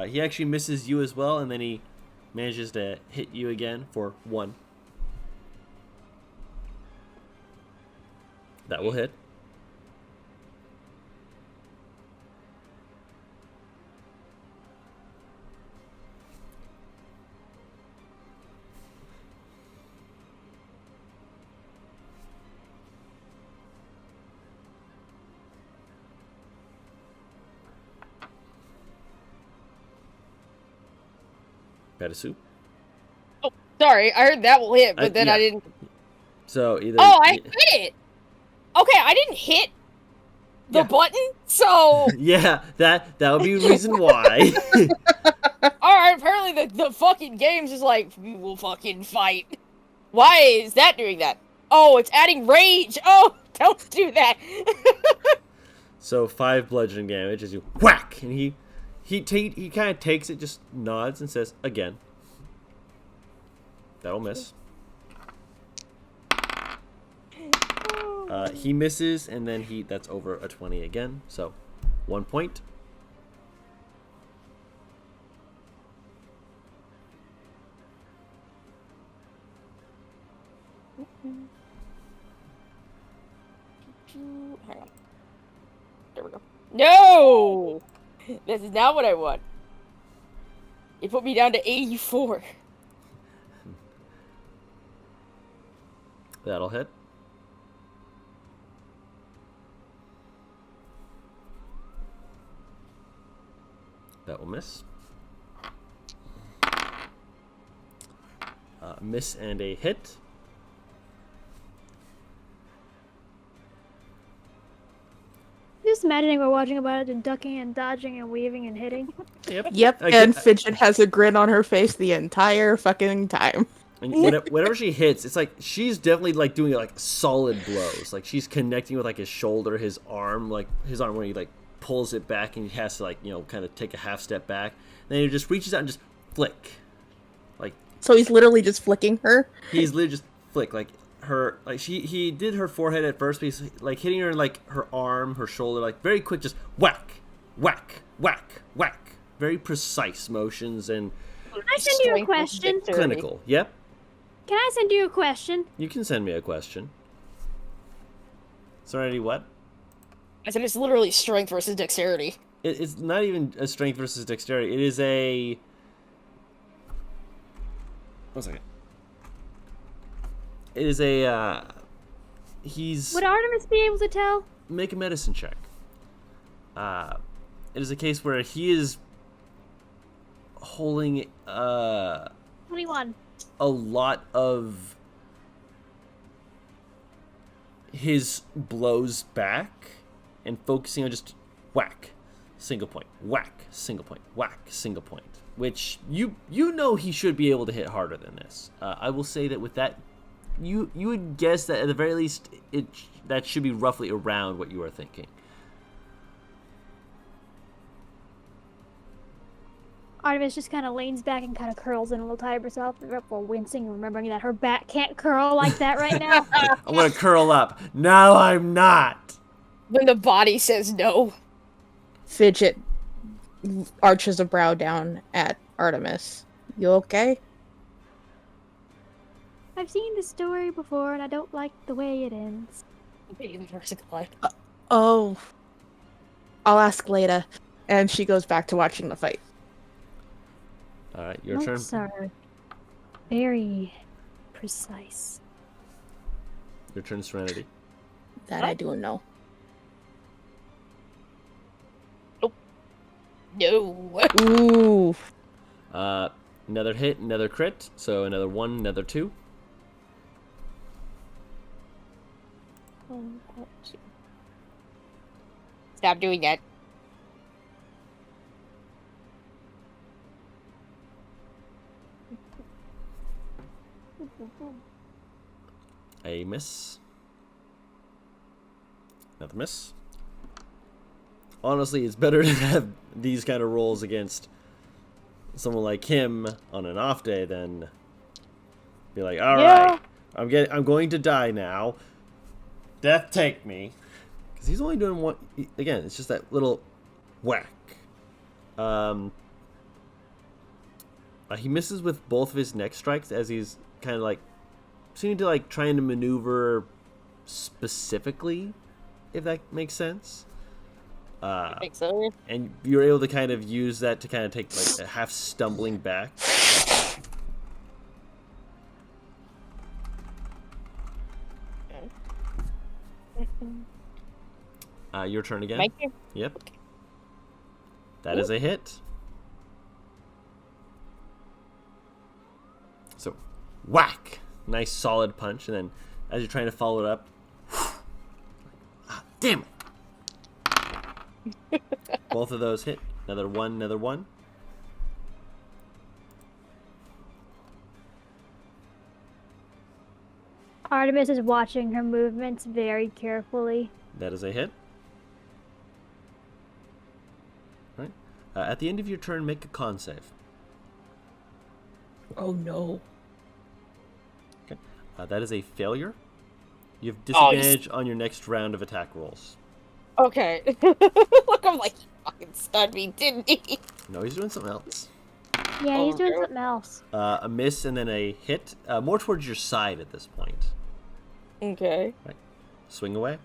[SPEAKER 1] He actually misses you as well, and then he manages to hit you again for 1. That will hit. Got a soup?
[SPEAKER 5] Oh, sorry, I heard that will hit, but then
[SPEAKER 1] yeah.
[SPEAKER 5] I didn't.
[SPEAKER 1] So either.
[SPEAKER 5] Oh, I hit it! Okay, I didn't hit the button, so...
[SPEAKER 1] Yeah, that would be a reason why.
[SPEAKER 5] Alright, apparently the fucking game's just like, we will fucking fight. Why is that doing that? Oh, it's adding rage! Oh, don't do that!
[SPEAKER 1] So 5 bludgeoning damage as you whack, and he kind of takes it, just nods and says, again. That'll miss. He misses, and then that's over a 20 again, so 1 point.
[SPEAKER 5] Hang on. There we go. No! This is not what I want. It put me down to 84.
[SPEAKER 1] That'll hit. That will miss. Miss and a hit.
[SPEAKER 3] Just imagining we're watching about it and ducking and dodging and weaving and hitting.
[SPEAKER 2] Yep, and Fidget has a grin on her face the entire fucking time.
[SPEAKER 1] And whenever she hits, it's like she's definitely like doing like solid blows. Like she's connecting with like his shoulder, his arm, where he like pulls it back and he has to like kind of take a half step back. And then he just reaches out and just flick, like.
[SPEAKER 2] So he's literally just flicking her.
[SPEAKER 1] He's literally just flick like her like he did her forehead at first, but he's like hitting her in like her arm, her shoulder, like very quick, just whack, whack, whack, whack. Very precise motions and.
[SPEAKER 3] Can I send you a question?
[SPEAKER 1] Clinical. Yep.
[SPEAKER 3] Can I send you a question?
[SPEAKER 1] You can send me a question. Serenity, what?
[SPEAKER 5] I said it's literally strength versus dexterity.
[SPEAKER 1] It's not even a strength versus dexterity. It is a... 1 second. It is a, he's...
[SPEAKER 3] Would Artemis be able to tell?
[SPEAKER 1] Make a medicine check. It is a case where he is holding,
[SPEAKER 3] 21.
[SPEAKER 1] a lot of his blows back and focusing on just whack, single point, whack, single point, whack, single point, which you know he should be able to hit harder than this. I will say that with that, you would guess that at the very least that should be roughly around what you are thinking.
[SPEAKER 3] Artemis just kind of leans back and kind of curls in a little tight of herself while wincing and remembering that her back can't curl like that right now.
[SPEAKER 1] I'm gonna curl up. No, I'm not.
[SPEAKER 5] When the body says no.
[SPEAKER 2] Fidget arches a brow down at Artemis. You okay?
[SPEAKER 3] I've seen this story before and I don't like the way it ends.
[SPEAKER 2] Oh. I'll ask later. And she goes back to watching the fight.
[SPEAKER 1] All right, your turn.
[SPEAKER 3] Notes are very precise.
[SPEAKER 1] Your turn, Serenity.
[SPEAKER 2] That I do know.
[SPEAKER 5] No.
[SPEAKER 2] Ooh.
[SPEAKER 1] Another hit, another crit. So another 1, another 2.
[SPEAKER 5] Stop doing that.
[SPEAKER 1] A miss. Another miss. Honestly, it's better to have these kind of rolls against someone like him on an off day than be like, all right, I'm going to die now. Death take me. Because he's only doing one. Again, it's just that little whack. He misses with both of his next strikes as he's kind of like seeming to like trying to maneuver specifically, if that makes sense.
[SPEAKER 5] I think so.
[SPEAKER 1] And you're able to kind of use that to kind of take like a half stumbling back. Your turn again.
[SPEAKER 5] My turn?
[SPEAKER 1] Yep. That is a hit. So, whack! Nice solid punch, and then as you're trying to follow it up, damn it! Both of those hit. Another 1, another 1.
[SPEAKER 3] Artemis is watching her movements very carefully.
[SPEAKER 1] That is a hit. All right. At the end of your turn, make a con save.
[SPEAKER 2] Oh no.
[SPEAKER 1] Okay. That is a failure. You have disadvantage on your next round of attack rolls.
[SPEAKER 5] Okay. Look, I'm like, he fucking stunned me, didn't he?
[SPEAKER 1] No, he's doing something else.
[SPEAKER 3] Yeah, he's doing
[SPEAKER 5] no.
[SPEAKER 3] something else.
[SPEAKER 1] A miss and then a hit. More towards your side at this point.
[SPEAKER 5] Okay.
[SPEAKER 1] Right. Swing away.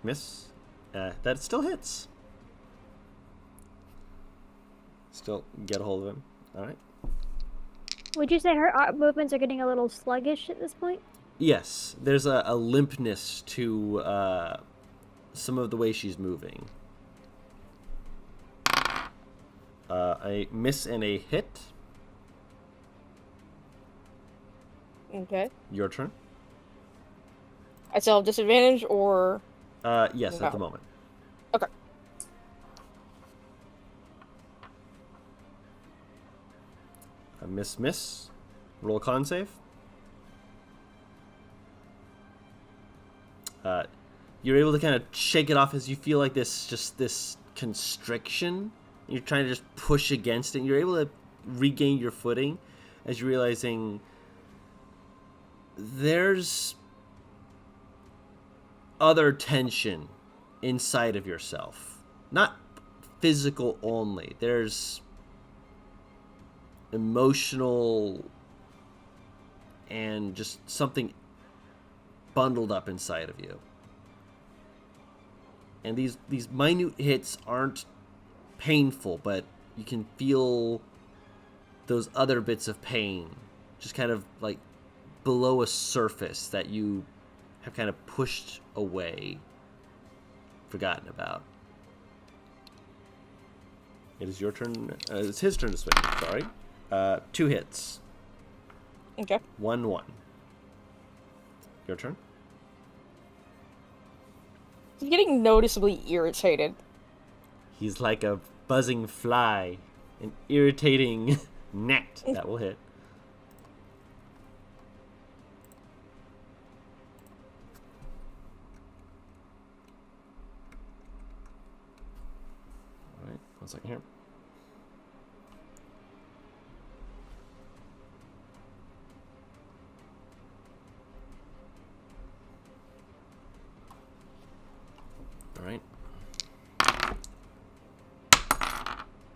[SPEAKER 1] Miss. That still hits. Still get a hold of him. All right.
[SPEAKER 3] Would you say her movements are getting a little sluggish at this point?
[SPEAKER 1] Yes, there's a limpness to some of the way she's moving. A miss and a hit.
[SPEAKER 5] Okay.
[SPEAKER 1] Your turn.
[SPEAKER 5] I still have disadvantage, or...
[SPEAKER 1] Yes, at the moment.
[SPEAKER 5] Okay.
[SPEAKER 1] Miss. Roll con save. You're able to kind of shake it off as you feel like this constriction. You're trying to just push against it. You're able to regain your footing as you're realizing there's other tension inside of yourself. Not physical only. There's emotional and just something bundled up inside of you. And these minute hits aren't painful, but you can feel those other bits of pain just kind of like below a surface that you have kind of pushed away, forgotten about. It is your turn. It's his turn to swing. Sorry. 2 hits.
[SPEAKER 5] Okay.
[SPEAKER 1] 1-1. Your turn.
[SPEAKER 5] He's getting noticeably irritated.
[SPEAKER 1] He's like a buzzing fly, an irritating gnat that will hit. All right, 1 second here. All right.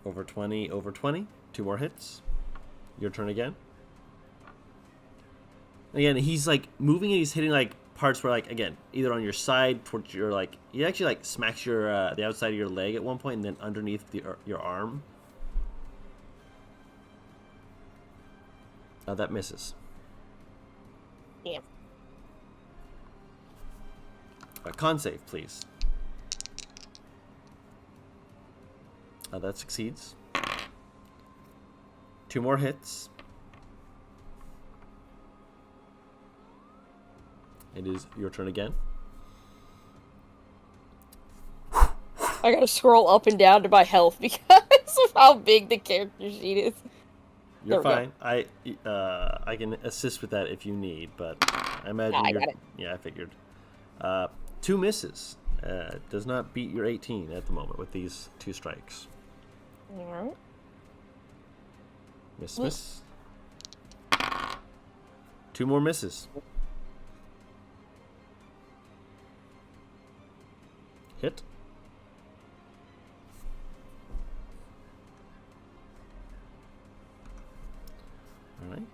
[SPEAKER 1] Over 20, over 20. 2 more hits. Your turn again. Again, he's like moving and he's hitting like parts where like, again, either on your side towards your like, he actually like smacks your the outside of your leg at one point and then underneath your arm. That misses.
[SPEAKER 5] Yeah.
[SPEAKER 1] Con save, please. That succeeds. 2 more hits. It is your turn again.
[SPEAKER 5] I gotta scroll up and down to my health because of how big the character sheet is.
[SPEAKER 1] You're fine. I can assist with that if you need, but I imagine
[SPEAKER 5] I
[SPEAKER 1] you're.
[SPEAKER 5] got it.
[SPEAKER 1] Yeah, I figured. 2 misses. Does not beat your 18 at the moment with these 2 strikes.
[SPEAKER 5] Alright.
[SPEAKER 1] Miss. 2 more misses. Hit. All right.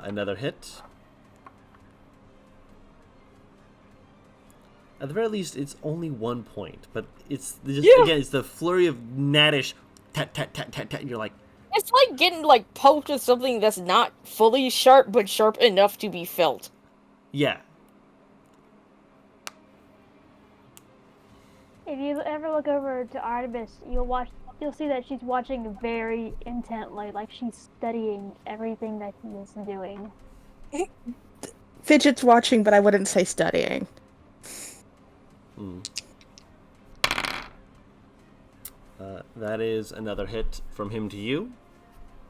[SPEAKER 1] Another hit. At the very least, it's only 1 point, but it's just again, it's the flurry of gnatish tat tat tat tat tat. And you're like,
[SPEAKER 5] It's like getting like poked with something that's not fully sharp, but sharp enough to be felt.
[SPEAKER 1] yeah.
[SPEAKER 3] If you ever look over to Artemis, you'll see that she's watching very intently, like she's studying everything that he is doing.
[SPEAKER 2] Fidget's watching, but I wouldn't say studying.
[SPEAKER 1] That is another hit from him to you.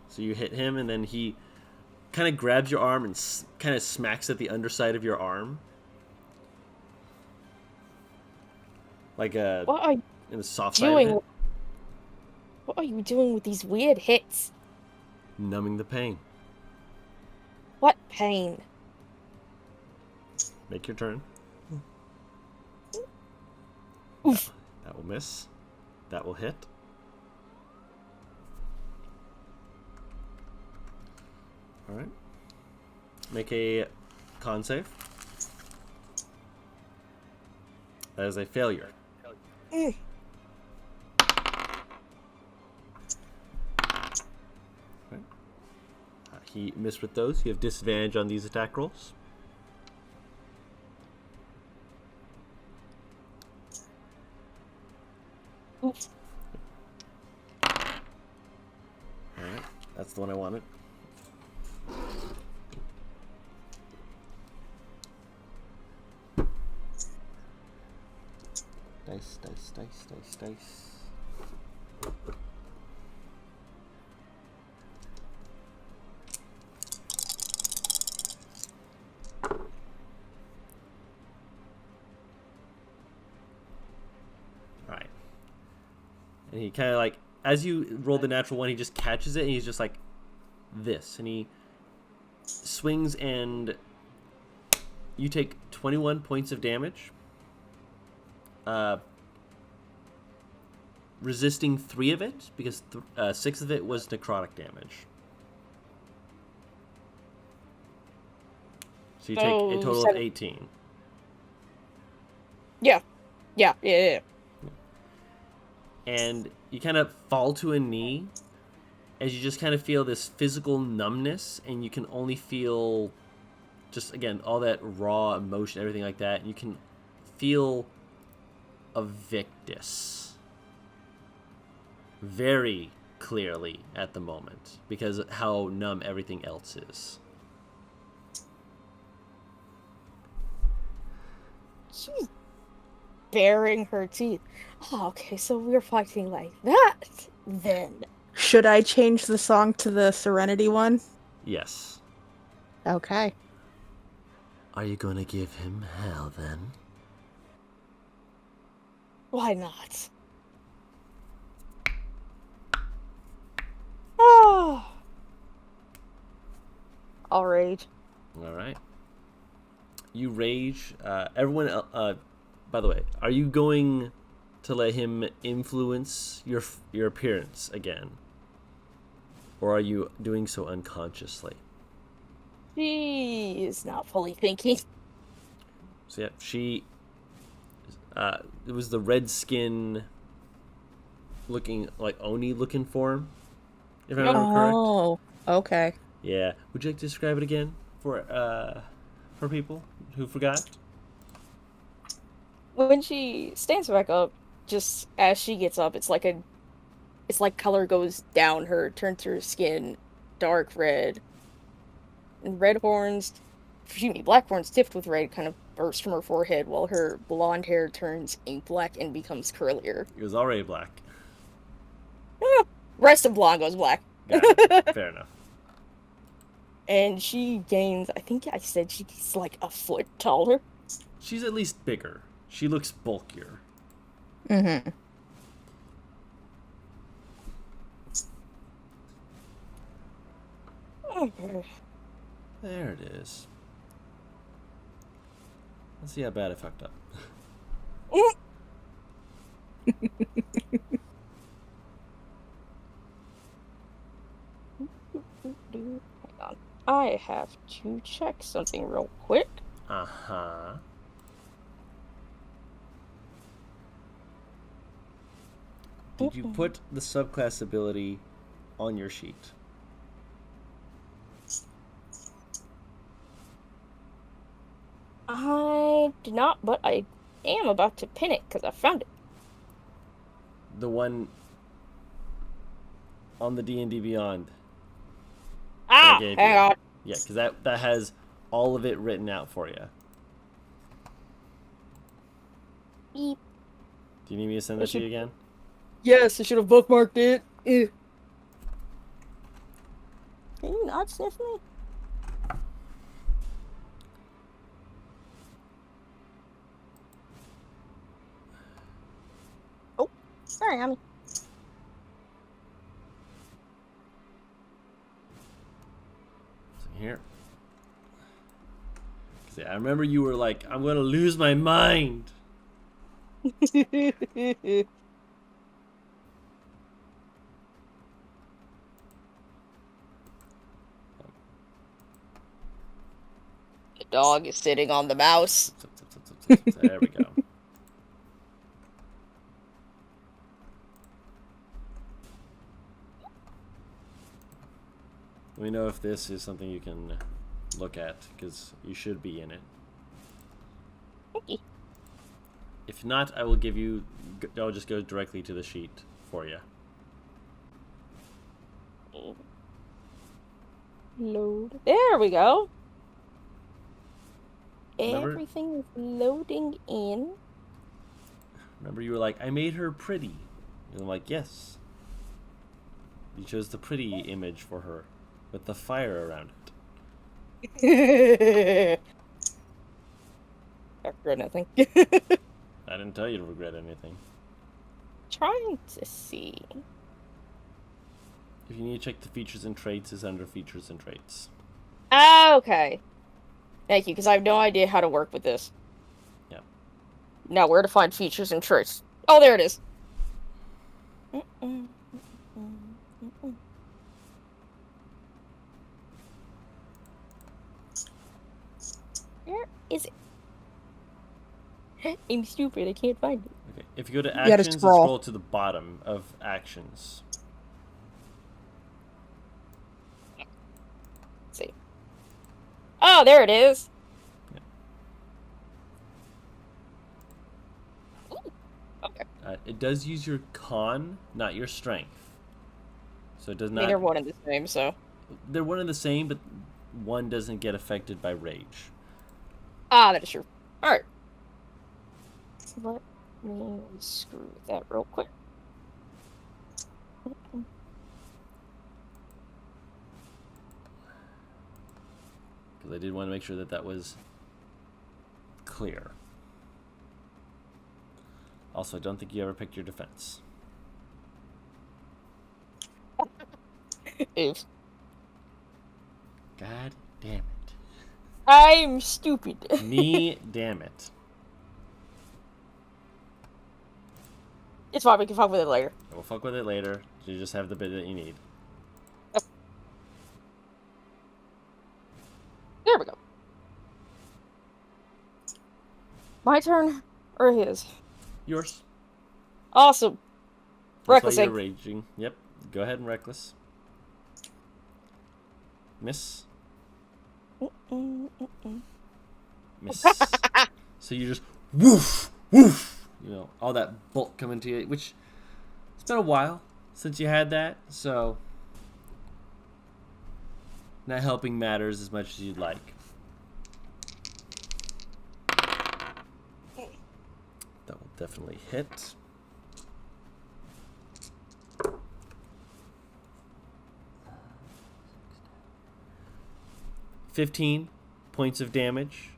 [SPEAKER 1] So you hit him, and then he kind of grabs your arm and kind of smacks at the underside of your arm. Like
[SPEAKER 5] What are you
[SPEAKER 1] in the soft side
[SPEAKER 5] doing?
[SPEAKER 1] of it.
[SPEAKER 5] What are you doing with these weird hits?
[SPEAKER 1] Numbing the pain.
[SPEAKER 5] What pain?
[SPEAKER 1] Make your turn.
[SPEAKER 5] Oof.
[SPEAKER 1] That will miss. That will hit. All right. Make a con save. That is a failure.
[SPEAKER 5] Mm.
[SPEAKER 1] Okay. He missed with those. You have disadvantage on these attack rolls.
[SPEAKER 5] Oof.
[SPEAKER 1] Alright, that's the one I wanted. Dice. And he kind of like, as you roll the natural one, he just catches it, and he's just like this, and he swings, and you take 21 points of damage, resisting 3 of it because 6 of it was necrotic damage. So you take a total of 18.
[SPEAKER 5] Yeah.
[SPEAKER 1] And you kind of fall to a knee as you just kind of feel this physical numbness, and you can only feel just, again, all that raw emotion, everything like that. And you can feel a Victus very clearly at the moment because of how numb everything else is.
[SPEAKER 5] She's baring her teeth. Oh, okay, so we're fighting like that, then.
[SPEAKER 2] Should I change the song to the Serenity one?
[SPEAKER 1] Yes.
[SPEAKER 2] Okay.
[SPEAKER 1] Are you going to give him hell, then?
[SPEAKER 5] Why not? Oh. I'll rage.
[SPEAKER 1] All right. You rage. Everyone, by the way, are you going to let him influence your appearance again? Or are you doing so unconsciously?
[SPEAKER 5] She is not fully thinking.
[SPEAKER 1] So yeah, she... it was the red skin looking, like Oni looking form, if I remember correct.
[SPEAKER 2] Oh, okay.
[SPEAKER 1] Yeah. Would you like to describe it again for people who forgot?
[SPEAKER 5] When she stands back up, just as she gets up, it's like color goes down her, turns her skin dark red. And black horns tipped with red kind of burst from her forehead while her blonde hair turns ink black and becomes curlier.
[SPEAKER 1] It was already black.
[SPEAKER 5] Rest of blonde goes black.
[SPEAKER 1] Got it. Fair enough.
[SPEAKER 5] And she gains, I think I said she's like a foot taller.
[SPEAKER 1] She's at least bigger. She looks bulkier.
[SPEAKER 2] Mm-hmm.
[SPEAKER 1] There it is. Let's see how bad I fucked up.
[SPEAKER 5] Hang on. I have to check something real quick.
[SPEAKER 1] Uh-huh. Did you put the subclass ability on your sheet?
[SPEAKER 5] I did not, but I am about to pin it because I found it.
[SPEAKER 1] The one on the D&D Beyond.
[SPEAKER 5] Ah, hang on.
[SPEAKER 1] Yeah, because that has all of it written out for you.
[SPEAKER 5] Beep.
[SPEAKER 1] Do you need me to send that to you again?
[SPEAKER 5] Yes, I should have bookmarked it. Ew. Can you not sniff me? Oh, sorry, Amy.
[SPEAKER 1] Here. I remember you were like, I'm going to lose my mind.
[SPEAKER 5] The dog is sitting on the mouse.
[SPEAKER 1] There we go. Let me know if this is something you can look at, because you should be in it.
[SPEAKER 5] Okay.
[SPEAKER 1] If not, I'll just go directly to the sheet for you.
[SPEAKER 5] Load. There we go.
[SPEAKER 1] Remember?
[SPEAKER 5] Everything is loading in.
[SPEAKER 1] Remember, you were like, I made her pretty. And I'm like, yes. You chose the pretty image for her, with the fire around it.
[SPEAKER 5] I regret nothing.
[SPEAKER 1] I didn't tell you to regret anything.
[SPEAKER 5] trying to see.
[SPEAKER 1] If you need to check the features and traits, is under features and traits.
[SPEAKER 5] Ah, okay. Thank you, because I have no idea how to work with this.
[SPEAKER 1] Yeah.
[SPEAKER 5] Now, where to find features and traits? Oh, there it is. Where is it? I'm stupid. I can't find it.
[SPEAKER 1] Okay. If you go to
[SPEAKER 2] gotta
[SPEAKER 1] actions, and
[SPEAKER 2] scroll.
[SPEAKER 1] scroll to the bottom of actions.
[SPEAKER 5] Let's see. Oh, there it is. Ooh, okay.
[SPEAKER 1] It does use your con, not your strength. So it does
[SPEAKER 5] I
[SPEAKER 1] not.
[SPEAKER 5] mean, they're one and the same, so.
[SPEAKER 1] They're one and the same, but one doesn't get affected by rage.
[SPEAKER 5] Ah, that is true. Alright. Let me screw with that real quick.
[SPEAKER 1] Because I did want to make sure that that was clear. Also, I don't think you ever picked your defense.
[SPEAKER 5] Oops.
[SPEAKER 1] God damn it.
[SPEAKER 5] I'm stupid.
[SPEAKER 1] Me damn it.
[SPEAKER 5] It's fine, we can fuck with it later.
[SPEAKER 1] We'll fuck with it later. You just have the bit that you need.
[SPEAKER 5] There we go. My turn or his?
[SPEAKER 1] Yours.
[SPEAKER 5] Awesome.
[SPEAKER 1] That's why you're
[SPEAKER 5] Recklessing.
[SPEAKER 1] raging. Yep. Go ahead and reckless. Miss. Miss. So you just woof, woof. You know, all that bulk coming to you, which it's been a while since you had that, so not helping matters as much as you'd like. That will definitely hit. $15 points of damage,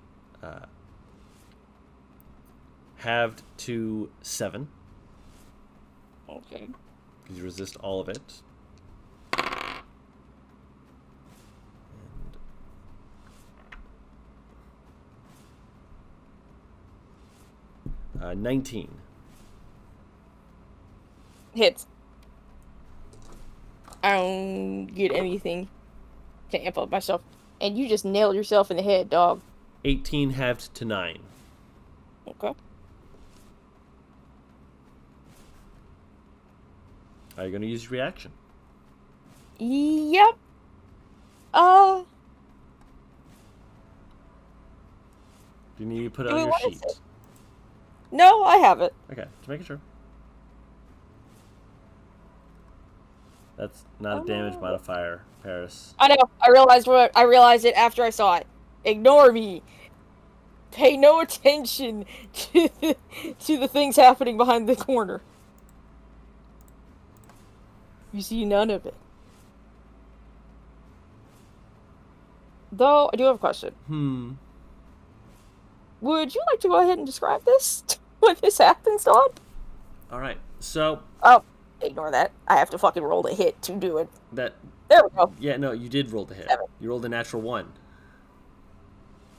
[SPEAKER 1] halved to 7.
[SPEAKER 5] Okay.
[SPEAKER 1] Because you resist all of it. And 19.
[SPEAKER 5] Hits. I don't get anything to amp up myself. And you just nailed yourself in the head, dog.
[SPEAKER 1] 18 halved to 9.
[SPEAKER 5] Okay.
[SPEAKER 1] Are you going to use your reaction?
[SPEAKER 5] Yep.
[SPEAKER 1] Do you need to put it on your
[SPEAKER 5] What is
[SPEAKER 1] sheet?
[SPEAKER 5] it? No, I have it.
[SPEAKER 1] Okay, just making sure. That's not a damage modifier, Paris.
[SPEAKER 5] I know. I realized it after I saw it. Ignore me. Pay no attention to the things happening behind the corner. You see none of it. Though, I do have a question. Would you like to go ahead and describe this? When this happens, dog?
[SPEAKER 1] Alright, so
[SPEAKER 5] Oh, ignore that. I have to fucking roll the hit to do it.
[SPEAKER 1] that...
[SPEAKER 5] There we go.
[SPEAKER 1] Yeah, no, you did roll the hit.
[SPEAKER 5] 7.
[SPEAKER 1] You rolled a natural 1.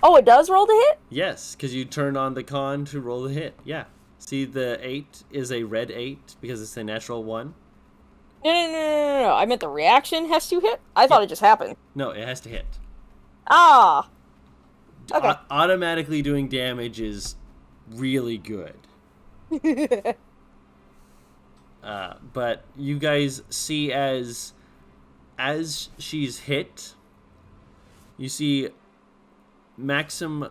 [SPEAKER 5] Oh, it does roll the hit?
[SPEAKER 1] Yes, because you turned on the con to roll the hit. Yeah. See, the 8 is a red 8 because it's a natural 1.
[SPEAKER 5] No. I meant the reaction has to hit? I thought it just happened.
[SPEAKER 1] No, it has to hit.
[SPEAKER 5] Ah. Okay.
[SPEAKER 1] Automatically doing damage is really good. But you guys see as she's hit, you see Maxim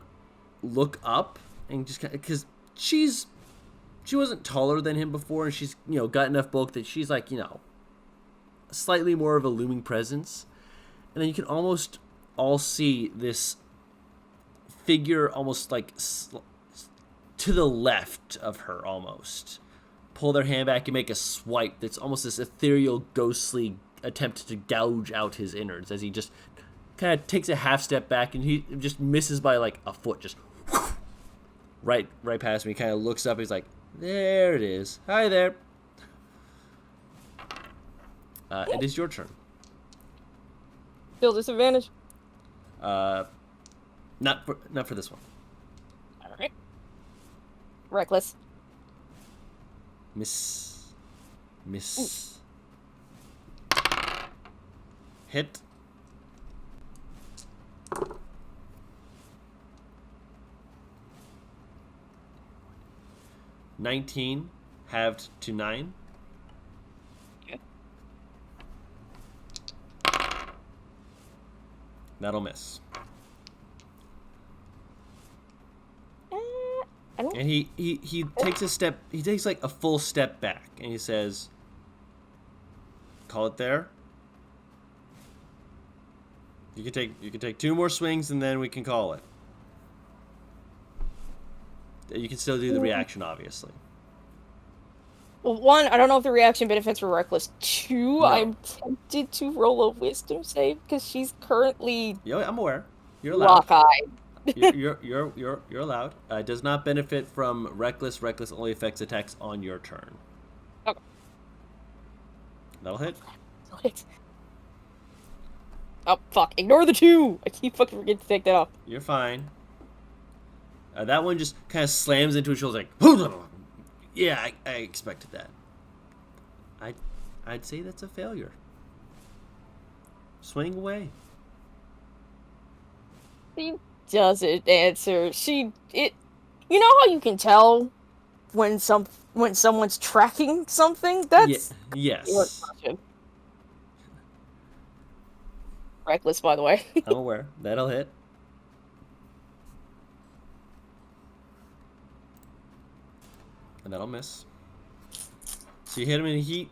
[SPEAKER 1] look up and just because she wasn't taller than him before, and she's got enough bulk that she's like slightly more of a looming presence, and then you can almost all see this figure almost like to the left of her, almost pull their hand back and make a swipe that's almost this ethereal, ghostly attempt to gouge out his innards as he just kind of takes a half step back and he just misses by like a foot, just right past me. Kind of looks up, he's like, there it is, hi there. It is your turn.
[SPEAKER 5] Still disadvantage.
[SPEAKER 1] Not for this one.
[SPEAKER 5] All right. Reckless.
[SPEAKER 1] Miss. Hit. $19 halved to 9.
[SPEAKER 5] Okay.
[SPEAKER 1] That'll miss.
[SPEAKER 5] I don't.
[SPEAKER 1] And he takes a step. He takes like a full step back, and he says, "Call it there. You can take 2 more swings, and then we can call it. You can still do the reaction, obviously."
[SPEAKER 5] Well, 1, I don't know if the reaction benefits were reckless. 2,
[SPEAKER 1] No.
[SPEAKER 5] I'm tempted to roll a wisdom save because she's currently
[SPEAKER 1] Yeah, I'm aware. You're allowed.
[SPEAKER 5] lock-eyed.
[SPEAKER 1] You're allowed. It does not benefit from reckless. Reckless only affects attacks on your turn.
[SPEAKER 5] Okay.
[SPEAKER 1] That'll hit.
[SPEAKER 5] Oh, fuck. Ignore the 2! I keep fucking forgetting to take that off.
[SPEAKER 1] You're fine. That one just kind of slams into his shoulder like, yeah, I expected that. I'd say that's a failure. Swing away.
[SPEAKER 5] She doesn't answer. You know how you can tell when someone's tracking something? That's
[SPEAKER 1] Yes.
[SPEAKER 5] Reckless, by the way.
[SPEAKER 1] I'm aware. That'll hit. And that'll miss. So you hit him and he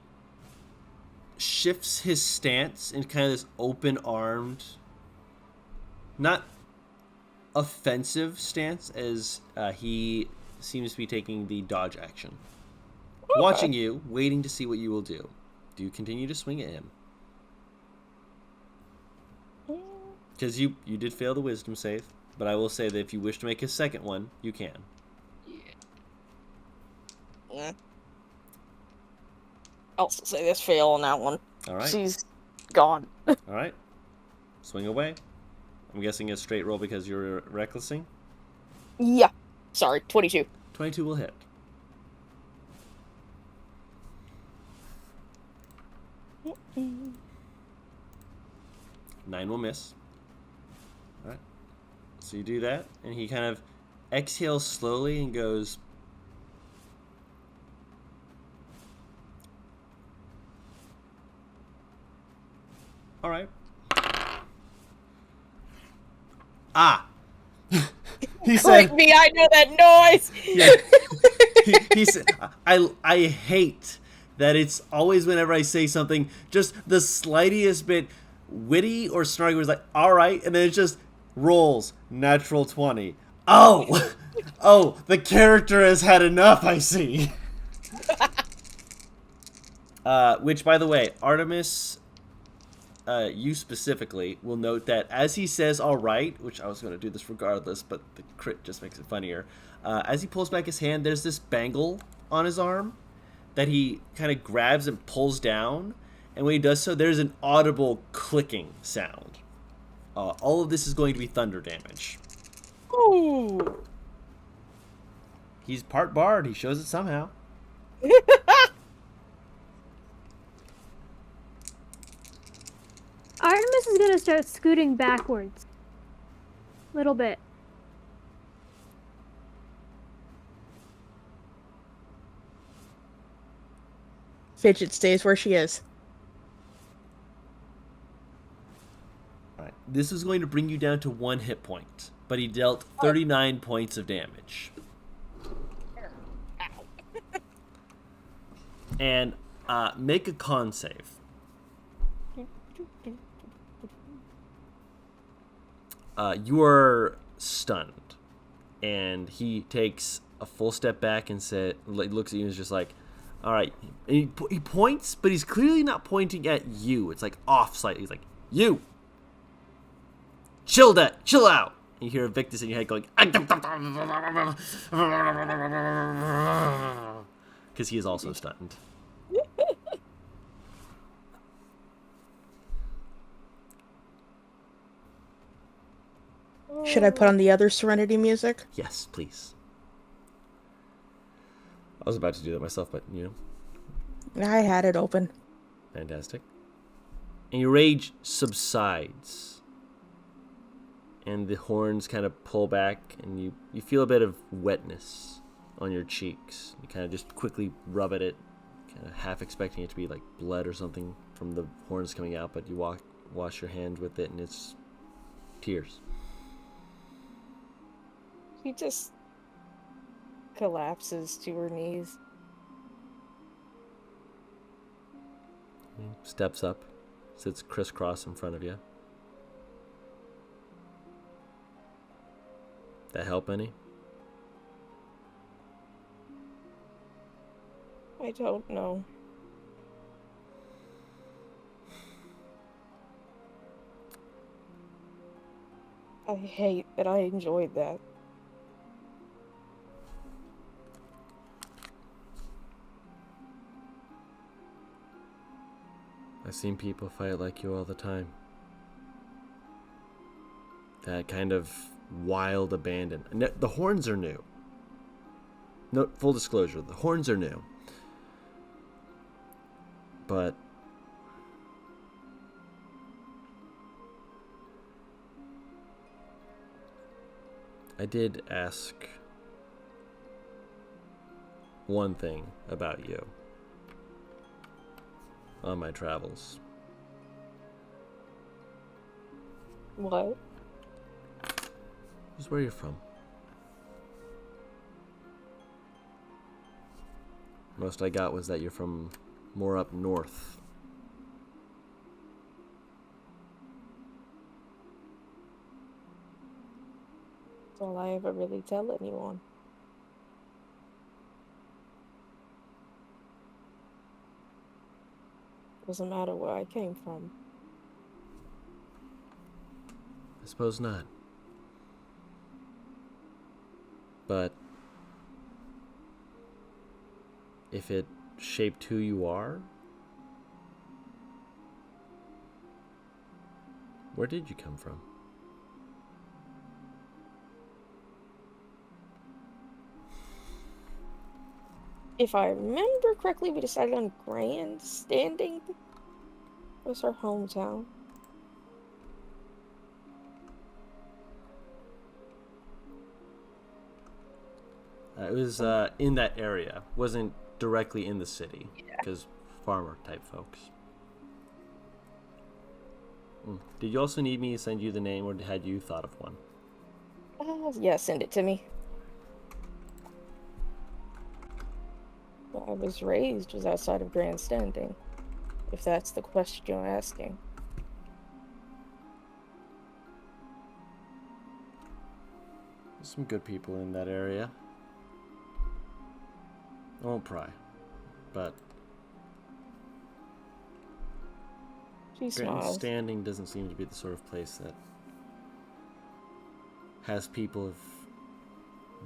[SPEAKER 1] shifts his stance in kind of this open-armed, not offensive stance, as he seems to be taking the dodge action.
[SPEAKER 5] Okay.
[SPEAKER 1] Watching you, waiting to see what you will do. Do you continue to swing at him? Because you did fail the wisdom save, but I will say that if you wish to make a second one, you can.
[SPEAKER 5] Yeah. I'll still say this fail on that one.
[SPEAKER 1] All right.
[SPEAKER 5] She's gone.
[SPEAKER 1] All right. Swing away. I'm guessing a straight roll because you're recklessing.
[SPEAKER 5] Yeah. Sorry, 22.
[SPEAKER 1] 22 will hit. Nine will miss. All right. So you do that, and he kind of exhales slowly and goes, all right. Ah. He
[SPEAKER 5] Click
[SPEAKER 1] said,
[SPEAKER 5] me, I know that noise!
[SPEAKER 1] yeah. He said, I hate that it's always whenever I say something, just the slightest bit witty or snarky, where it's like, all right, and then it just rolls. Natural 20. Oh! Oh, the character has had enough, I see. Which, by the way, Artemis, you specifically, will note that as he says all right, which I was going to do this regardless, but the crit just makes it funnier. As he pulls back his hand, there's this bangle on his arm that he kind of grabs and pulls down. And when he does so, there's an audible clicking sound. All of this is going to be thunder damage.
[SPEAKER 5] Ooh.
[SPEAKER 1] He's part bard. He shows it somehow.
[SPEAKER 3] Artemis is gonna start scooting backwards. Little bit.
[SPEAKER 2] Fidget stays where she is.
[SPEAKER 1] All right. This is going to bring you down to 1 hit point, but he dealt 39 points of damage. And make a con save. You are stunned, and he takes a full step back and looks at you and is just like, all right. And he points, but he's clearly not pointing at you. It's like off slightly. He's like, you. Chill out. And you hear Victus in your head going, because he is also stunned.
[SPEAKER 2] Should I put on the other Serenity music?
[SPEAKER 1] Yes, please. I was about to do that myself, but
[SPEAKER 2] I had it open.
[SPEAKER 1] fantastic. And your rage subsides. And the horns kind of pull back, and you feel a bit of wetness on your cheeks. You kind of just quickly rub at it, kind of half expecting it to be like blood or something from the horns coming out, but you wash your hands with it, and it's tears.
[SPEAKER 5] She just collapses to her knees.
[SPEAKER 1] Steps up, sits crisscross in front of you. That help any?
[SPEAKER 5] I don't know. I hate that I enjoyed that.
[SPEAKER 1] I've seen people fight like you all the time. That kind of wild abandon. The horns are new. No, full disclosure, the horns are new. But I did ask one thing about you on my travels.
[SPEAKER 5] What?
[SPEAKER 1] Just where you're from. Most I got was that you're from more up north.
[SPEAKER 5] That's all I ever really tell anyone. Doesn't matter where I came from.
[SPEAKER 1] I suppose not. But if it shaped who you are, where did you come from?
[SPEAKER 5] If I remember correctly, we decided on grandstanding. Was her hometown.
[SPEAKER 1] It was in that area. Wasn't directly in the city, because farmer type folks. Did you also need me to send you the name, or had you thought of one?
[SPEAKER 5] Yeah, send it to me. Where I was raised was outside of grandstanding, if that's the question you're asking.
[SPEAKER 1] There's some good people in that area. I won't pry, but
[SPEAKER 5] She smiles.
[SPEAKER 1] grandstanding doesn't seem to be the sort of place that has people of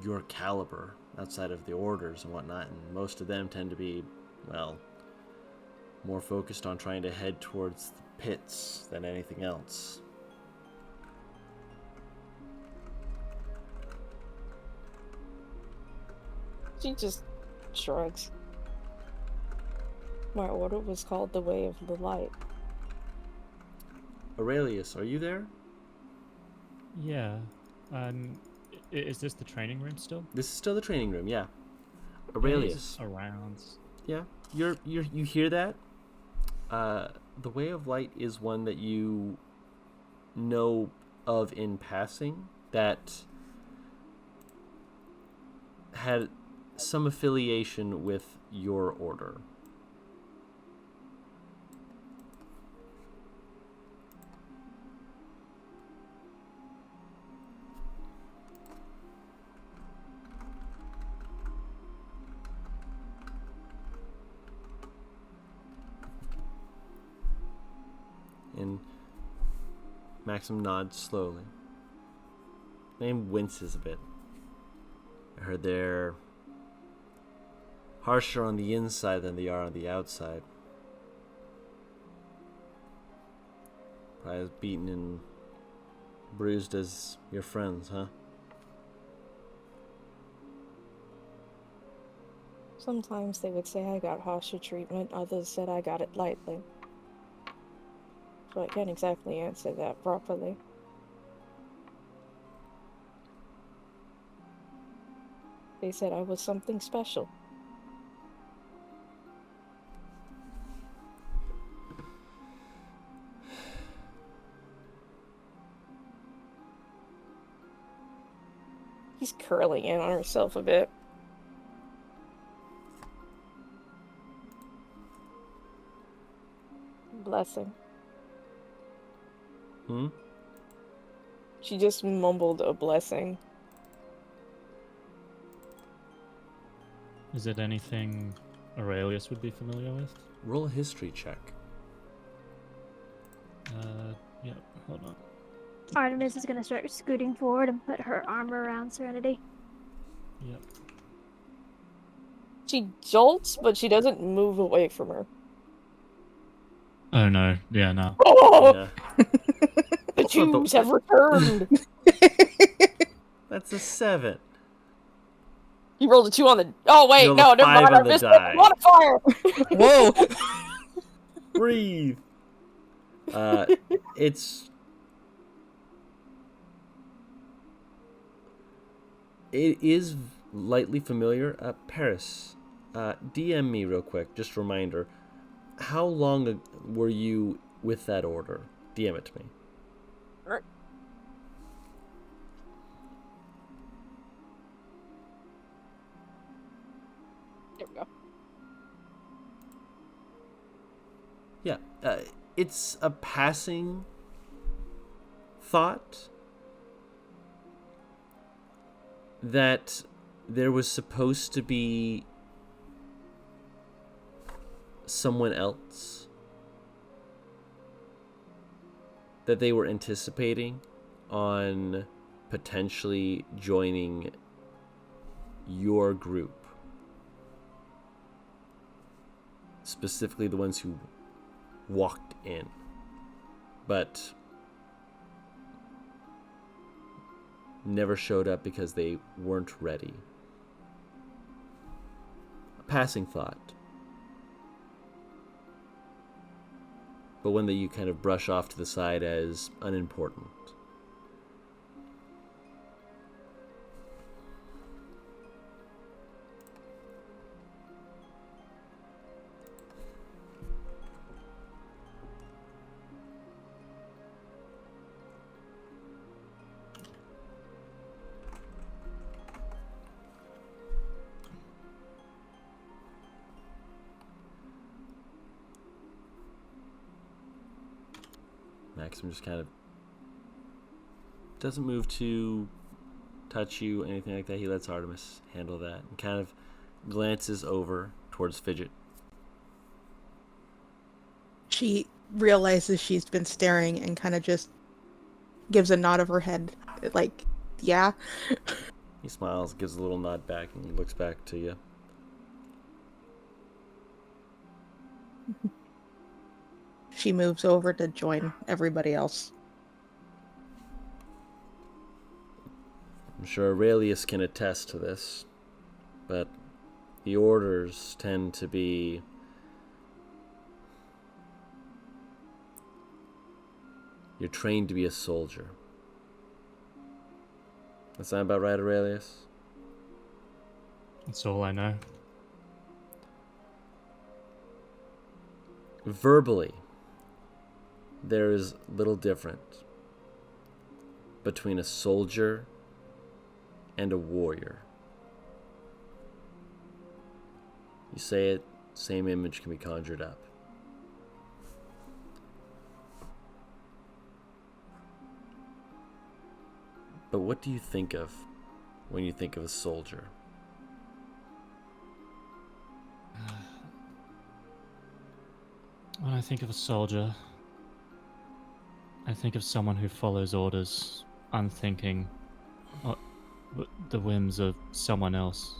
[SPEAKER 1] your caliber outside of the orders and whatnot, and most of them tend to be, well, more focused on trying to head towards the pits than anything else.
[SPEAKER 5] She just shrugs. My order was called the Way of the Light.
[SPEAKER 1] Aurelius, are you there?
[SPEAKER 4] Yeah. Is this the training room still?
[SPEAKER 1] This is still the training room, yeah.
[SPEAKER 4] Yeah, he's
[SPEAKER 1] Aurelius.
[SPEAKER 4] just around.
[SPEAKER 1] Yeah, you hear that? The Way of Light is one that you know of in passing that had some affiliation with your order. And Maxim nods slowly. Name winces a bit. I heard they're harsher on the inside than they are on the outside. Probably beaten in bruised as your friends, huh?
[SPEAKER 5] Sometimes they would say I got harsher treatment, others said I got it lightly. So I can't exactly answer that properly. They said I was something special. He's curling in on herself a bit. Blessing.
[SPEAKER 1] Hmm?
[SPEAKER 5] She just mumbled a blessing.
[SPEAKER 4] Is it anything Aurelius would be familiar with?
[SPEAKER 1] Roll a history check.
[SPEAKER 4] Yep, hold on.
[SPEAKER 3] Artemis is gonna start scooting forward and put her arm around Serenity.
[SPEAKER 4] Yep.
[SPEAKER 5] She jolts, but she doesn't move away from her.
[SPEAKER 4] Oh no, yeah, no.
[SPEAKER 5] Oh!
[SPEAKER 1] Yeah.
[SPEAKER 5] The tubes have returned!
[SPEAKER 1] That's a 7.
[SPEAKER 5] You rolled a 2 on the... Oh, wait,
[SPEAKER 1] rolled
[SPEAKER 5] no,
[SPEAKER 1] a
[SPEAKER 5] never
[SPEAKER 1] 5
[SPEAKER 5] mind.
[SPEAKER 1] on
[SPEAKER 5] I
[SPEAKER 1] the
[SPEAKER 5] missed
[SPEAKER 1] die.
[SPEAKER 5] that modifier!
[SPEAKER 2] Whoa!
[SPEAKER 1] Breathe. It is lightly familiar. Paris, DM me real quick. Just a reminder. How long were you with that order? DM it to me.
[SPEAKER 5] Alright. There we go.
[SPEAKER 1] Yeah, it's a passing thought that there was supposed to be someone else that they were anticipating on potentially joining your group. Specifically the ones who walked in. But never showed up because they weren't ready. A passing thought. But one that you kind of brush off to the side as unimportant. Maxim just kind of doesn't move to touch you, anything like that. He lets Artemis handle that and kind of glances over towards Fidget.
[SPEAKER 2] She realizes she's been staring and kind of just gives a nod of her head, like, yeah.
[SPEAKER 1] He smiles, gives a little nod back, and he looks back to you.
[SPEAKER 2] She moves over to join everybody else.
[SPEAKER 1] I'm sure Aurelius can attest to this, but the orders tend to be you're trained to be a soldier. That sound about right, Aurelius?
[SPEAKER 4] That's all I know.
[SPEAKER 1] Verbally, there is little difference between a soldier and a warrior. You say it, same image can be conjured up. But what do you think of when you think of a soldier?
[SPEAKER 4] When I think of a soldier, I think of someone who follows orders, unthinking the whims of someone else.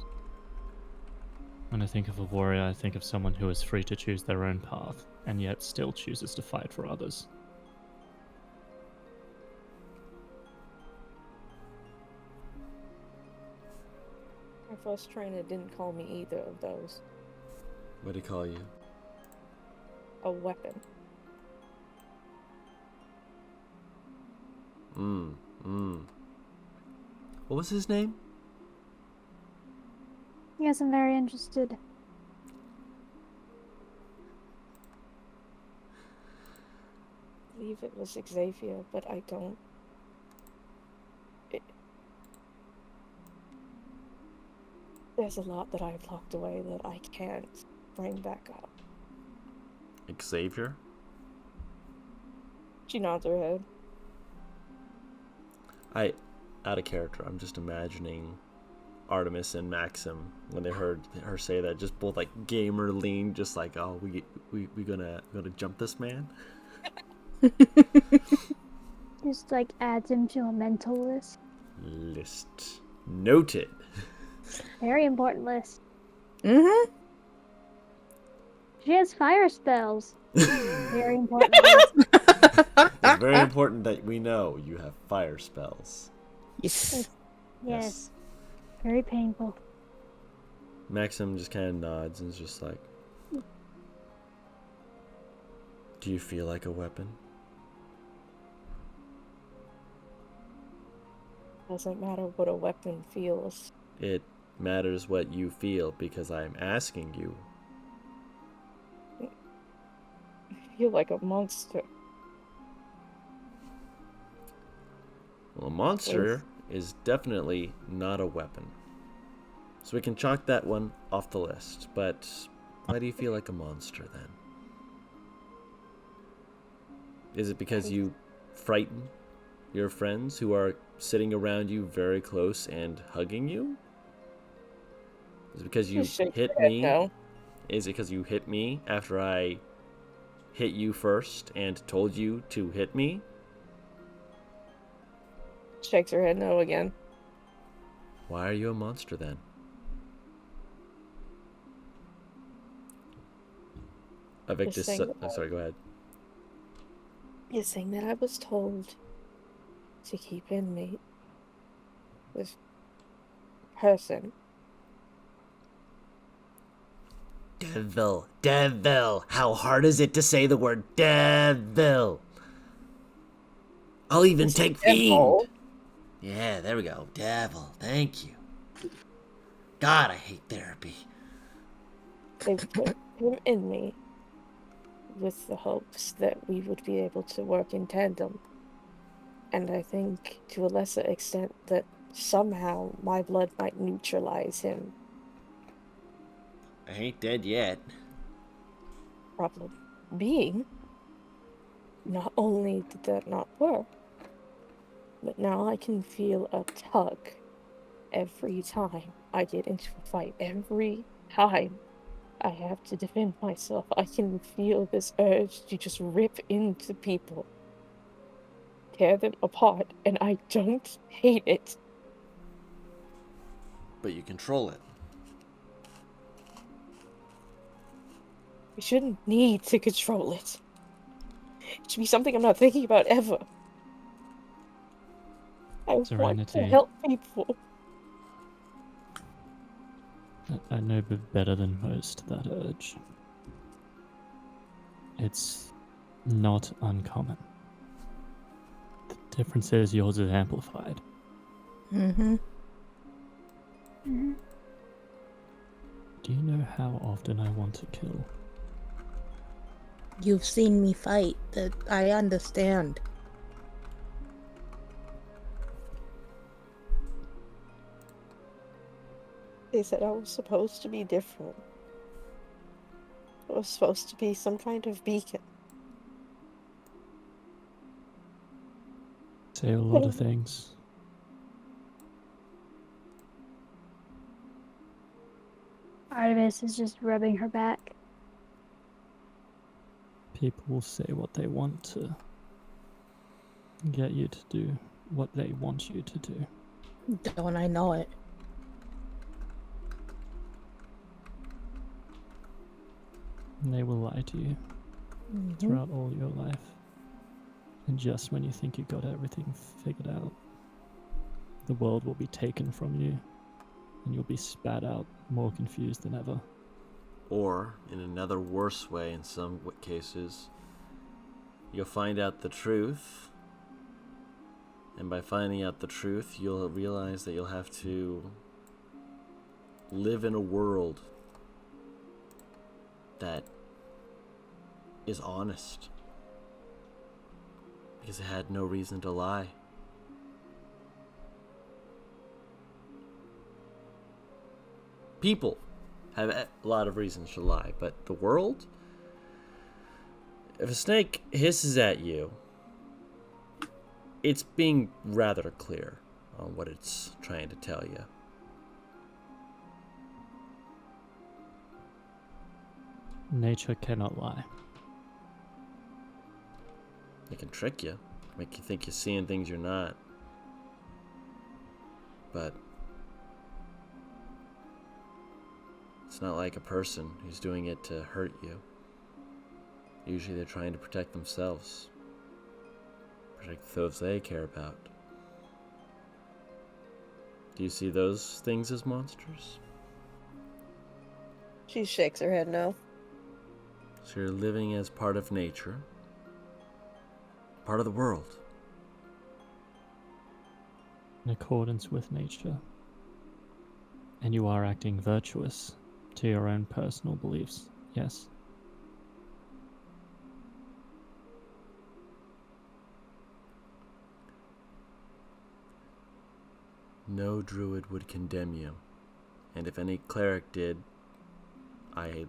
[SPEAKER 4] When I think of a warrior, I think of someone who is free to choose their own path, and yet still chooses to fight for others.
[SPEAKER 5] first trainer didn't call me either of those.
[SPEAKER 1] What did he call you?
[SPEAKER 5] A weapon.
[SPEAKER 1] What was his name?
[SPEAKER 3] Yes, I'm very interested.
[SPEAKER 5] I believe it was Xavier, but I don't. There's a lot that I've locked away that I can't bring back up.
[SPEAKER 1] Xavier?
[SPEAKER 5] She nods her head.
[SPEAKER 1] Out of character, I'm just imagining Artemis and Maxim when they heard her say that, just both like gamer lean, just like, oh, we gonna jump this man.
[SPEAKER 3] Just like adds him to a mental list.
[SPEAKER 1] List noted.
[SPEAKER 3] Very important list.
[SPEAKER 2] Mm-hmm.
[SPEAKER 3] She has fire spells. Very important list.
[SPEAKER 1] It's very important that we know you have fire spells.
[SPEAKER 2] Yes.
[SPEAKER 3] Yes. Very painful.
[SPEAKER 1] Maxim just kind of nods and is just like, do you feel like a weapon?
[SPEAKER 5] Doesn't matter what a weapon feels.
[SPEAKER 1] It matters what you feel because I'm asking you.
[SPEAKER 5] I feel like a monster.
[SPEAKER 1] Well, a monster is definitely not a weapon. So we can chalk that one off the list. But why do you feel like a monster then? Is it because you frighten your friends who are sitting around you very close and hugging you? Is it because you hit me?
[SPEAKER 5] No.
[SPEAKER 1] Is it because you hit me after I hit you first and told you to hit me?
[SPEAKER 5] Shakes her head no again.
[SPEAKER 1] Why are you a monster then? Evictus, sorry, go ahead.
[SPEAKER 5] You're saying that I was told to keep in me this person.
[SPEAKER 1] Devil. How hard is it to say the word devil? I'll even take fiend. Yeah, there we go. Devil. Thank you. God, I hate therapy.
[SPEAKER 5] They put him in me with the hopes that we would be able to work in tandem. And I think, to a lesser extent, that somehow my blood might neutralize him.
[SPEAKER 1] I ain't dead yet.
[SPEAKER 5] Problem being, not only did that not work, but now I can feel a tug every time I get into a fight. Every time I have to defend myself, I can feel this urge to just rip into people, tear them apart, and I don't hate it.
[SPEAKER 1] But you control it.
[SPEAKER 5] I shouldn't need to control it. It should be something I'm not thinking about ever. I want to
[SPEAKER 4] Serenity.
[SPEAKER 5] help people.
[SPEAKER 4] I know better than most that urge. It's not uncommon. The difference is yours is amplified.
[SPEAKER 2] Mm-hmm.
[SPEAKER 4] Do you know how often I want to kill?
[SPEAKER 2] You've seen me fight. That I understand.
[SPEAKER 5] They said I was supposed to be different. I was supposed to be some kind of beacon.
[SPEAKER 4] Say a lot of things.
[SPEAKER 3] Artemis is just rubbing her back.
[SPEAKER 4] People will say what they want to get you to do what they want you to do.
[SPEAKER 2] Don't I know it?
[SPEAKER 4] And they will lie to you throughout all your life. And just when you think you got everything figured out, the world will be taken from you and you'll be spat out, more confused than ever.
[SPEAKER 1] Or, in another worse way in some cases, you'll find out the truth, and by finding out the truth, you'll realize that you'll have to live in a world that is honest, because it had no reason to lie. People have a lot of reasons to lie, but the world? If a snake hisses at you, it's being rather clear on what it's trying to tell you.
[SPEAKER 4] Nature cannot lie.
[SPEAKER 1] It can trick you, make you think you're seeing things you're not. But it's not like a person who's doing it to hurt you. Usually they're trying to protect themselves, protect those they care about. Do you see those things as monsters?
[SPEAKER 5] She shakes her head no.
[SPEAKER 1] So you're living as part of nature, part of the world.
[SPEAKER 4] In accordance with nature. And you are acting virtuous to your own personal beliefs, yes?
[SPEAKER 1] No druid would condemn you. And if any cleric did, I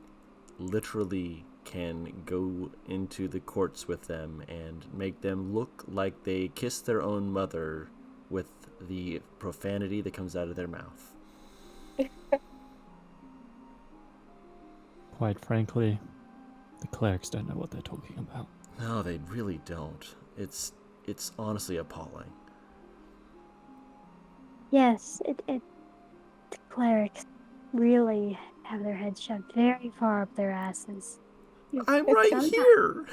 [SPEAKER 1] literally can go into the courts with them and make them look like they kissed their own mother with the profanity that comes out of their mouth.
[SPEAKER 4] Quite frankly, the clerics don't know what they're talking about.
[SPEAKER 1] No, they really don't. It's honestly appalling.
[SPEAKER 3] Yes, the clerics really have their heads shoved very far up their asses.
[SPEAKER 1] I'm right here.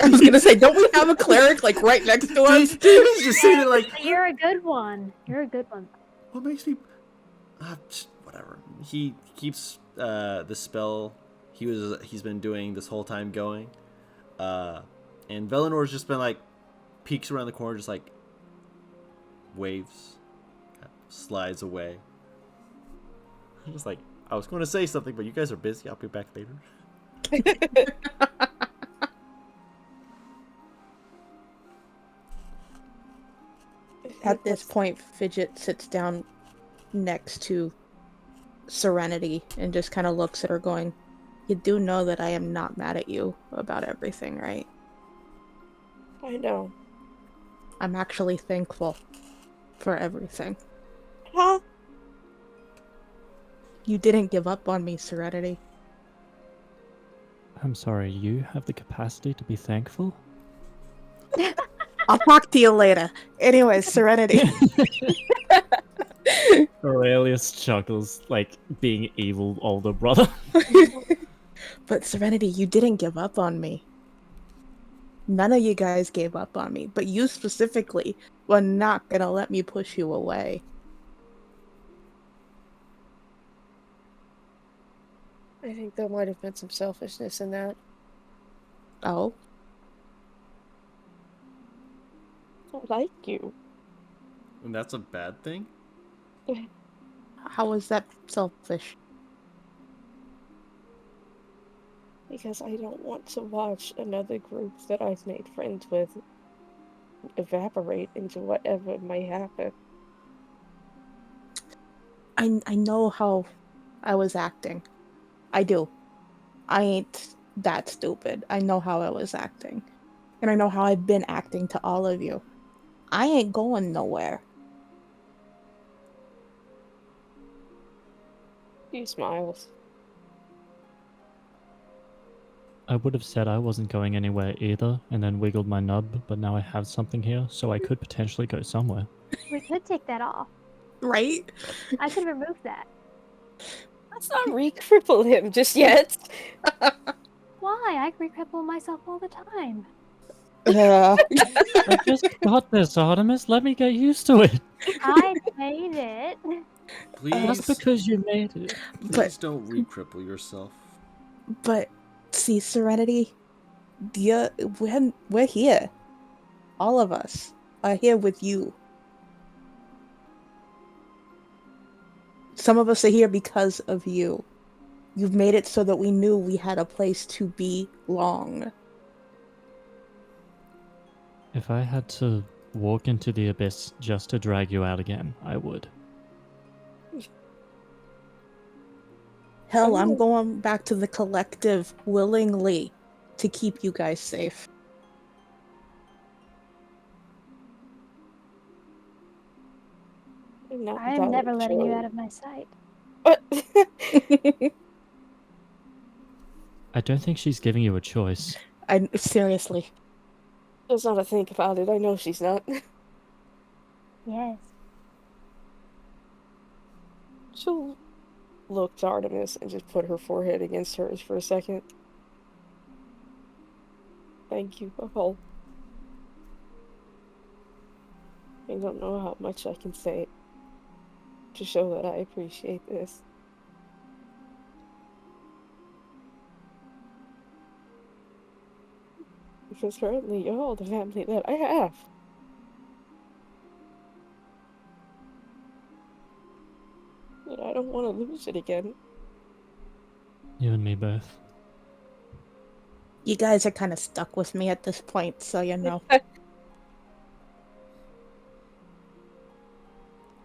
[SPEAKER 2] I was gonna say, don't we have a cleric like right next to us?
[SPEAKER 1] David's just saying it like,
[SPEAKER 3] You're a good one. You're a good one.
[SPEAKER 1] what makes me... whatever. He keeps the spell he's been doing this whole time going. And Velenor's just been like, peeks around the corner, just like, waves, slides away. I'm just like, I was going to say something, but you guys are busy. I'll be back later.
[SPEAKER 2] At this point, Fidget sits down next to Serenity and just kind of looks at her going, you do know that I am not mad at you about everything, right?
[SPEAKER 5] I know.
[SPEAKER 2] I'm actually thankful for everything.
[SPEAKER 5] Huh?
[SPEAKER 2] You didn't give up on me, Serenity.
[SPEAKER 4] I'm sorry, you have the capacity to be thankful?
[SPEAKER 2] I'll talk to you later. Anyways, Serenity.
[SPEAKER 4] Aurelius chuckles, like being evil older brother.
[SPEAKER 2] But Serenity, you didn't give up on me. None of you guys gave up on me, but you specifically were not gonna let me push you away.
[SPEAKER 5] I think there might have been some selfishness in that.
[SPEAKER 2] Oh?
[SPEAKER 5] I like you.
[SPEAKER 1] And that's a bad thing?
[SPEAKER 2] How was that selfish?
[SPEAKER 5] Because I don't want to watch another group that I've made friends with evaporate into whatever may happen.
[SPEAKER 2] I know how I was acting. I do. I ain't that stupid. I know how I was acting. And I know how I've been acting to all of you. I ain't going nowhere.
[SPEAKER 5] He smiles.
[SPEAKER 4] I would have said I wasn't going anywhere either, and then wiggled my nub, but now I have something here, so I could potentially go somewhere.
[SPEAKER 3] We could take that off.
[SPEAKER 2] Right?
[SPEAKER 3] I could remove that.
[SPEAKER 5] Let's not re-cripple him just yet.
[SPEAKER 3] Why? I re-cripple myself all the time.
[SPEAKER 2] Yeah.
[SPEAKER 4] I just got this, Artemis. Let me get used to it.
[SPEAKER 3] I made it.
[SPEAKER 1] Please,
[SPEAKER 4] That's because you made it.
[SPEAKER 1] please don't re-cripple yourself.
[SPEAKER 2] But see, Serenity, we're here. All of us are here with you. Some of us are here because of you. You've made it so that we knew we had a place to belong.
[SPEAKER 4] If I had to walk into the abyss just to drag you out again, I would.
[SPEAKER 2] Hell, I'm going back to the collective willingly to keep you guys safe.
[SPEAKER 3] I am never letting you out of my sight.
[SPEAKER 4] I don't think she's giving you a choice.
[SPEAKER 2] Seriously.
[SPEAKER 5] There's not a think about it. I know she's not.
[SPEAKER 3] Yes.
[SPEAKER 5] She'll look to Artemis and just put her forehead against hers for a second. Thank you all. I don't know how much I can say to show that I appreciate this. Because currently you're all the family that I have. And I don't want to lose it again.
[SPEAKER 4] You and me both.
[SPEAKER 2] You guys are kind of stuck with me at this point, so you know.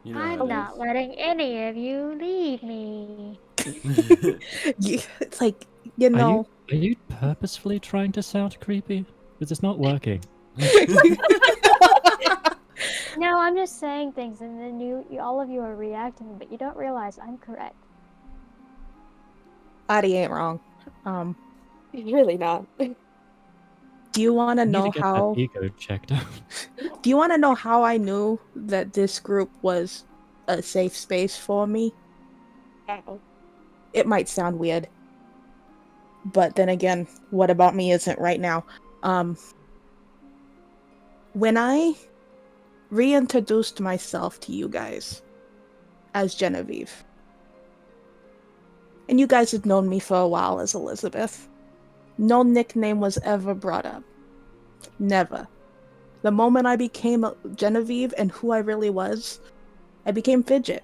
[SPEAKER 1] You know
[SPEAKER 3] I'm
[SPEAKER 1] how it
[SPEAKER 3] not
[SPEAKER 1] is.
[SPEAKER 3] letting any of you leave me.
[SPEAKER 2] It's like, you know.
[SPEAKER 4] Are you purposefully trying to sound creepy? Because it's not working.
[SPEAKER 3] No, I'm just saying things, and then you all of you are reacting, but you don't realize I'm correct.
[SPEAKER 2] Adi ain't wrong.
[SPEAKER 5] Really not.
[SPEAKER 2] Do you want to
[SPEAKER 4] You need
[SPEAKER 2] know
[SPEAKER 4] to get
[SPEAKER 2] how?
[SPEAKER 4] that ego checked out.
[SPEAKER 2] Do you want to know how I knew that this group was a safe space for me?
[SPEAKER 5] Ow.
[SPEAKER 2] It might sound weird, but then again, what about me isn't right now? When I reintroduced myself to you guys as Genevieve, and you guys had known me for a while as Elizabeth, no nickname was ever brought up. Never. The moment I became Genevieve and who I really was, I became Fidget.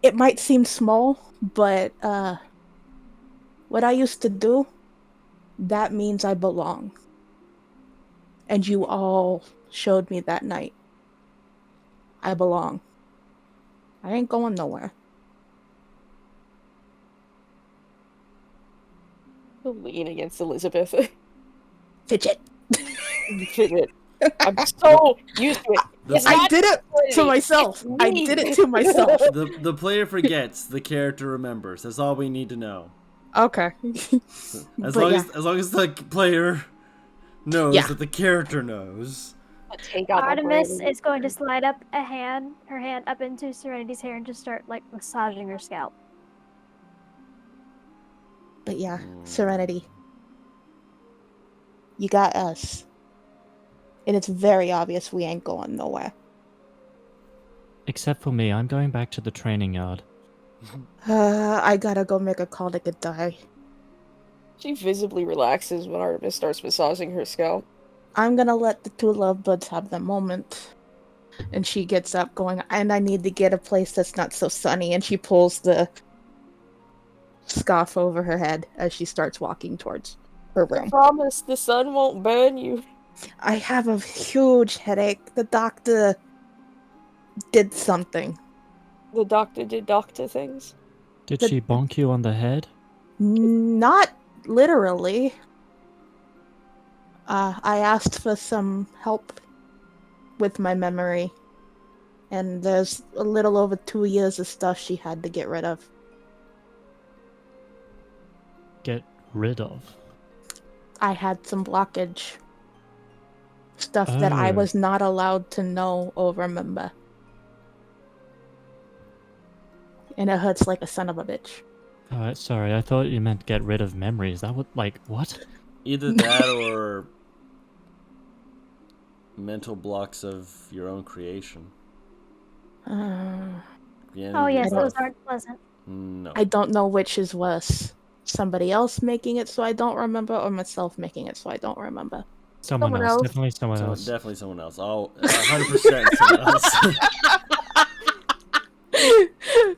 [SPEAKER 2] It might seem small, but what I used to do, that means I belong. And you all showed me that night. I belong. I ain't going nowhere.
[SPEAKER 5] He'll lean against Elizabeth.
[SPEAKER 2] Fidget.
[SPEAKER 5] Fidget. I'm so used to it. It's
[SPEAKER 2] I
[SPEAKER 5] not
[SPEAKER 2] did it to
[SPEAKER 5] Trinity,
[SPEAKER 2] myself.
[SPEAKER 5] it's
[SPEAKER 2] I
[SPEAKER 5] me.
[SPEAKER 2] did it to myself.
[SPEAKER 1] The player forgets, the character remembers. That's all we need to know.
[SPEAKER 2] Okay.
[SPEAKER 1] As
[SPEAKER 2] But
[SPEAKER 1] long as the player knows
[SPEAKER 2] Yeah.
[SPEAKER 1] that the character knows.
[SPEAKER 5] Take out my
[SPEAKER 3] Artemis
[SPEAKER 5] brand.
[SPEAKER 3] is going to slide up her hand up into Serenity's hair and just start like massaging her scalp.
[SPEAKER 2] But yeah, Serenity. You got us. And it's very obvious we ain't going nowhere.
[SPEAKER 4] Except for me, I'm going back to the training yard.
[SPEAKER 2] I gotta go make a call to get die.
[SPEAKER 5] She visibly relaxes when Artemis starts massaging her scalp.
[SPEAKER 2] I'm gonna let the two lovebirds have their moment. And she gets up going, and I need to get a place that's not so sunny. And she pulls the scarf over her head as she starts walking towards her
[SPEAKER 5] I
[SPEAKER 2] room.
[SPEAKER 5] promise the sun won't burn you.
[SPEAKER 2] I have a huge headache. The doctor did something.
[SPEAKER 5] The doctor did doctor things.
[SPEAKER 4] Did she bonk you on the head?
[SPEAKER 2] Not literally. I asked for some help with my memory. And there's a little over 2 years of stuff she had to get rid of.
[SPEAKER 4] Get rid of?
[SPEAKER 2] I had some blockage. Stuff that I
[SPEAKER 4] Oh.
[SPEAKER 2] was not allowed to know or remember. And it hurts like a son of a bitch.
[SPEAKER 4] Sorry, I thought you meant get rid of memories. That would, what?
[SPEAKER 1] Either that or mental blocks of your own creation. Yeah,
[SPEAKER 3] Oh, yes,
[SPEAKER 1] both.
[SPEAKER 3] those aren't pleasant.
[SPEAKER 1] No.
[SPEAKER 2] I don't know which is worse. Somebody else making it so I don't remember, or myself making it so I don't remember.
[SPEAKER 4] Someone
[SPEAKER 5] Someone
[SPEAKER 4] else.
[SPEAKER 5] else.
[SPEAKER 4] Definitely someone else.
[SPEAKER 1] Definitely someone else. 100% someone else.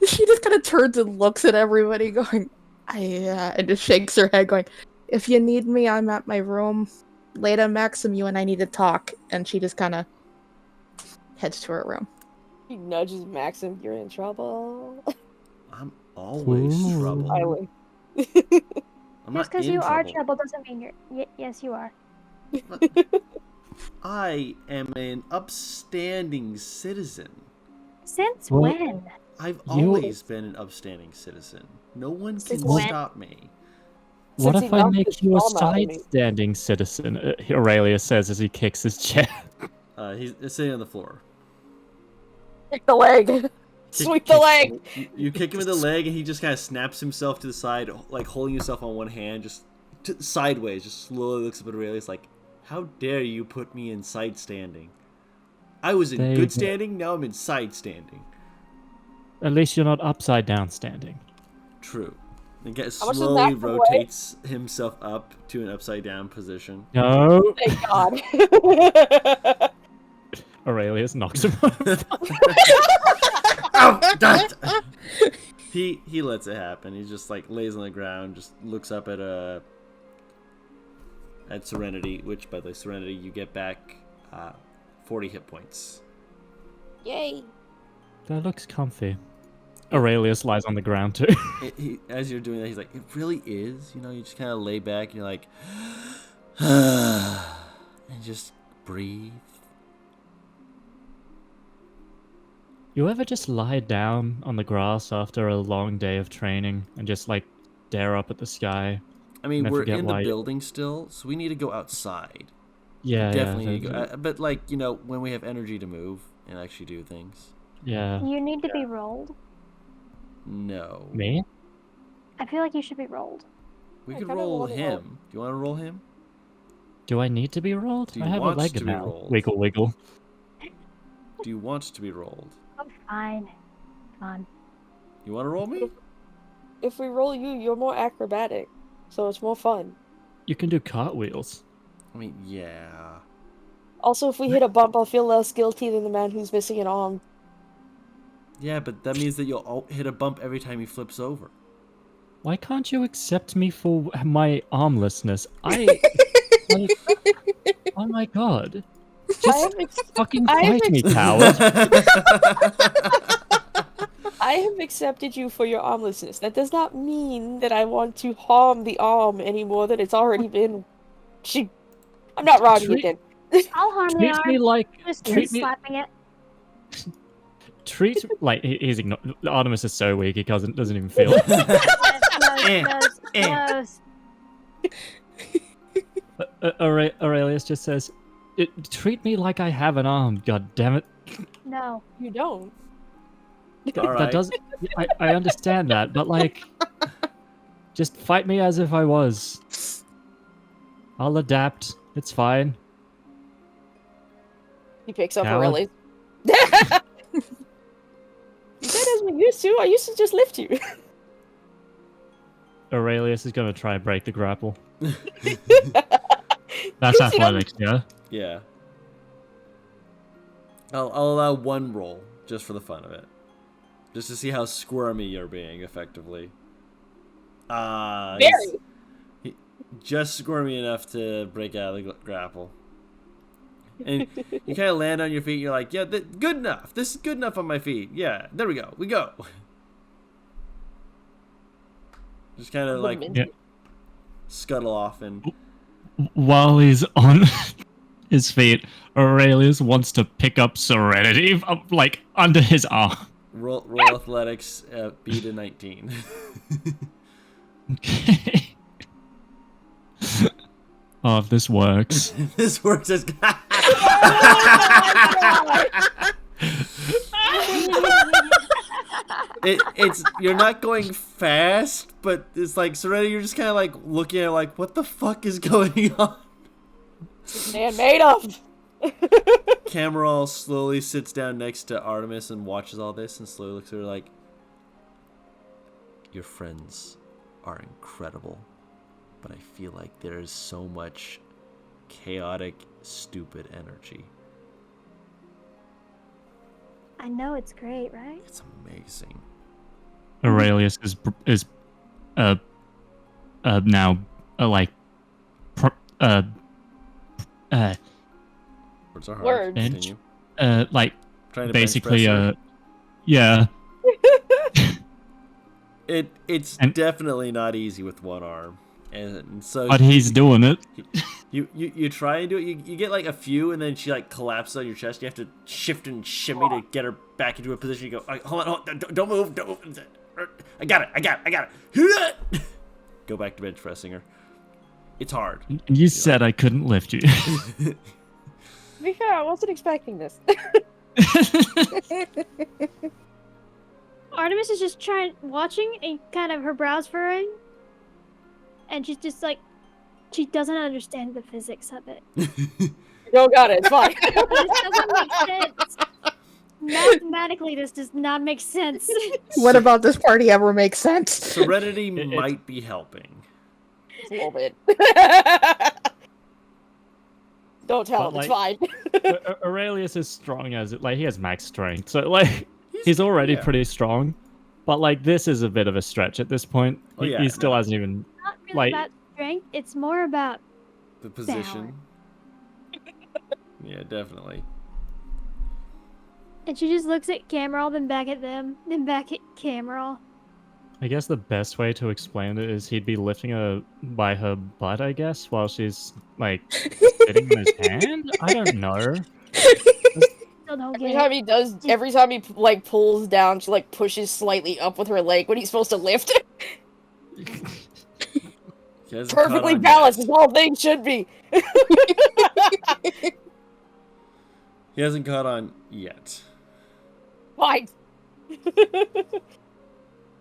[SPEAKER 2] She just kind of turns and looks at everybody, going, and just shakes her head, going, "If you need me, I'm at my room. Later, Maxim, you and I need to talk." And she just kind of heads to her room.
[SPEAKER 5] He nudges Maxim. You're in trouble.
[SPEAKER 1] I'm always
[SPEAKER 4] Ooh.
[SPEAKER 1] trouble.
[SPEAKER 5] Smiling.
[SPEAKER 1] I'm
[SPEAKER 3] Just
[SPEAKER 1] not
[SPEAKER 3] because
[SPEAKER 1] in
[SPEAKER 3] you are
[SPEAKER 1] trouble.
[SPEAKER 3] trouble doesn't mean you're. Yes, you are.
[SPEAKER 1] I am an upstanding citizen.
[SPEAKER 3] Since
[SPEAKER 4] Well-
[SPEAKER 3] when?
[SPEAKER 1] I've
[SPEAKER 4] You-
[SPEAKER 1] always been an upstanding citizen. No one can
[SPEAKER 3] Since when?
[SPEAKER 1] stop me.
[SPEAKER 4] What
[SPEAKER 5] Since
[SPEAKER 4] if
[SPEAKER 5] he
[SPEAKER 4] I
[SPEAKER 5] knocked
[SPEAKER 4] make
[SPEAKER 5] his
[SPEAKER 4] you a
[SPEAKER 5] arm out of me.
[SPEAKER 4] side-standing citizen? Aurelius says as he kicks his chair.
[SPEAKER 1] He's sitting on the floor.
[SPEAKER 5] Kick the leg. Sweep the leg.
[SPEAKER 1] You kick him in the leg, and he just kind of snaps himself to the side, like holding himself on one hand, just sideways, just slowly looks up at Aurelius like, "How dare you put me in side standing? I was in
[SPEAKER 4] They-
[SPEAKER 1] good standing, now I'm in side standing."
[SPEAKER 4] At least you're not upside down standing.
[SPEAKER 1] True. And
[SPEAKER 5] How much does
[SPEAKER 1] slowly
[SPEAKER 5] that weigh?
[SPEAKER 1] rotates himself up to an upside down position.
[SPEAKER 4] No.
[SPEAKER 5] Thank God.
[SPEAKER 4] Aurelius knocks him over.
[SPEAKER 1] Oh, that- he lets it happen. He just like lays on the ground, just looks up at Serenity, which by the way, Serenity, you get back 40 hit points.
[SPEAKER 5] Yay.
[SPEAKER 4] That looks comfy. Aurelius lies on the ground too.
[SPEAKER 1] As you're doing that, he's like, "It really is." You know, you just kind of lay back, and you're like, and just breathe.
[SPEAKER 4] You ever just lie down on the grass after a long day of training and just like stare up at the sky?
[SPEAKER 1] I mean,
[SPEAKER 4] And I
[SPEAKER 1] we're
[SPEAKER 4] forget
[SPEAKER 1] in the
[SPEAKER 4] why-
[SPEAKER 1] building still, so we need to go outside.
[SPEAKER 4] Yeah,
[SPEAKER 1] Definitely
[SPEAKER 4] yeah,
[SPEAKER 1] need to go. But like, you know, when we have energy to move and actually do things.
[SPEAKER 4] yeah.
[SPEAKER 3] You need to be rolled.
[SPEAKER 1] No.
[SPEAKER 4] Me?
[SPEAKER 3] I feel like you should be rolled.
[SPEAKER 1] We
[SPEAKER 5] I
[SPEAKER 1] could
[SPEAKER 5] kinda
[SPEAKER 1] roll
[SPEAKER 5] wanna
[SPEAKER 1] him.
[SPEAKER 5] roll.
[SPEAKER 1] Do you want to roll him?
[SPEAKER 4] Do I need to be rolled?
[SPEAKER 1] Do you
[SPEAKER 4] I have a
[SPEAKER 1] want
[SPEAKER 4] leg
[SPEAKER 1] to be
[SPEAKER 4] now.
[SPEAKER 1] rolled?
[SPEAKER 4] Wiggle, wiggle.
[SPEAKER 1] Do you want to be rolled?
[SPEAKER 3] Oh, fine. Fun.
[SPEAKER 1] You want to roll me?
[SPEAKER 5] If we roll you, you're more acrobatic, so it's more fun.
[SPEAKER 4] You can do cartwheels.
[SPEAKER 1] I mean, yeah.
[SPEAKER 5] Also, if we hit a bump, I'll feel less guilty than the man who's missing an arm.
[SPEAKER 1] Yeah, but that means that you'll hit a bump every time he flips over.
[SPEAKER 4] Why can't you accept me for my armlessness? like, oh my god. Just fucking
[SPEAKER 5] I have
[SPEAKER 4] fight me, coward.
[SPEAKER 5] I have accepted you for your armlessness. That does not mean that I want to harm the arm any more than it's already been. I'm not robbing you, then.
[SPEAKER 3] I'll harm the
[SPEAKER 4] Treat
[SPEAKER 3] arm.
[SPEAKER 4] me like
[SPEAKER 3] Just
[SPEAKER 4] treat me
[SPEAKER 3] slapping it.
[SPEAKER 4] like he's Artemis is so weak he doesn't even feel it.
[SPEAKER 3] Close.
[SPEAKER 4] Aurelius just says, treat me like I have an arm, god damn it.
[SPEAKER 3] No.
[SPEAKER 5] You don't.
[SPEAKER 1] All right.
[SPEAKER 4] That does I understand that, but like just fight me as if I was. I'll adapt. It's fine.
[SPEAKER 5] He picks up
[SPEAKER 4] Coward.
[SPEAKER 5] Aurelius. You said as we used to. I used to just lift you.
[SPEAKER 4] Aurelius is gonna try and break the grapple. That's
[SPEAKER 5] Easy,
[SPEAKER 4] athletics, yeah?
[SPEAKER 1] Yeah. I'll allow one roll just for the fun of it. Just to see how squirmy you're being, effectively.
[SPEAKER 5] Very.
[SPEAKER 1] Just squirmy enough to break out of the grapple. And you kind of land on your feet, and you're like, yeah, good enough. This is good enough on my feet. Yeah, there we go. We go. Just kind of like
[SPEAKER 4] Yeah.
[SPEAKER 1] scuttle off and...
[SPEAKER 4] While he's on his feet, Aurelius wants to pick up Serenity, like, under his arm.
[SPEAKER 1] Roll athletics, beat a 19.
[SPEAKER 4] Okay. Oh, if this works.
[SPEAKER 1] This works as... it's you're not going fast, but it's like Serenity, you're just kind of like looking at it like, what the fuck is going on?
[SPEAKER 5] Man made of.
[SPEAKER 1] Cameron slowly sits down next to Artemis and watches all this and slowly looks at her like, your friends are incredible, but I feel like there is so much chaotic, stupid energy.
[SPEAKER 3] I know it's great, right?
[SPEAKER 1] It's amazing.
[SPEAKER 4] Aurelius is now like
[SPEAKER 1] Words are hard.
[SPEAKER 5] Words.
[SPEAKER 1] Continue.
[SPEAKER 4] like
[SPEAKER 1] Trying to
[SPEAKER 4] basically
[SPEAKER 1] bench press her.
[SPEAKER 4] yeah.
[SPEAKER 1] It's
[SPEAKER 4] And-
[SPEAKER 1] definitely not easy with one arm, and so
[SPEAKER 4] But he's doing it.
[SPEAKER 1] you try and do it. You get like a few, and then she like collapses on your chest. You have to shift and shimmy to get her back into a position. You go, hold on, don't move, don't move. I got it. Go back to bench pressing her. It's hard.
[SPEAKER 4] You said I couldn't lift you.
[SPEAKER 5] To be fair, I wasn't expecting this.
[SPEAKER 3] Artemis is just watching and kind of her brows furrowing. And she's just like, she doesn't understand the physics of it.
[SPEAKER 5] No, got it. It's fine.
[SPEAKER 3] This doesn't make sense. Mathematically, this does not make sense.
[SPEAKER 2] What about this party ever makes sense?
[SPEAKER 1] Serenity might be helping.
[SPEAKER 5] A little bit. Don't tell him.
[SPEAKER 4] But,
[SPEAKER 5] It's fine.
[SPEAKER 4] Aurelius is strong as it. Like he has max strength, so like he's already pretty strong. But like this is a bit of a stretch at this point.
[SPEAKER 1] Oh, yeah.
[SPEAKER 4] He still hasn't even.
[SPEAKER 3] Not really
[SPEAKER 4] Like-
[SPEAKER 3] about strength, it's more about
[SPEAKER 1] The position. Yeah, definitely.
[SPEAKER 3] And she just looks at Cameron, then back at them, then back at Cameron.
[SPEAKER 4] I guess the best way to explain it is he'd be lifting her by her butt, I guess, while she's like sitting in his hand. I don't know.
[SPEAKER 3] Still don't
[SPEAKER 5] Every
[SPEAKER 3] get
[SPEAKER 5] time
[SPEAKER 3] it.
[SPEAKER 5] he does, every time he like pulls down, she like pushes slightly up with her leg when he's supposed to lift.
[SPEAKER 1] He hasn't caught
[SPEAKER 5] Perfectly
[SPEAKER 1] on
[SPEAKER 5] balanced,
[SPEAKER 1] yet.
[SPEAKER 5] as all things should be.
[SPEAKER 1] He hasn't caught on yet.
[SPEAKER 5] Fine.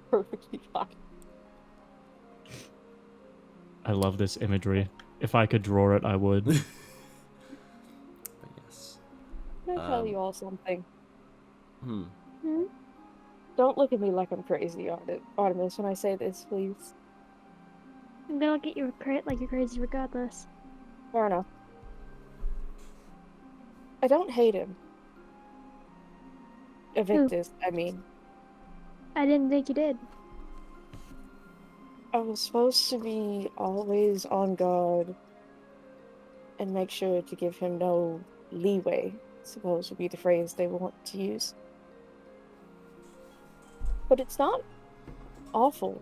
[SPEAKER 5] Perfectly fine.
[SPEAKER 4] I love this imagery. If I could draw it, I would.
[SPEAKER 1] But yes.
[SPEAKER 5] Can I tell you all something?
[SPEAKER 1] Hmm.
[SPEAKER 5] Don't look at me like I'm crazy, Artemis, when I say this, please.
[SPEAKER 3] I'm gonna look at you like you're crazy regardless.
[SPEAKER 5] Fair enough. I don't hate him. Evictus, I mean.
[SPEAKER 3] I didn't think you did.
[SPEAKER 5] I was supposed to be always on guard and make sure to give him no leeway, suppose would be the phrase they want to use. But it's not awful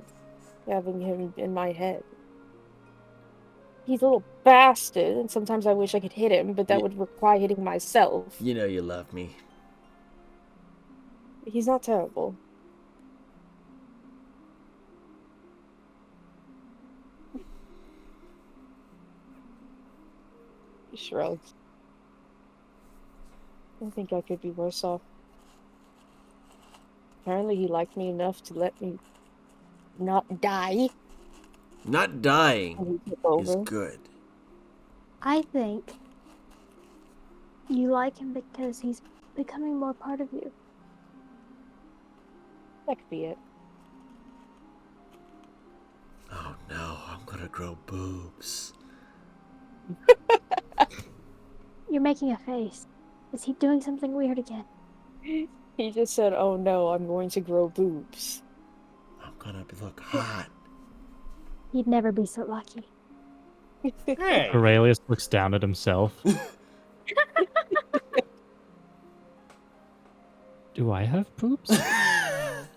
[SPEAKER 5] having him in my head. He's a little bastard, and sometimes I wish I could hit him, but that would require hitting myself.
[SPEAKER 1] You know you love me.
[SPEAKER 5] He's not terrible. He shrugs. I think I could be worse off. Apparently he liked me enough to let me not die
[SPEAKER 1] Not dying
[SPEAKER 5] when he took
[SPEAKER 1] is
[SPEAKER 5] over.
[SPEAKER 1] good.
[SPEAKER 3] I think you like him because he's becoming more part of you.
[SPEAKER 5] That could be it.
[SPEAKER 1] Oh no, I'm gonna grow boobs.
[SPEAKER 3] You're making a face. Is he doing something weird again?
[SPEAKER 5] He just said, "Oh no, I'm going to grow boobs."
[SPEAKER 1] I'm gonna look hot.
[SPEAKER 3] He'd never be so lucky.
[SPEAKER 1] Hey!
[SPEAKER 4] Aurelius looks down at himself. Do I have poops?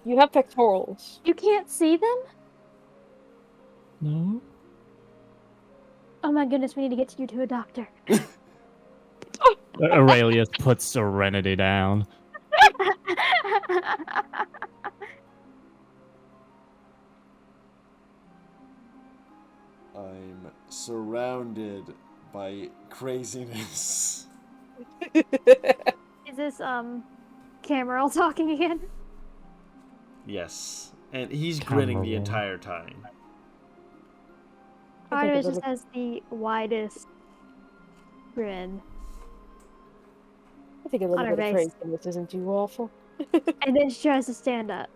[SPEAKER 5] You have pectorals.
[SPEAKER 3] You can't see them?
[SPEAKER 4] No.
[SPEAKER 3] Oh my goodness, we need to get you to a doctor.
[SPEAKER 4] Aurelius puts Serenity down.
[SPEAKER 1] I'm surrounded by craziness.
[SPEAKER 3] Is this, Cameron talking again?
[SPEAKER 1] Yes. And he's grinning the
[SPEAKER 4] Camera.
[SPEAKER 1] entire time.
[SPEAKER 5] I think
[SPEAKER 3] Artemis
[SPEAKER 5] a
[SPEAKER 3] just
[SPEAKER 5] little-
[SPEAKER 3] has the widest grin.
[SPEAKER 5] think a little
[SPEAKER 3] On her
[SPEAKER 5] bit of
[SPEAKER 3] face.
[SPEAKER 5] craziness isn't too awful.
[SPEAKER 3] And then she tries to stand up.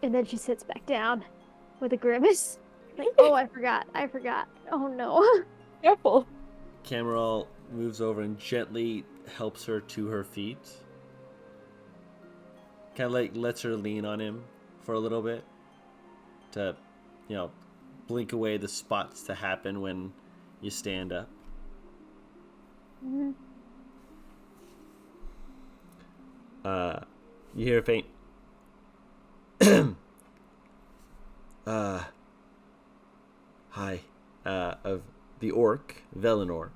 [SPEAKER 3] And then she sits back down with a grimace. Like, oh, I forgot. Oh no.
[SPEAKER 5] Careful.
[SPEAKER 1] Cameron moves over and gently helps her to her feet. Kind of like lets her lean on him for a little bit to, blink away the spots to happen when you stand up.
[SPEAKER 3] Mhm.
[SPEAKER 1] You hear a faint hi, of the orc, Velinor,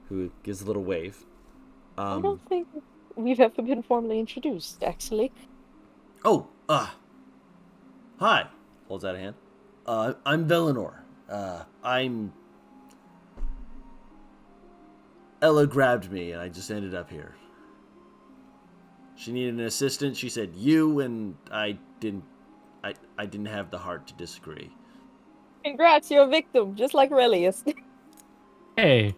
[SPEAKER 1] who gives a little wave.
[SPEAKER 5] I don't think we've ever been formally introduced, actually.
[SPEAKER 1] Oh, hi. Holds out a hand. I'm Velinor. Ella grabbed me and I just ended up here. She needed an assistant. She said you, and I didn't have the heart to disagree.
[SPEAKER 5] Congrats, you're a victim, just like Relius.
[SPEAKER 4] Hey,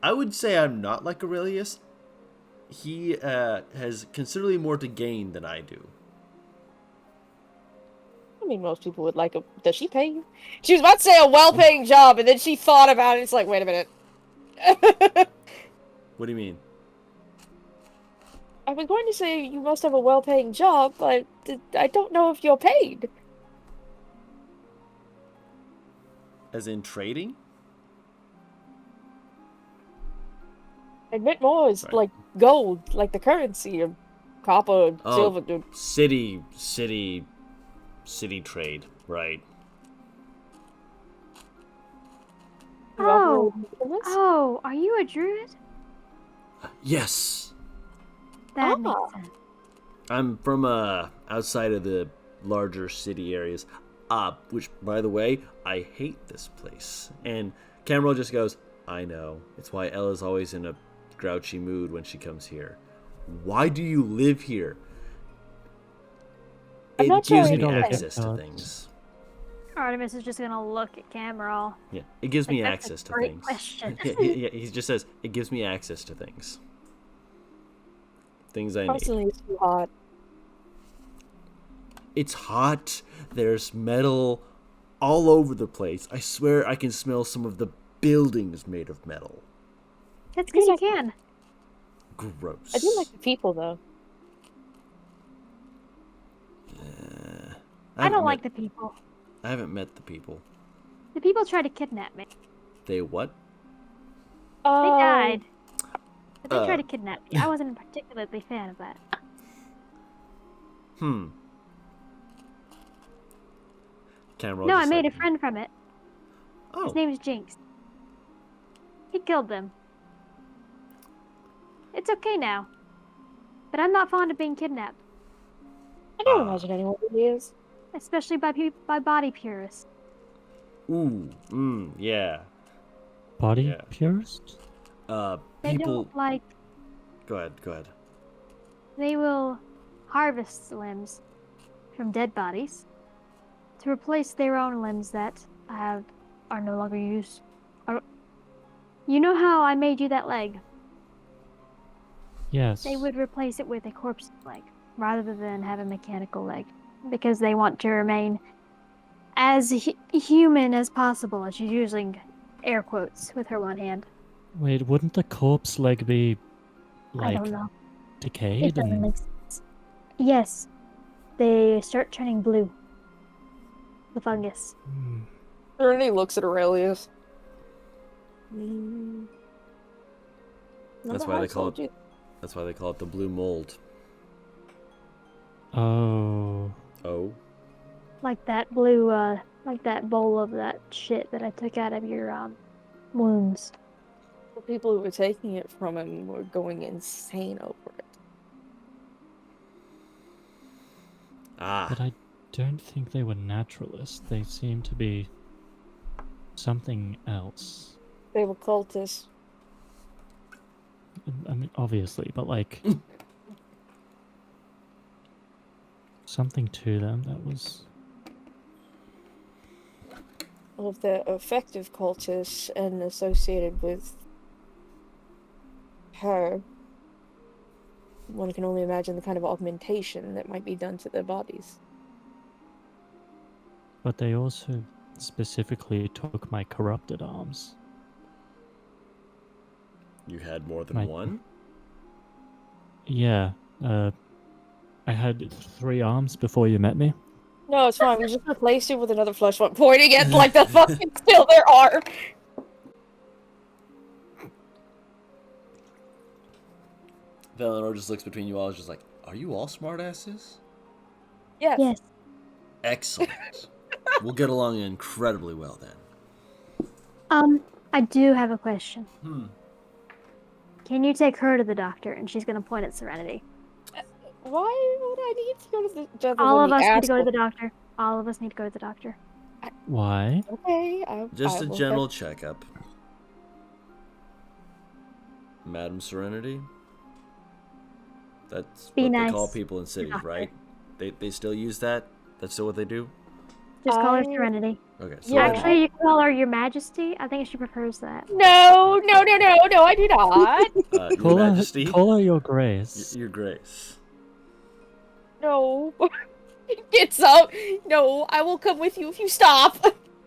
[SPEAKER 1] I would say I'm not like Aurelius. He has considerably more to gain than I do.
[SPEAKER 5] I mean, most people would like a... Does she pay you? She was about to say a well-paying job, and then she thought about it. It's like, wait a minute.
[SPEAKER 1] What do you mean?
[SPEAKER 5] I was going to say you must have a well-paying job, but I don't know if you're paid.
[SPEAKER 1] As in trading?
[SPEAKER 5] I meant more as,
[SPEAKER 1] Right.
[SPEAKER 5] like, gold, like the currency, or copper, silver, dude.
[SPEAKER 1] City trade, right?
[SPEAKER 3] Oh, are you a druid?
[SPEAKER 1] Yes.
[SPEAKER 3] That makes sense.
[SPEAKER 1] I'm from outside of the larger city areas. Which, by the way, I hate this place. And Cameron just goes, I know. It's why Ella's always in a grouchy mood when she comes here. Why do you live here?
[SPEAKER 5] I'm
[SPEAKER 1] It
[SPEAKER 5] not
[SPEAKER 1] gives
[SPEAKER 5] sure
[SPEAKER 1] me
[SPEAKER 4] I get
[SPEAKER 1] access to
[SPEAKER 4] that.
[SPEAKER 1] things.
[SPEAKER 3] Artemis is just gonna look at Cameron.
[SPEAKER 1] Yeah, it gives me
[SPEAKER 3] That's a
[SPEAKER 1] access to
[SPEAKER 3] great
[SPEAKER 1] things.
[SPEAKER 3] question.
[SPEAKER 1] Yeah, he just says, it gives me access to things. Things I need.
[SPEAKER 5] Personally, it's too hot.
[SPEAKER 1] It's hot. There's metal all over the place. I swear I can smell some of the buildings made of metal.
[SPEAKER 3] That's because you can.
[SPEAKER 1] Gross.
[SPEAKER 5] I do like the people, though.
[SPEAKER 3] I don't like the people.
[SPEAKER 1] I haven't met the people.
[SPEAKER 3] The people tried to kidnap me.
[SPEAKER 1] They what?
[SPEAKER 3] They
[SPEAKER 5] Oh,
[SPEAKER 3] died. But they tried to kidnap me. I wasn't a particularly fan of that.
[SPEAKER 1] Cameron.
[SPEAKER 3] No, I made a friend from it.
[SPEAKER 1] Oh.
[SPEAKER 3] His name's Jinx. He killed them. It's okay now. But I'm not fond of being kidnapped.
[SPEAKER 5] I don't imagine anyone really is.
[SPEAKER 3] Especially by body purists.
[SPEAKER 1] Ooh. Yeah.
[SPEAKER 4] body
[SPEAKER 1] Yeah.
[SPEAKER 4] purist?
[SPEAKER 3] They
[SPEAKER 1] People.
[SPEAKER 3] don't like...
[SPEAKER 1] Go ahead.
[SPEAKER 3] They will harvest limbs from dead bodies to replace their own limbs that are no longer used. You know how I made you that leg?
[SPEAKER 4] Yes.
[SPEAKER 3] They would replace it with a corpse leg rather than have a mechanical leg because they want to remain as human as possible. And she's using air quotes with her one hand.
[SPEAKER 4] Wait, wouldn't the corpse leg be
[SPEAKER 3] I
[SPEAKER 4] like
[SPEAKER 3] don't know.
[SPEAKER 4] decayed?
[SPEAKER 3] It doesn't
[SPEAKER 4] and...
[SPEAKER 3] make sense. Yes, they start turning blue. The fungus.
[SPEAKER 5] Ernie looks at Aurelius.
[SPEAKER 1] That's why they call it. That's why they call it the blue mold.
[SPEAKER 4] Oh.
[SPEAKER 1] Oh.
[SPEAKER 3] Like that blue, like that bowl of that shit that I took out of your wounds.
[SPEAKER 5] The people who were taking it from him were going insane over it.
[SPEAKER 4] But I don't think they were naturalists. They seem to be something else.
[SPEAKER 5] They were cultists.
[SPEAKER 4] I mean, obviously, but like something to them that was.
[SPEAKER 5] Well, if they're effective cultists and associated with her, one can only imagine the kind of augmentation that might be done to their bodies.
[SPEAKER 4] But they also specifically took my corrupted arms.
[SPEAKER 1] You had more than
[SPEAKER 4] My-
[SPEAKER 1] one?
[SPEAKER 4] Yeah, I had 3 arms before you met me.
[SPEAKER 5] No, it's fine. We just replaced it with another flesh one, pointing at like the fucking still there are.
[SPEAKER 1] Valinor just looks between you all, is just like, are you all smartasses?
[SPEAKER 5] Yes.
[SPEAKER 3] Yes.
[SPEAKER 1] Excellent. We'll get along incredibly well then.
[SPEAKER 3] I do have a question.
[SPEAKER 1] Hmm.
[SPEAKER 3] Can you take her to the doctor? And she's gonna point at Serenity.
[SPEAKER 5] Why would I need to go to the doctor?
[SPEAKER 3] All of
[SPEAKER 5] when
[SPEAKER 3] us
[SPEAKER 5] the
[SPEAKER 3] need to go to
[SPEAKER 5] asshole-
[SPEAKER 3] the doctor. All of us need to go to the doctor.
[SPEAKER 4] Why?
[SPEAKER 5] Okay,
[SPEAKER 1] Just
[SPEAKER 5] I
[SPEAKER 1] a
[SPEAKER 5] will
[SPEAKER 1] general
[SPEAKER 5] have-
[SPEAKER 1] checkup. Madam Serenity? That's
[SPEAKER 3] Be
[SPEAKER 1] what
[SPEAKER 3] nice.
[SPEAKER 1] they call people in cities,
[SPEAKER 3] Doctor.
[SPEAKER 1] right? They still use that? That's still what they do?
[SPEAKER 3] Just call her
[SPEAKER 5] I-
[SPEAKER 3] Serenity.
[SPEAKER 1] Okay, so
[SPEAKER 5] Yeah.
[SPEAKER 3] Actually, you can call her Your Majesty. I think she prefers that.
[SPEAKER 5] No, I do not.
[SPEAKER 1] Your
[SPEAKER 4] Call
[SPEAKER 1] Majesty,
[SPEAKER 4] her, call her your grace.
[SPEAKER 1] Your Grace.
[SPEAKER 5] No. Gets up. No, I will come with you if you stop.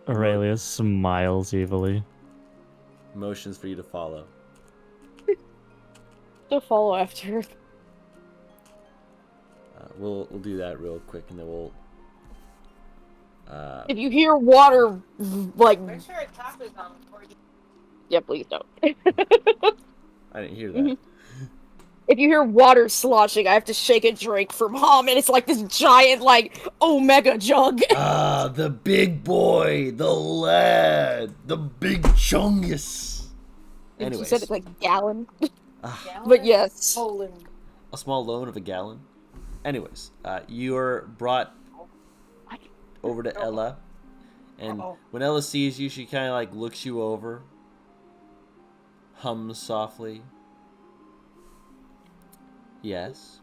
[SPEAKER 4] Aurelia smiles evilly.
[SPEAKER 1] Motions for you to follow.
[SPEAKER 5] To follow after her.
[SPEAKER 1] We'll do that real quick, and then we'll.
[SPEAKER 5] If you hear water, like. Make sure it taps on before you. Yeah, please don't.
[SPEAKER 1] I didn't hear that.
[SPEAKER 5] Mhm. If you hear water sloshing, I have to shake a drink from Mom, and it's like this giant, like, Omega jug.
[SPEAKER 1] Ah, the big boy, the lad, the big chungus.
[SPEAKER 5] She
[SPEAKER 1] Anyways,
[SPEAKER 5] said it's like gallon.
[SPEAKER 1] ah,
[SPEAKER 5] But yes.
[SPEAKER 1] a small loan of a gallon. Anyways, you're brought over to Ella, and when Ella sees you, she kind of like looks you over, hums softly. Yes.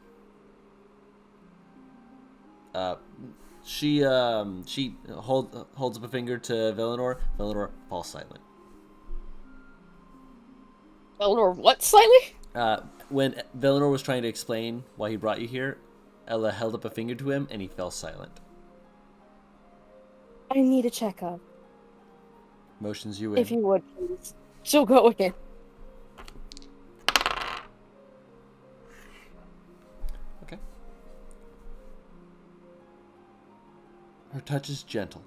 [SPEAKER 1] She holds up a finger to Valinor. Valinor falls silent.
[SPEAKER 5] Eleanor, what slightly?
[SPEAKER 1] When Valinor was trying to explain why he brought you here, Ella held up a finger to him, and he fell silent.
[SPEAKER 5] I need a checkup.
[SPEAKER 1] Motions you in.
[SPEAKER 5] If you would, please. She'll go in.
[SPEAKER 1] Okay. Her touch is gentle.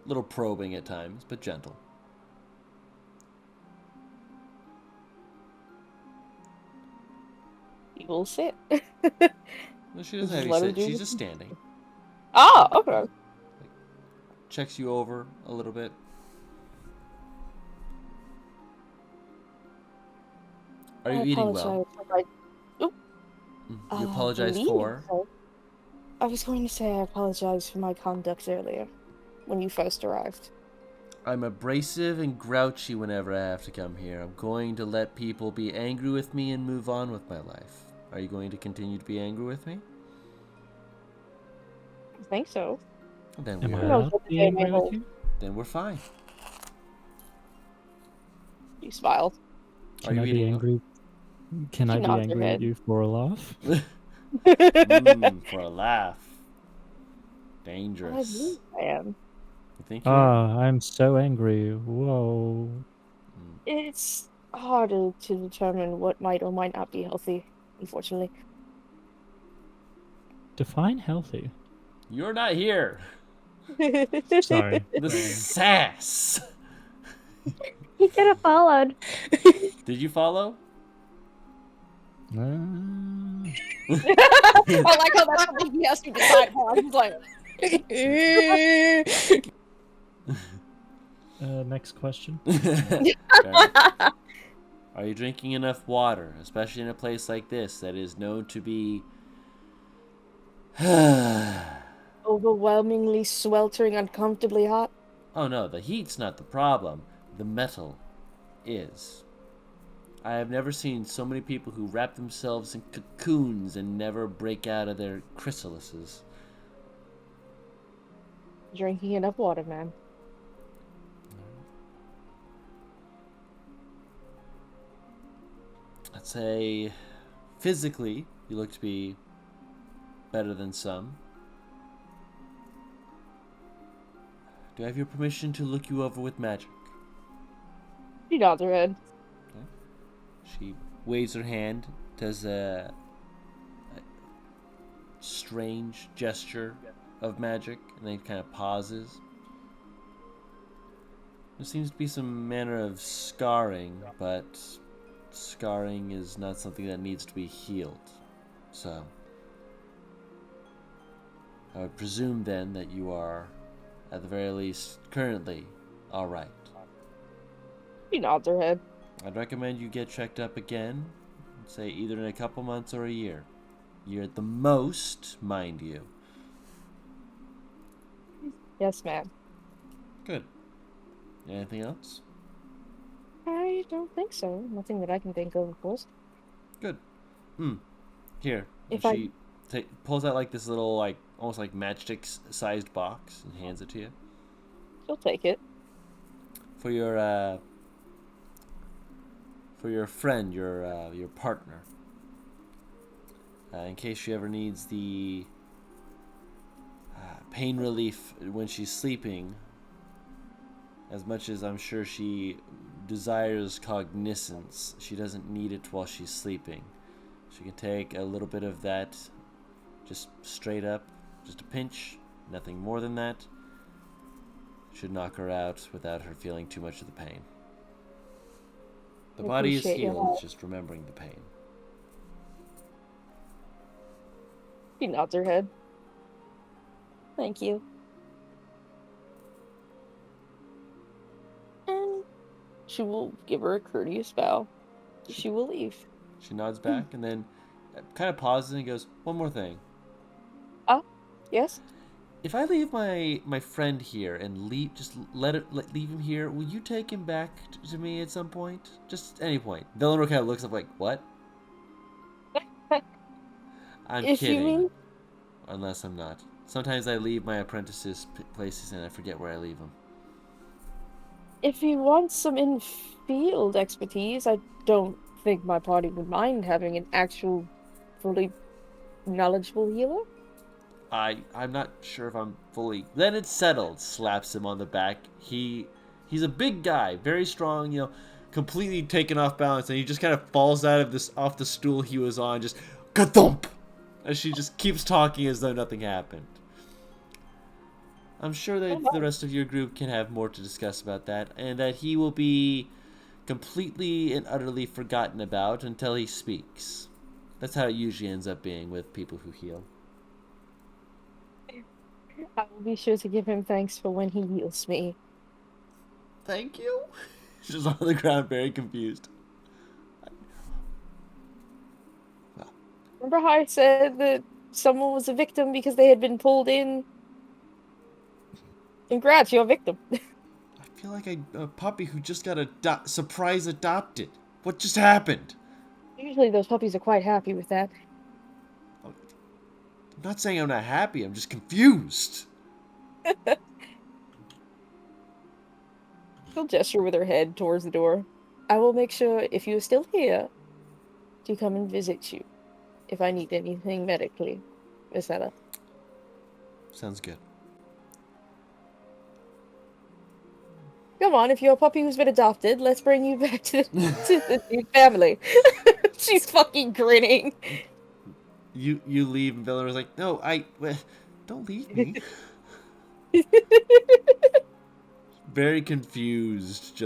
[SPEAKER 1] Little probing at times, but gentle.
[SPEAKER 5] You will sit.
[SPEAKER 1] Well, she doesn't
[SPEAKER 5] Just
[SPEAKER 1] have you
[SPEAKER 5] let her
[SPEAKER 1] sit.
[SPEAKER 5] do
[SPEAKER 1] She's
[SPEAKER 5] the-
[SPEAKER 1] just standing.
[SPEAKER 5] Oh, okay.
[SPEAKER 1] Checks you over a little bit. Are you eating well? You apologize for?
[SPEAKER 5] I was going to say I apologize for my conduct earlier, when you first arrived.
[SPEAKER 1] I'm abrasive and grouchy whenever I have to come here. I'm going to let people be angry with me and move on with my life. Are you going to continue to be angry with me?
[SPEAKER 5] I think so.
[SPEAKER 1] Then
[SPEAKER 4] Am I
[SPEAKER 1] we're
[SPEAKER 5] No.
[SPEAKER 4] allowed to be angry with you?
[SPEAKER 1] then we're fine.
[SPEAKER 5] You smiled.
[SPEAKER 1] Are
[SPEAKER 4] Can
[SPEAKER 1] you
[SPEAKER 4] I be
[SPEAKER 1] eating?
[SPEAKER 4] angry? Can
[SPEAKER 5] She
[SPEAKER 4] I be
[SPEAKER 5] nods her
[SPEAKER 4] angry
[SPEAKER 5] head.
[SPEAKER 4] with you for a laugh?
[SPEAKER 1] For a laugh. Dangerous.
[SPEAKER 5] I am.
[SPEAKER 1] You think you're...
[SPEAKER 4] I'm so angry. Whoa.
[SPEAKER 5] It's harder to determine what might or might not be healthy, unfortunately.
[SPEAKER 4] Define healthy.
[SPEAKER 1] You're not here.
[SPEAKER 4] Sorry.
[SPEAKER 1] The sass.
[SPEAKER 3] He could have followed.
[SPEAKER 1] Did you follow?
[SPEAKER 5] I like how that's something he has to decide how. He's like,
[SPEAKER 4] Next question.
[SPEAKER 1] Okay. Are you drinking enough water, especially in a place like this that is known to be
[SPEAKER 5] overwhelmingly sweltering, uncomfortably hot.
[SPEAKER 1] Oh no, the heat's not the problem. The metal is. I have never seen so many people who wrap themselves in cocoons and never break out of their chrysalises.
[SPEAKER 5] Drinking enough water, man.
[SPEAKER 1] say physically you look to be better than some. Do I have your permission to look you over with magic?
[SPEAKER 5] She nods her head.
[SPEAKER 1] Okay. She waves her hand, does a strange gesture of magic, and then kind of pauses. There seems to be some manner of scarring, but scarring is not something that needs to be healed. So, I would presume then that you are, at the very least, currently alright.
[SPEAKER 5] She nods her head.
[SPEAKER 1] I'd recommend you get checked up again, say either in a couple months or a year. Year at the most, mind you.
[SPEAKER 5] Yes, ma'am.
[SPEAKER 1] Good. Anything else?
[SPEAKER 5] I don't think so. Nothing that I can think of course.
[SPEAKER 1] Good. Here.
[SPEAKER 5] If
[SPEAKER 1] she pulls out like this little, like, almost like matchstick-sized box and hands it to you.
[SPEAKER 5] She'll take it.
[SPEAKER 1] For your friend, your partner. In case she ever needs the pain relief when she's sleeping, as much as I'm sure she desires cognizance, she doesn't need it while she's sleeping. She can take a little bit of that, just straight up, just a pinch, nothing more than that. Should knock her out without her feeling too much of the pain. The body is
[SPEAKER 5] Appreciate your
[SPEAKER 1] healed,
[SPEAKER 5] help.
[SPEAKER 1] it's just remembering the pain.
[SPEAKER 5] She nods her head. Thank you. And she will give her a courteous bow. She will leave.
[SPEAKER 1] She nods back and then kind of pauses and goes, one more thing.
[SPEAKER 5] Yes?
[SPEAKER 1] If I leave my friend here and leave him here, will you take him back to me at some point? Just any point. Villanor kind of looks up like, what? I'm
[SPEAKER 5] If
[SPEAKER 1] kidding.
[SPEAKER 5] you mean...
[SPEAKER 1] Unless I'm not. Sometimes I leave my apprentices places and I forget where I leave them.
[SPEAKER 5] If you want some in-field expertise, I don't think my party would mind having an actual, fully knowledgeable healer.
[SPEAKER 1] I'm not sure if I'm fully... Then it's settled. Slaps him on the back. He's a big guy, very strong, completely taken off balance, and he just kind of falls off the stool he was on, just ka-thump! As she just keeps talking as though nothing happened. I'm sure that the rest of your group can have more to discuss about that, and that he will be completely and utterly forgotten about until he speaks. That's how it usually ends up being with people who heal.
[SPEAKER 5] I will be sure to give him thanks for when he heals me.
[SPEAKER 1] Thank you. She's on the ground, very confused.
[SPEAKER 5] Remember how I said that someone was a victim because they had been pulled in? Congrats, you're a victim.
[SPEAKER 1] I feel like a puppy who just got surprise adopted. What just happened?
[SPEAKER 5] Usually those puppies are quite happy with that.
[SPEAKER 1] I'm not saying I'm not happy, I'm just confused.
[SPEAKER 5] She'll gesture with her head towards the door. I will make sure, if you are still here, to come and visit you. If I need anything medically, etc.
[SPEAKER 1] Sounds good.
[SPEAKER 5] Come on, if you're a puppy who's been adopted, let's bring you back to the new family. She's fucking grinning.
[SPEAKER 1] You leave, and Villanor was like, no, don't leave me. Very confused,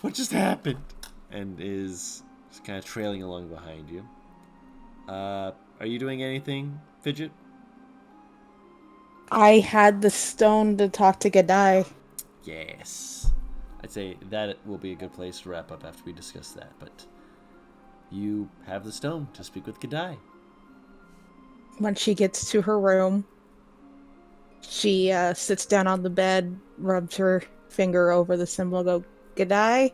[SPEAKER 1] what just happened? And is just kind of trailing along behind you. Are you doing anything, Fidget?
[SPEAKER 2] I had the stone to talk to Gadai.
[SPEAKER 1] Yes. I'd say that will be a good place to wrap up after we discuss that, but you have the stone to speak with Gadai.
[SPEAKER 2] When she gets to her room, she sits down on the bed, rubs her finger over the symbol, go, Gadai,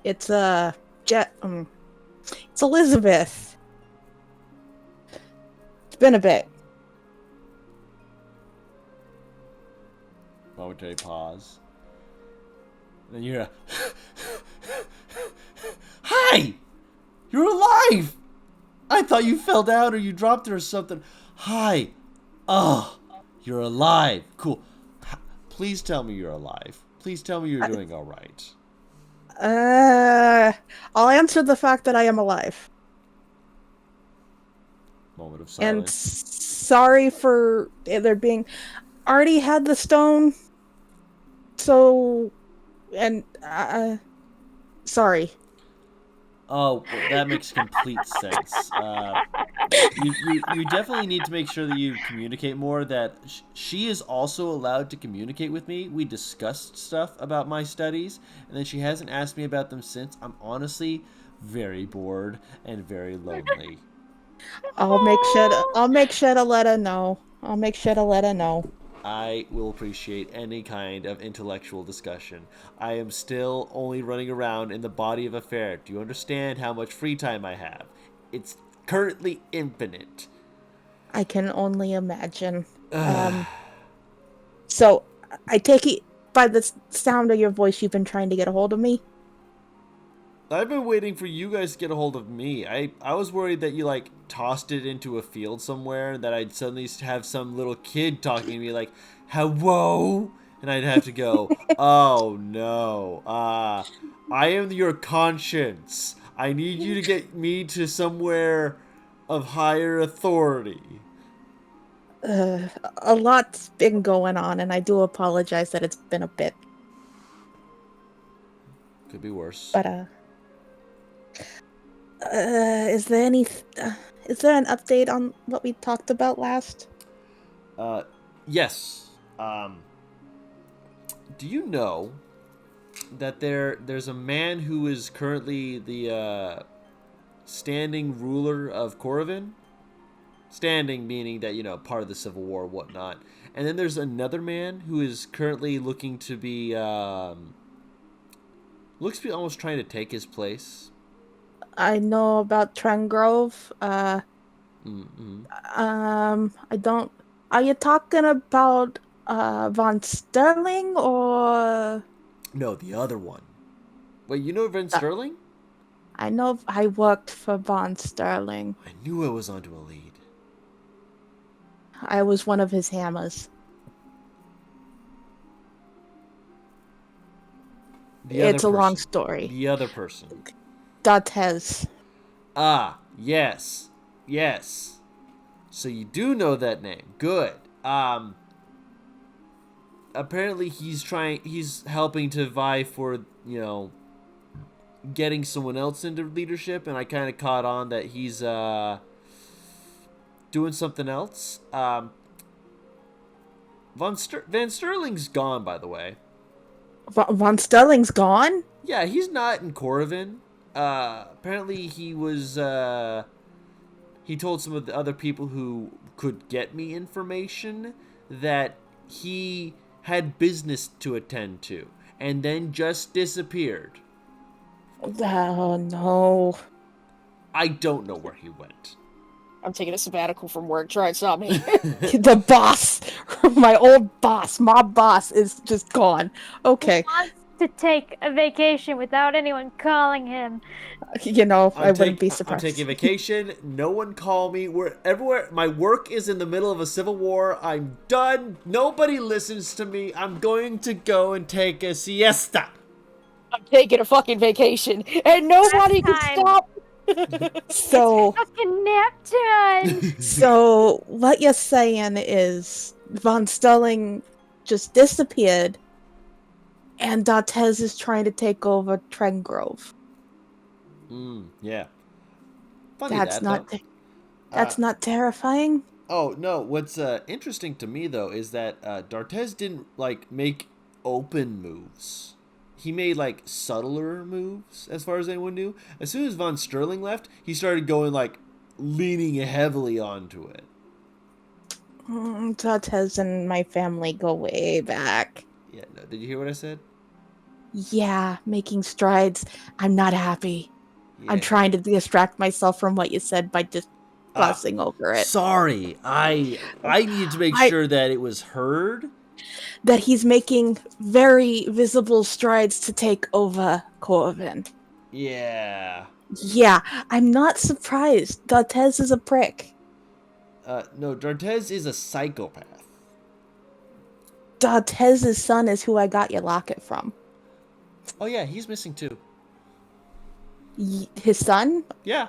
[SPEAKER 2] it's it's Elizabeth. It's been a bit.
[SPEAKER 1] Momentary pause. Then you hear a Hi! You're alive! I thought you fell down or you dropped it or something. Hi. Oh, you're alive. Cool. Please tell me you're alive. Please tell me you're doing all right.
[SPEAKER 2] I'll answer the fact that I am alive.
[SPEAKER 1] Moment of
[SPEAKER 2] And
[SPEAKER 1] silence.
[SPEAKER 2] sorry for there being... Already had the stone. So... And, sorry.
[SPEAKER 1] Oh, well, that makes complete sense. You definitely need to make sure that you communicate more. That she is also allowed to communicate with me. We discussed stuff about my studies, and then she hasn't asked me about them since. I'm honestly very bored and very lonely.
[SPEAKER 2] I'll make sure to let her know. I'll make sure to let her know.
[SPEAKER 1] I will appreciate any kind of intellectual discussion. I am still only running around in the body of a ferret. Do you understand how much free time I have? It's currently infinite.
[SPEAKER 2] I can only imagine. So, I take it by the sound of your voice, you've been trying to get a hold of me?
[SPEAKER 1] I've been waiting for you guys to get a hold of me. I was worried that you, like, tossed it into a field somewhere and that I'd suddenly have some little kid talking to me like, hello? And I'd have to go, oh, no. I am your conscience. I need you to get me to somewhere of higher authority.
[SPEAKER 2] A lot's been going on, and I do apologize that it's been a bit.
[SPEAKER 1] Could be worse.
[SPEAKER 2] But, is there an update on what we talked about last?
[SPEAKER 1] Yes. Do you know that there's a man who is currently the standing ruler of Corvin? Standing meaning that, you know, part of the Civil War, whatnot. And then there's another man who is currently looking to be looks to be almost trying to take his place.
[SPEAKER 2] I know about Trengrove. I don't... Are you talking about Von Sterling or...
[SPEAKER 1] No, the other one. Wait, you know Von Sterling?
[SPEAKER 2] I know I worked for Von Sterling.
[SPEAKER 1] I knew I was onto a lead.
[SPEAKER 2] I was one of his hammers. It's a long story.
[SPEAKER 1] The other person.
[SPEAKER 2] Dates.
[SPEAKER 1] Ah, yes. Yes. So you do know that name. Good. Apparently he's helping to vie for, you know, getting someone else into leadership, and I kind of caught on that he's doing something else. Van Sterling's gone, by the way.
[SPEAKER 2] Von Sterling's gone?
[SPEAKER 1] Yeah, he's not in Corvin. Apparently he was, he told some of the other people who could get me information that he had business to attend to, and then just disappeared.
[SPEAKER 2] Oh, no.
[SPEAKER 1] I don't know where he went.
[SPEAKER 5] I'm taking a sabbatical from work. Try and stop me.
[SPEAKER 2] The boss, my old boss, mob boss, is just gone. Okay.
[SPEAKER 3] He wants to take a vacation without anyone calling him.
[SPEAKER 2] You know, I wouldn't be
[SPEAKER 1] I'm
[SPEAKER 2] surprised.
[SPEAKER 1] taking vacation. No one call me. We're everywhere. My work is in the middle of a civil war. I'm done. Nobody listens to me. I'm going to go and take a siesta.
[SPEAKER 5] I'm taking a fucking vacation, and nobody can
[SPEAKER 3] time.
[SPEAKER 5] stop.
[SPEAKER 2] So,
[SPEAKER 3] Fucking nap time.
[SPEAKER 2] so what you're saying is Von Sterling just disappeared, and Dates is trying to take over Trengrove.
[SPEAKER 1] Yeah. Funny
[SPEAKER 2] That's
[SPEAKER 1] that,
[SPEAKER 2] that's not terrifying.
[SPEAKER 1] Oh no! What's interesting to me though is that D'Artes didn't like make open moves. He made like subtler moves, as far as anyone knew. As soon as Von Sterling left, he started going like leaning heavily onto it.
[SPEAKER 2] Dates and my family go way back.
[SPEAKER 1] Yeah. No. Did you hear what I said?
[SPEAKER 2] Yeah, making strides. I'm not happy.
[SPEAKER 1] Yeah.
[SPEAKER 2] I'm trying to distract myself from what you said by just glossing over it.
[SPEAKER 1] Sorry, I needed to make sure that it was heard.
[SPEAKER 2] That he's making very visible strides to take over Corvin.
[SPEAKER 1] Yeah.
[SPEAKER 2] Yeah, I'm not surprised. Dantes is a prick.
[SPEAKER 1] No, D'Artes is a psychopath.
[SPEAKER 2] Dantes' son is who I got your locket from.
[SPEAKER 1] Oh yeah, he's missing too.
[SPEAKER 2] His son?
[SPEAKER 1] Yeah.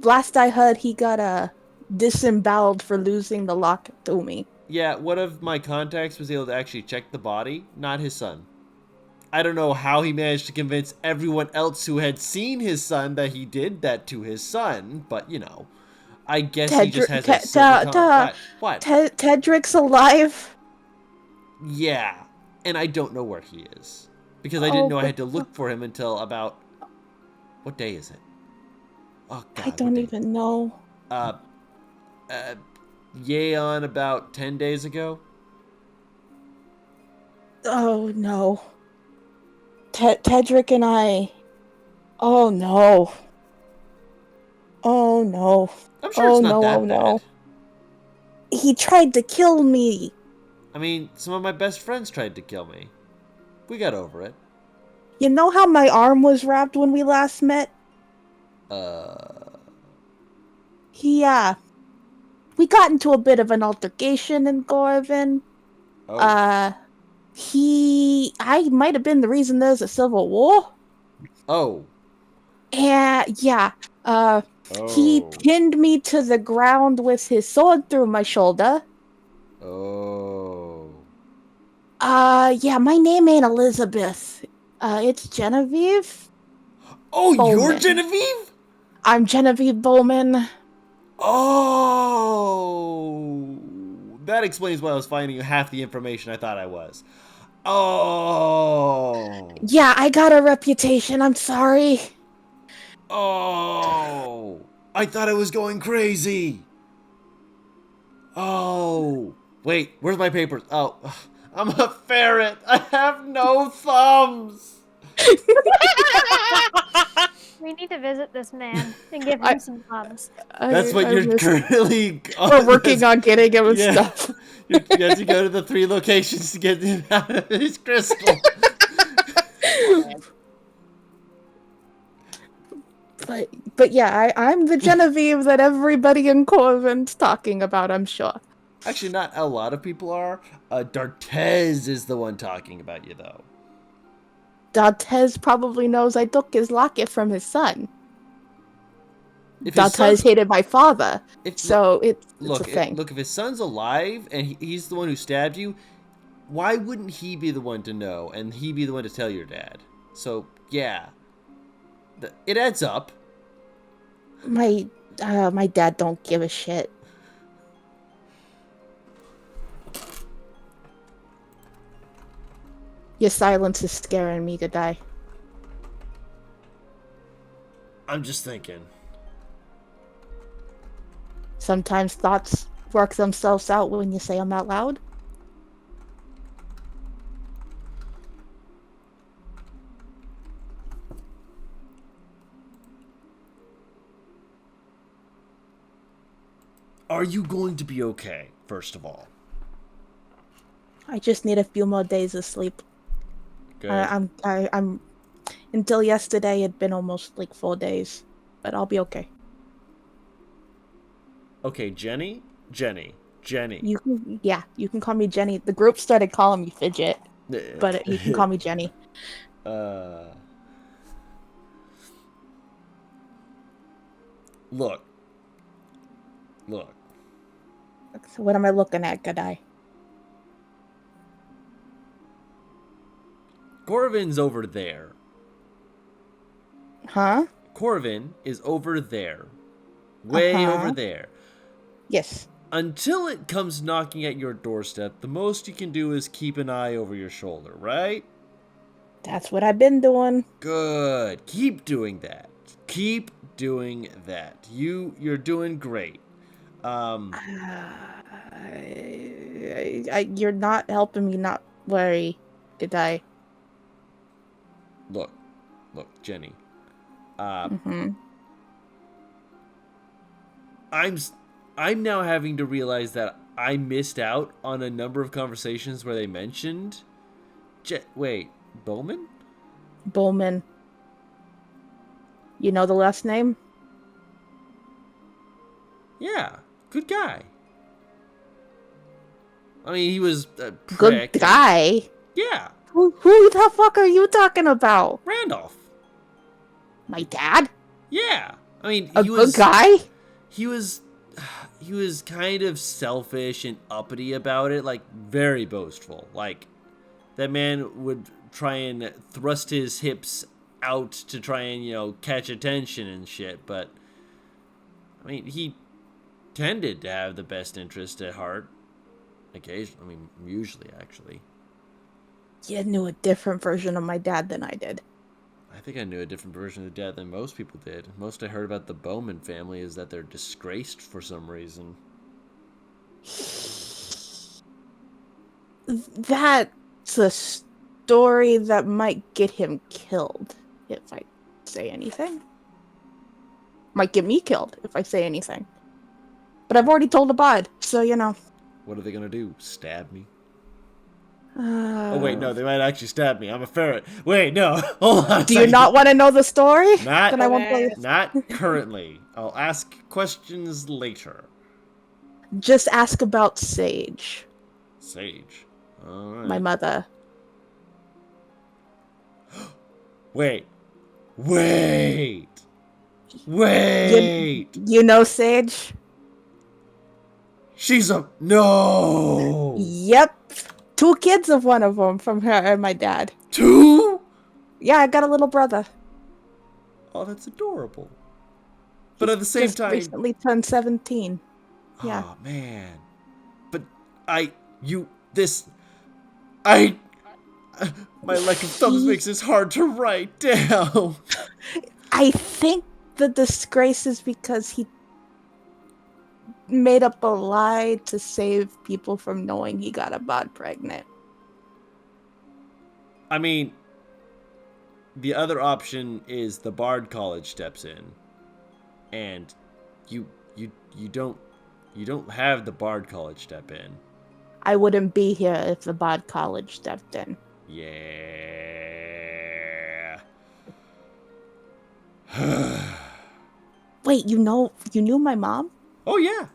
[SPEAKER 2] Last I heard, he got disemboweled for losing the locket to me.
[SPEAKER 1] Yeah, one of my contacts was able to actually check the body, not his son. I don't know how he managed to convince everyone else who had seen his son that he did that to his son, but you know, I guess he just has a silver tongue. What?
[SPEAKER 2] Tedric's alive?
[SPEAKER 1] Yeah, and I don't know where he is. Because I didn't know I had to look for him until about... What day is it? Oh, God.
[SPEAKER 2] I don't even know.
[SPEAKER 1] Yay on about 10 days ago.
[SPEAKER 2] Oh, no. Tedric and I... Oh, no. Oh, no.
[SPEAKER 1] I'm sure it's not that bad.
[SPEAKER 2] No. He tried to kill me.
[SPEAKER 1] I mean, some of my best friends tried to kill me. We got over it.
[SPEAKER 2] You know how my arm was wrapped when we last met? Yeah. We got into a bit of an altercation in Gorvin.
[SPEAKER 1] Oh.
[SPEAKER 2] I might have been the reason there's a civil war.
[SPEAKER 1] Oh.
[SPEAKER 2] Yeah. He pinned me to the ground with his sword through my shoulder.
[SPEAKER 1] Oh.
[SPEAKER 2] Yeah, my name ain't Elizabeth. It's Genevieve.
[SPEAKER 1] Oh,
[SPEAKER 2] Bowman.
[SPEAKER 1] You're Genevieve?
[SPEAKER 2] I'm Genevieve Bowman.
[SPEAKER 1] Oh. That explains why I was finding half the information I thought I was. Oh.
[SPEAKER 2] Yeah, I got a reputation. I'm sorry.
[SPEAKER 1] Oh. I thought I was going crazy. Oh. Wait, where's my papers? Oh, I'm a ferret. I have no thumbs.
[SPEAKER 3] We need to visit this man and give him some thumbs.
[SPEAKER 1] That's what you're currently...
[SPEAKER 2] We're working on getting him and stuff.
[SPEAKER 1] You have to go to the 3 locations to get him out of his crystal.
[SPEAKER 2] But yeah, I'm the Genevieve that everybody in Corvin's talking about, I'm sure.
[SPEAKER 1] Actually, not a lot of people are. D'Artes is the one talking about you, though.
[SPEAKER 2] D'Artes probably knows I took his locket from his son. D'Artes hated my father, so it's a thing.
[SPEAKER 1] Look, if his son's alive and he's the one who stabbed you, why wouldn't he be the one to know and he be the one to tell your dad? So, yeah. It adds up.
[SPEAKER 2] My dad don't give a shit. Your silence is scaring me to die.
[SPEAKER 1] I'm just thinking.
[SPEAKER 2] Sometimes thoughts work themselves out when you say them out loud.
[SPEAKER 1] Are you going to be okay, first of all?
[SPEAKER 2] I just need a few more days of sleep.
[SPEAKER 1] Good.
[SPEAKER 2] I'm until yesterday it'd been almost like 4 days, but I'll be okay.
[SPEAKER 1] Okay, Jenny.
[SPEAKER 2] You can call me Jenny. The group started calling me Fidget, but you can call me Jenny.
[SPEAKER 1] Look.
[SPEAKER 2] So what am I looking at, Gadai?
[SPEAKER 1] Corvin's over there.
[SPEAKER 2] Huh?
[SPEAKER 1] Corvin is over there. Way over there.
[SPEAKER 2] Yes.
[SPEAKER 1] Until it comes knocking at your doorstep, the most you can do is keep an eye over your shoulder, right?
[SPEAKER 2] That's what I've been doing.
[SPEAKER 1] Good. Keep doing that. Keep doing that. You're doing great.
[SPEAKER 2] You're not helping me not worry, Gadai.
[SPEAKER 1] Look, Jenny. I'm now having to realize that I missed out on a number of conversations where they mentioned... Wait, Bowman?
[SPEAKER 2] Bowman. You know the last name?
[SPEAKER 1] Yeah, good guy. I mean, he was a
[SPEAKER 2] Good
[SPEAKER 1] prick.
[SPEAKER 2] guy?
[SPEAKER 1] Yeah,
[SPEAKER 2] Who the fuck are you talking about?
[SPEAKER 1] Randolph.
[SPEAKER 2] My dad?
[SPEAKER 1] Yeah, I mean,
[SPEAKER 2] A good guy?
[SPEAKER 1] He was kind of selfish and uppity about it, like very boastful. Like that man would try and thrust his hips out to try and, catch attention and shit, but I mean, he tended to have the best interest at heart. Occasionally, I mean, usually actually.
[SPEAKER 2] You knew a different version of my dad than I did.
[SPEAKER 1] I think I knew a different version of dad than most people did. Most I heard about the Bowman family is that they're disgraced for some reason.
[SPEAKER 2] That's a story that might get him killed if I say anything. Might get me killed if I say anything. But I've already told Abad, so you know.
[SPEAKER 1] What are they gonna do? Stab me?
[SPEAKER 2] Oh
[SPEAKER 1] Oh wait, no, they might actually stab me. I'm a ferret. Wait, no, hold on.
[SPEAKER 2] Do you not want to know the story?
[SPEAKER 1] Not,
[SPEAKER 2] Then I won't tell you.
[SPEAKER 1] not currently. I'll ask questions later.
[SPEAKER 2] Just ask about Sage,
[SPEAKER 1] Sage. All right.
[SPEAKER 2] my mother.
[SPEAKER 1] Wait. Wait.
[SPEAKER 2] You know Sage?
[SPEAKER 1] She's a no.
[SPEAKER 2] Yep. 2 kids of one of them from her and my dad.
[SPEAKER 1] 2?
[SPEAKER 2] Yeah, I got a little brother.
[SPEAKER 1] Oh, that's adorable. But at the same
[SPEAKER 2] Just
[SPEAKER 1] time,
[SPEAKER 2] recently turned 17. Yeah.
[SPEAKER 1] Oh man. But my lack of thumbs makes this hard to write down.
[SPEAKER 2] I think the disgrace is because he made up a lie to save people from knowing he got Abad pregnant.
[SPEAKER 1] I mean, the other option is the Bard College steps in, and you don't have the Bard College step in.
[SPEAKER 2] I wouldn't be here if the Bard College stepped in.
[SPEAKER 1] Yeah.
[SPEAKER 2] Wait, you knew my mom?
[SPEAKER 1] Oh yeah,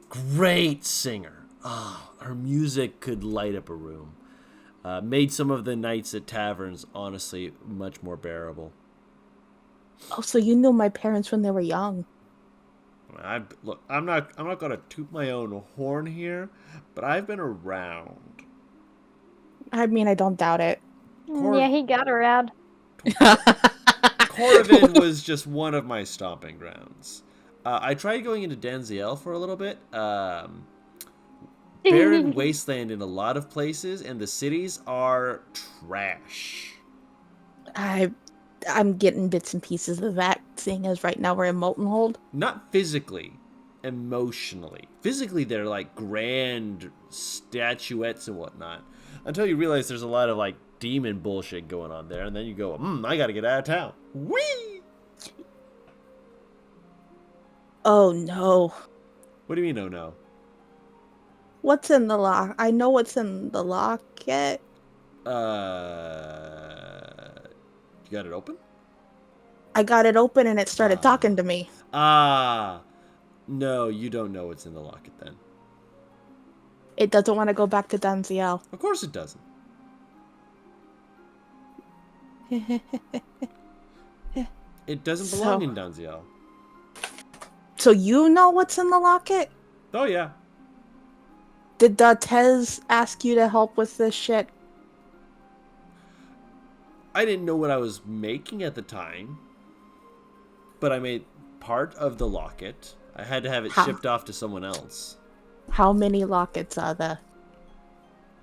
[SPEAKER 1] great singer. Ah, her music could light up a room. Made some of the nights at taverns honestly much more bearable.
[SPEAKER 2] Oh, so you knew my parents when they were young.
[SPEAKER 1] Look, I'm not gonna toot my own horn here, but I've been around.
[SPEAKER 2] I mean, I don't doubt it.
[SPEAKER 3] Yeah, he got around.
[SPEAKER 1] Corvin was just one of my stomping grounds. I tried going into Denziel for a little bit. Barren wasteland in a lot of places, and the cities are trash.
[SPEAKER 2] I'm getting bits and pieces of that, seeing as right now we're in Molten Hold.
[SPEAKER 1] Not physically, emotionally. Physically, they're like grand statuettes and whatnot. Until you realize there's a lot of like demon bullshit going on there, and then you go, I gotta get out of town. Whee!
[SPEAKER 2] Oh no.
[SPEAKER 1] What do you mean, oh no?
[SPEAKER 2] What's in the lock? I know what's in the locket.
[SPEAKER 1] You got it open?
[SPEAKER 2] I got it open and it started talking to me.
[SPEAKER 1] No, you don't know what's in the locket then.
[SPEAKER 2] It doesn't want to go back to Danziel.
[SPEAKER 1] Of course it doesn't. It doesn't belong in Danziel.
[SPEAKER 2] So you know what's in the locket?
[SPEAKER 1] Oh yeah.
[SPEAKER 2] Did Tez ask you to help with this shit?
[SPEAKER 1] I didn't know what I was making at the time, but I made part of the locket. I had to have it shipped off to someone else.
[SPEAKER 2] How many lockets are there?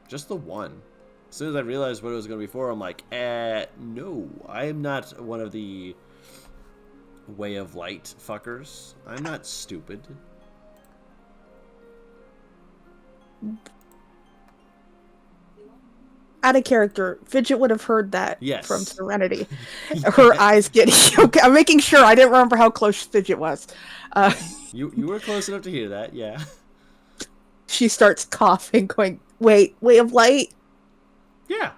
[SPEAKER 1] Just the one. As soon as I realized what it was going to be for, I'm like, no, I am not one of the way of light fuckers. I'm not stupid.
[SPEAKER 2] Out of character, Fidget would have heard that from
[SPEAKER 1] Yes.
[SPEAKER 2] Serenity. Her eyes getting... Okay, I'm making sure. I didn't remember how close Fidget was.
[SPEAKER 1] You were close enough to hear that, yeah.
[SPEAKER 2] She starts coughing, going, wait, way of light?
[SPEAKER 1] Yeah.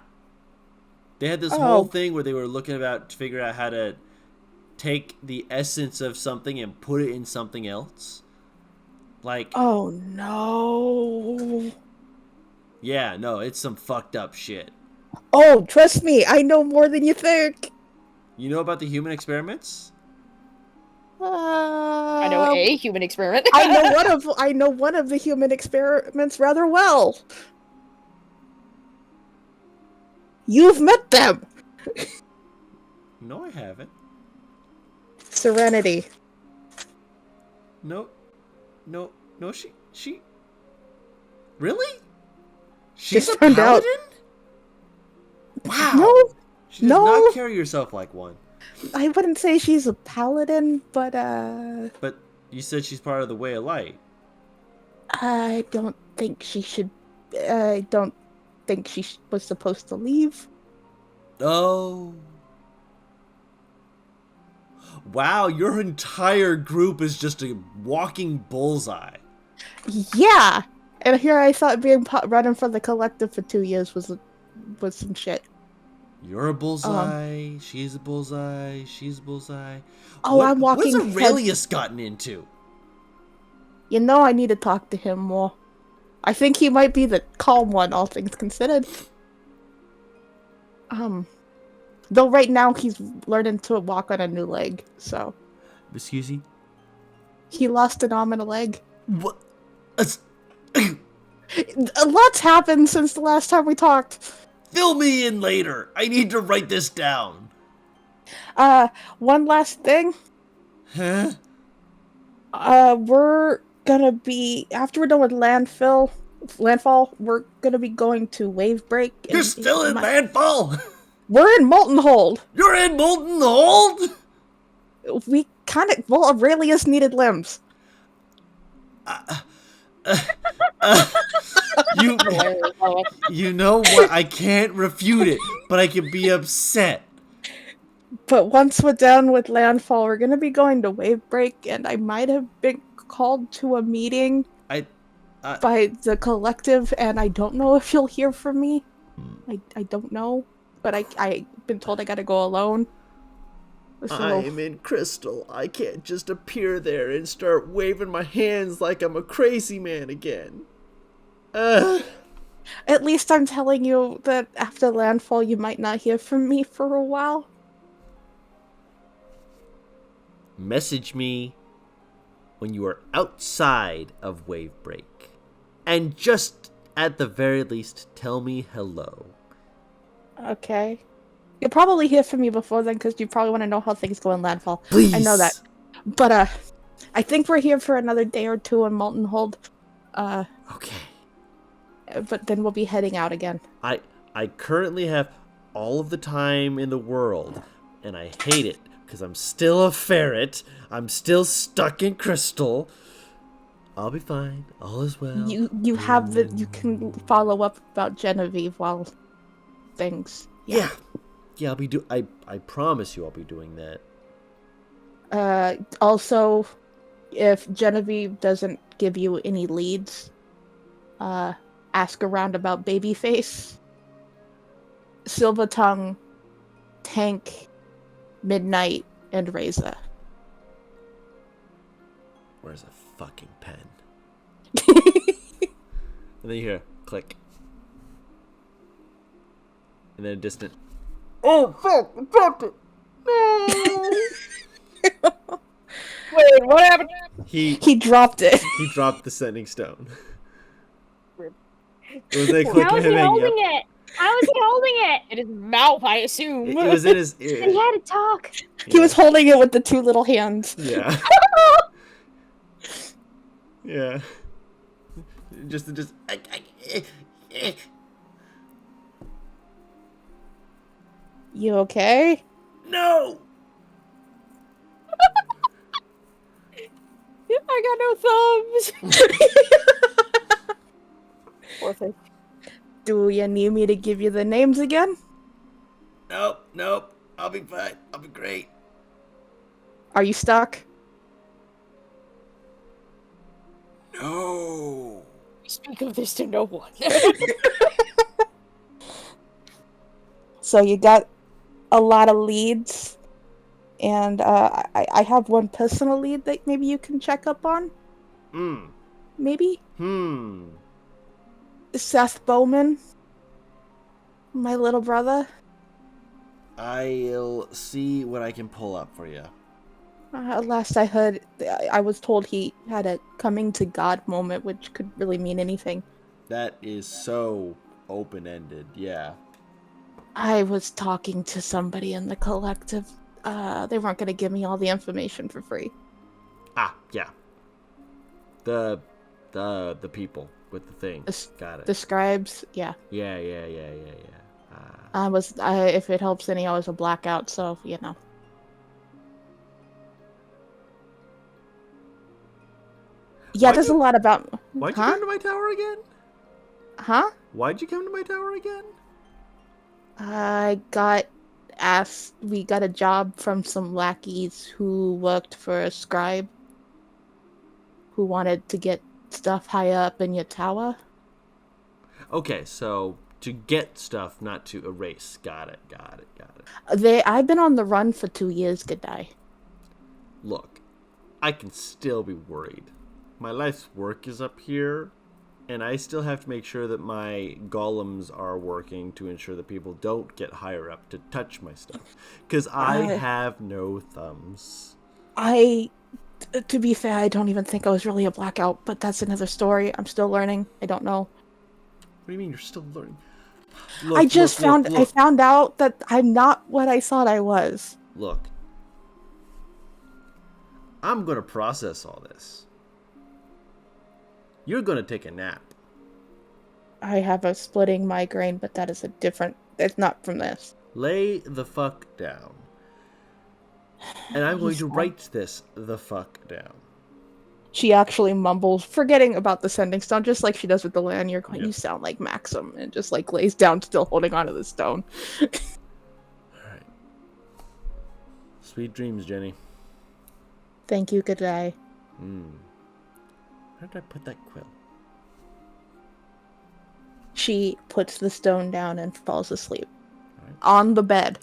[SPEAKER 1] They had this whole thing where they were looking about to figure out how to take the essence of something and put it in something else? Like,
[SPEAKER 2] Oh no.
[SPEAKER 1] yeah, no, it's some fucked up shit.
[SPEAKER 2] Oh, trust me, I know more than you think.
[SPEAKER 1] You know about the human experiments?
[SPEAKER 5] I know a human experiment.
[SPEAKER 2] I know one of the human experiments rather well. You've met them.
[SPEAKER 1] No, I haven't.
[SPEAKER 2] Serenity.
[SPEAKER 1] No, she. Really? She's
[SPEAKER 2] Just
[SPEAKER 1] a
[SPEAKER 2] found out.
[SPEAKER 1] paladin? Wow.
[SPEAKER 2] No,
[SPEAKER 1] She does
[SPEAKER 2] no.
[SPEAKER 1] not carry herself like one.
[SPEAKER 2] I wouldn't say she's a paladin, but
[SPEAKER 1] But you said she's part of the Way of Light.
[SPEAKER 2] I don't think she should. I don't think she was supposed to leave.
[SPEAKER 1] Oh. Wow, your entire group is just a walking bullseye.
[SPEAKER 2] Yeah, and here I thought being running for the collective for 2 years was some shit.
[SPEAKER 1] You're a bullseye. She's a bullseye. She's a bullseye.
[SPEAKER 2] Oh, I'm walking.
[SPEAKER 1] What's Aurelius gotten into?
[SPEAKER 2] You know, I need to talk to him more. I think he might be the calm one, all things considered. Though right now he's learning to walk on a new leg, so
[SPEAKER 1] Excuse me?
[SPEAKER 2] he lost an arm and a leg.
[SPEAKER 1] What?
[SPEAKER 2] A lot's happened since the last time we talked.
[SPEAKER 1] Fill me in later. I need to write this down.
[SPEAKER 2] One last thing.
[SPEAKER 1] Huh?
[SPEAKER 2] We're gonna be, after we're done with landfall, we're gonna be going to Wave Break.
[SPEAKER 1] You're still in Landfall?
[SPEAKER 2] We're in Molten Hold.
[SPEAKER 1] You're in Molten Hold?
[SPEAKER 2] We Aurelius needed limbs.
[SPEAKER 1] You know what? I can't refute it, but I can be upset.
[SPEAKER 2] But once we're done with Landfall, we're gonna be going to Wave Break, and I might have been called to a meeting by the collective, and I don't know if you'll hear from me. I don't know, but I've been told I gotta go alone. So,
[SPEAKER 1] I'm in Crystal. I can't just appear there and start waving my hands like I'm a crazy man again.
[SPEAKER 2] at least I'm telling you that after Landfall, you might not hear from me for a while.
[SPEAKER 1] Message me when you are outside of Wave Break. And just at the very least, tell me hello.
[SPEAKER 2] Okay. You'll probably hear from me before then, because you probably want to know how things go in Landfall.
[SPEAKER 1] Please.
[SPEAKER 2] I know that. But, I think we're here for another day or two in Molten Hold.
[SPEAKER 1] Okay.
[SPEAKER 2] But then we'll be heading out again.
[SPEAKER 1] I currently have all of the time in the world, and I hate it, because I'm still a ferret. I'm still stuck in Crystal. I'll be fine. All is well.
[SPEAKER 2] You can follow up about Genevieve while things.
[SPEAKER 1] Yeah, I'll be I promise you I'll be doing that.
[SPEAKER 2] Also, if Genevieve doesn't give you any leads, ask around about Babyface, Silver Tongue, Tank, Midnight, and Reza.
[SPEAKER 1] Where's a fucking pen? And then you hear click. And then a distant. Oh fuck! I dropped it. No.
[SPEAKER 5] Wait, what happened?
[SPEAKER 2] He dropped it.
[SPEAKER 1] He dropped the sending stone.
[SPEAKER 5] Rip.
[SPEAKER 1] It was a
[SPEAKER 3] How
[SPEAKER 1] click
[SPEAKER 3] was
[SPEAKER 1] of
[SPEAKER 3] he
[SPEAKER 1] him hanging
[SPEAKER 3] holding
[SPEAKER 1] up.
[SPEAKER 3] it? How was he holding it?
[SPEAKER 5] In his mouth, I assume.
[SPEAKER 1] It was in his
[SPEAKER 3] And he
[SPEAKER 1] ear.
[SPEAKER 3] had to talk.
[SPEAKER 2] He was holding it with the two little hands.
[SPEAKER 1] Yeah. Yeah. Just.
[SPEAKER 2] You okay?
[SPEAKER 1] No.
[SPEAKER 5] I got no thumbs. Poor thing.
[SPEAKER 2] Do you need me to give you the names again?
[SPEAKER 1] Nope. I'll be fine. I'll be great.
[SPEAKER 2] Are you stuck?
[SPEAKER 1] No.
[SPEAKER 5] Speak of this to no one.
[SPEAKER 2] So you got a lot of leads. And I have one personal lead that maybe you can check up on.
[SPEAKER 1] Hmm.
[SPEAKER 2] Maybe? Seth Bowman. My little brother.
[SPEAKER 1] I'll see what I can pull up for you.
[SPEAKER 2] Last I heard, I was told he had a coming to God moment, which could really mean anything.
[SPEAKER 1] That is so open-ended, yeah.
[SPEAKER 2] I was talking to somebody in the collective. They weren't going to give me all the information for free.
[SPEAKER 1] Ah, yeah. The people with the thing. Got it.
[SPEAKER 2] The scribes, yeah.
[SPEAKER 1] Yeah.
[SPEAKER 2] If it helps any, I was a blackout, so, you know. Yeah, there's a lot about...
[SPEAKER 1] Why'd you come to my tower again?
[SPEAKER 2] Huh?
[SPEAKER 1] Why'd you come to my tower again?
[SPEAKER 2] I got asked... We got a job from some lackeys who worked for a scribe who wanted to get stuff high up in your tower.
[SPEAKER 1] Okay, so to get stuff, not to erase. Got it.
[SPEAKER 2] I've been on the run for 2 years, good day.
[SPEAKER 1] Look, I can still be worried. My life's work is up here, and I still have to make sure that my golems are working to ensure that people don't get higher up to touch my stuff. Because I have no thumbs.
[SPEAKER 2] To be fair, I don't even think I was really a blackout, but that's another story. I'm still learning. I don't know.
[SPEAKER 1] What do you mean you're still learning?
[SPEAKER 2] I found out that I'm not what I thought I was.
[SPEAKER 1] Look. I'm going to process all this. You're going to take a nap.
[SPEAKER 2] I have a splitting migraine, but that is a different... It's not from this.
[SPEAKER 1] Lay the fuck down. And I'm going to write this the fuck down.
[SPEAKER 2] She actually mumbles, forgetting about the sending stone, just like she does with the lanyard. Going,
[SPEAKER 1] Yeah.
[SPEAKER 2] You sound like Maxim, and just like lays down, still holding onto the stone.
[SPEAKER 1] Alright. Sweet dreams, Jenny.
[SPEAKER 2] Thank you, good day.
[SPEAKER 1] Where did I put that quill?
[SPEAKER 2] She puts the stone down and falls asleep.
[SPEAKER 1] Right.
[SPEAKER 2] On the bed.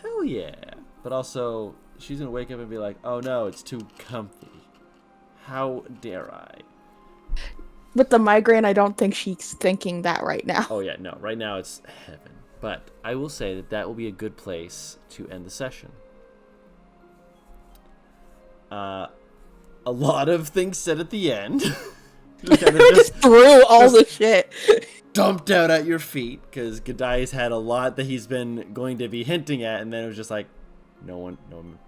[SPEAKER 1] Hell yeah. But also, she's going to wake up and be like, oh no, it's too comfy. How dare I?
[SPEAKER 2] With the migraine, I don't think she's thinking that right now.
[SPEAKER 1] Oh yeah, no. Right now it's heaven. But I will say that that will be a good place to end the session. A lot of things said at the end.
[SPEAKER 2] just threw all the shit.
[SPEAKER 1] Dumped out at your feet, because Godai's had a lot that he's been going to be hinting at, and then it was just like, no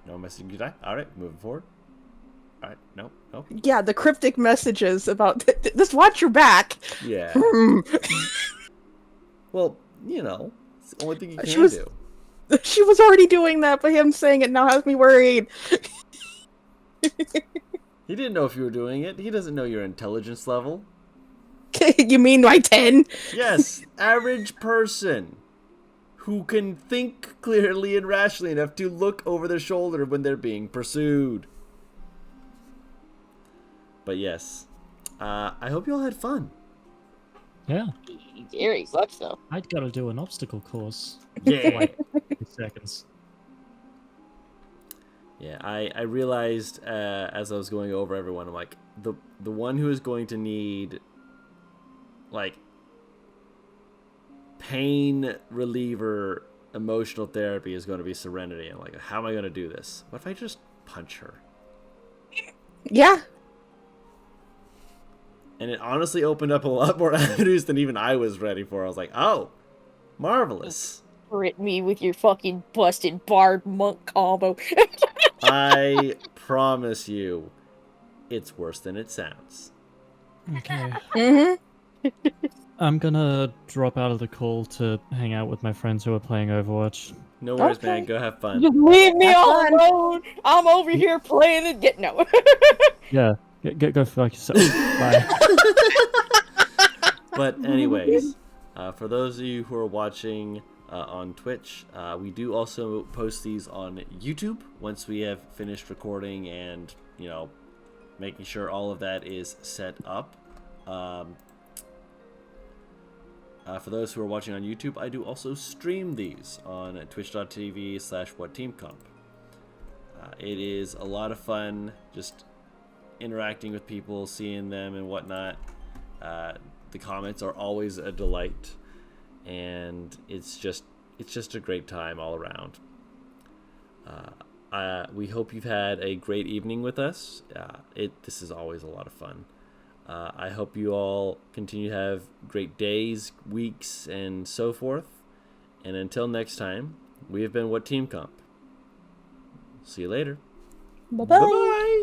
[SPEAKER 1] messaging Godai. Alright, moving forward. Alright, nope.
[SPEAKER 2] Yeah, the cryptic messages about, just watch your back.
[SPEAKER 1] Yeah. Well, you know, it's the only thing you can do.
[SPEAKER 2] She was already doing that, but him saying it now has me worried.
[SPEAKER 1] He didn't know if you were doing it. He doesn't know your intelligence level.
[SPEAKER 2] You mean my 10?
[SPEAKER 1] Yes, average person who can think clearly and rationally enough to look over their shoulder when they're being pursued. But yes, I hope you all had fun.
[SPEAKER 4] Yeah.
[SPEAKER 5] Very much so.
[SPEAKER 4] I'd gotta do an obstacle course.
[SPEAKER 1] Yeah.
[SPEAKER 4] Like 2 seconds.
[SPEAKER 1] Yeah, I realized as I was going over everyone, I'm like, the one who is going to need, like, pain reliever emotional therapy is going to be Serenity. I'm like, how am I going to do this? What if I just punch her?
[SPEAKER 2] Yeah.
[SPEAKER 1] And it honestly opened up a lot more avenues than even I was ready for. I was like, oh, marvelous.
[SPEAKER 5] Hit me with your fucking busted bard monk combo.
[SPEAKER 1] I promise you, it's worse than it sounds.
[SPEAKER 4] Okay.
[SPEAKER 2] Mm-hmm.
[SPEAKER 4] I'm gonna drop out of the call to hang out with my friends who are playing Overwatch.
[SPEAKER 1] No worries,
[SPEAKER 2] Okay.
[SPEAKER 1] man. Go have fun.
[SPEAKER 5] Just leave me
[SPEAKER 2] Have
[SPEAKER 5] all
[SPEAKER 2] fun.
[SPEAKER 5] alone. I'm over here playing it. Get no.
[SPEAKER 4] Yeah, go fuck yourself. Bye.
[SPEAKER 1] But anyways, for those of you who are watching on Twitch, we do also post these on YouTube once we have finished recording and, you know, making sure all of that is set up. For those who are watching on YouTube, I do also stream these on twitch.tv/WhatTeamComp. It is a lot of fun just interacting with people, seeing them and whatnot. The comments are always a delight, and it's just a great time all around. We hope you've had a great evening with us. This is always a lot of fun. I hope you all continue to have great days, weeks, and so forth. And until next time, we have been WhatTeamComp. See you later.
[SPEAKER 2] Bye-bye.
[SPEAKER 1] Bye-bye.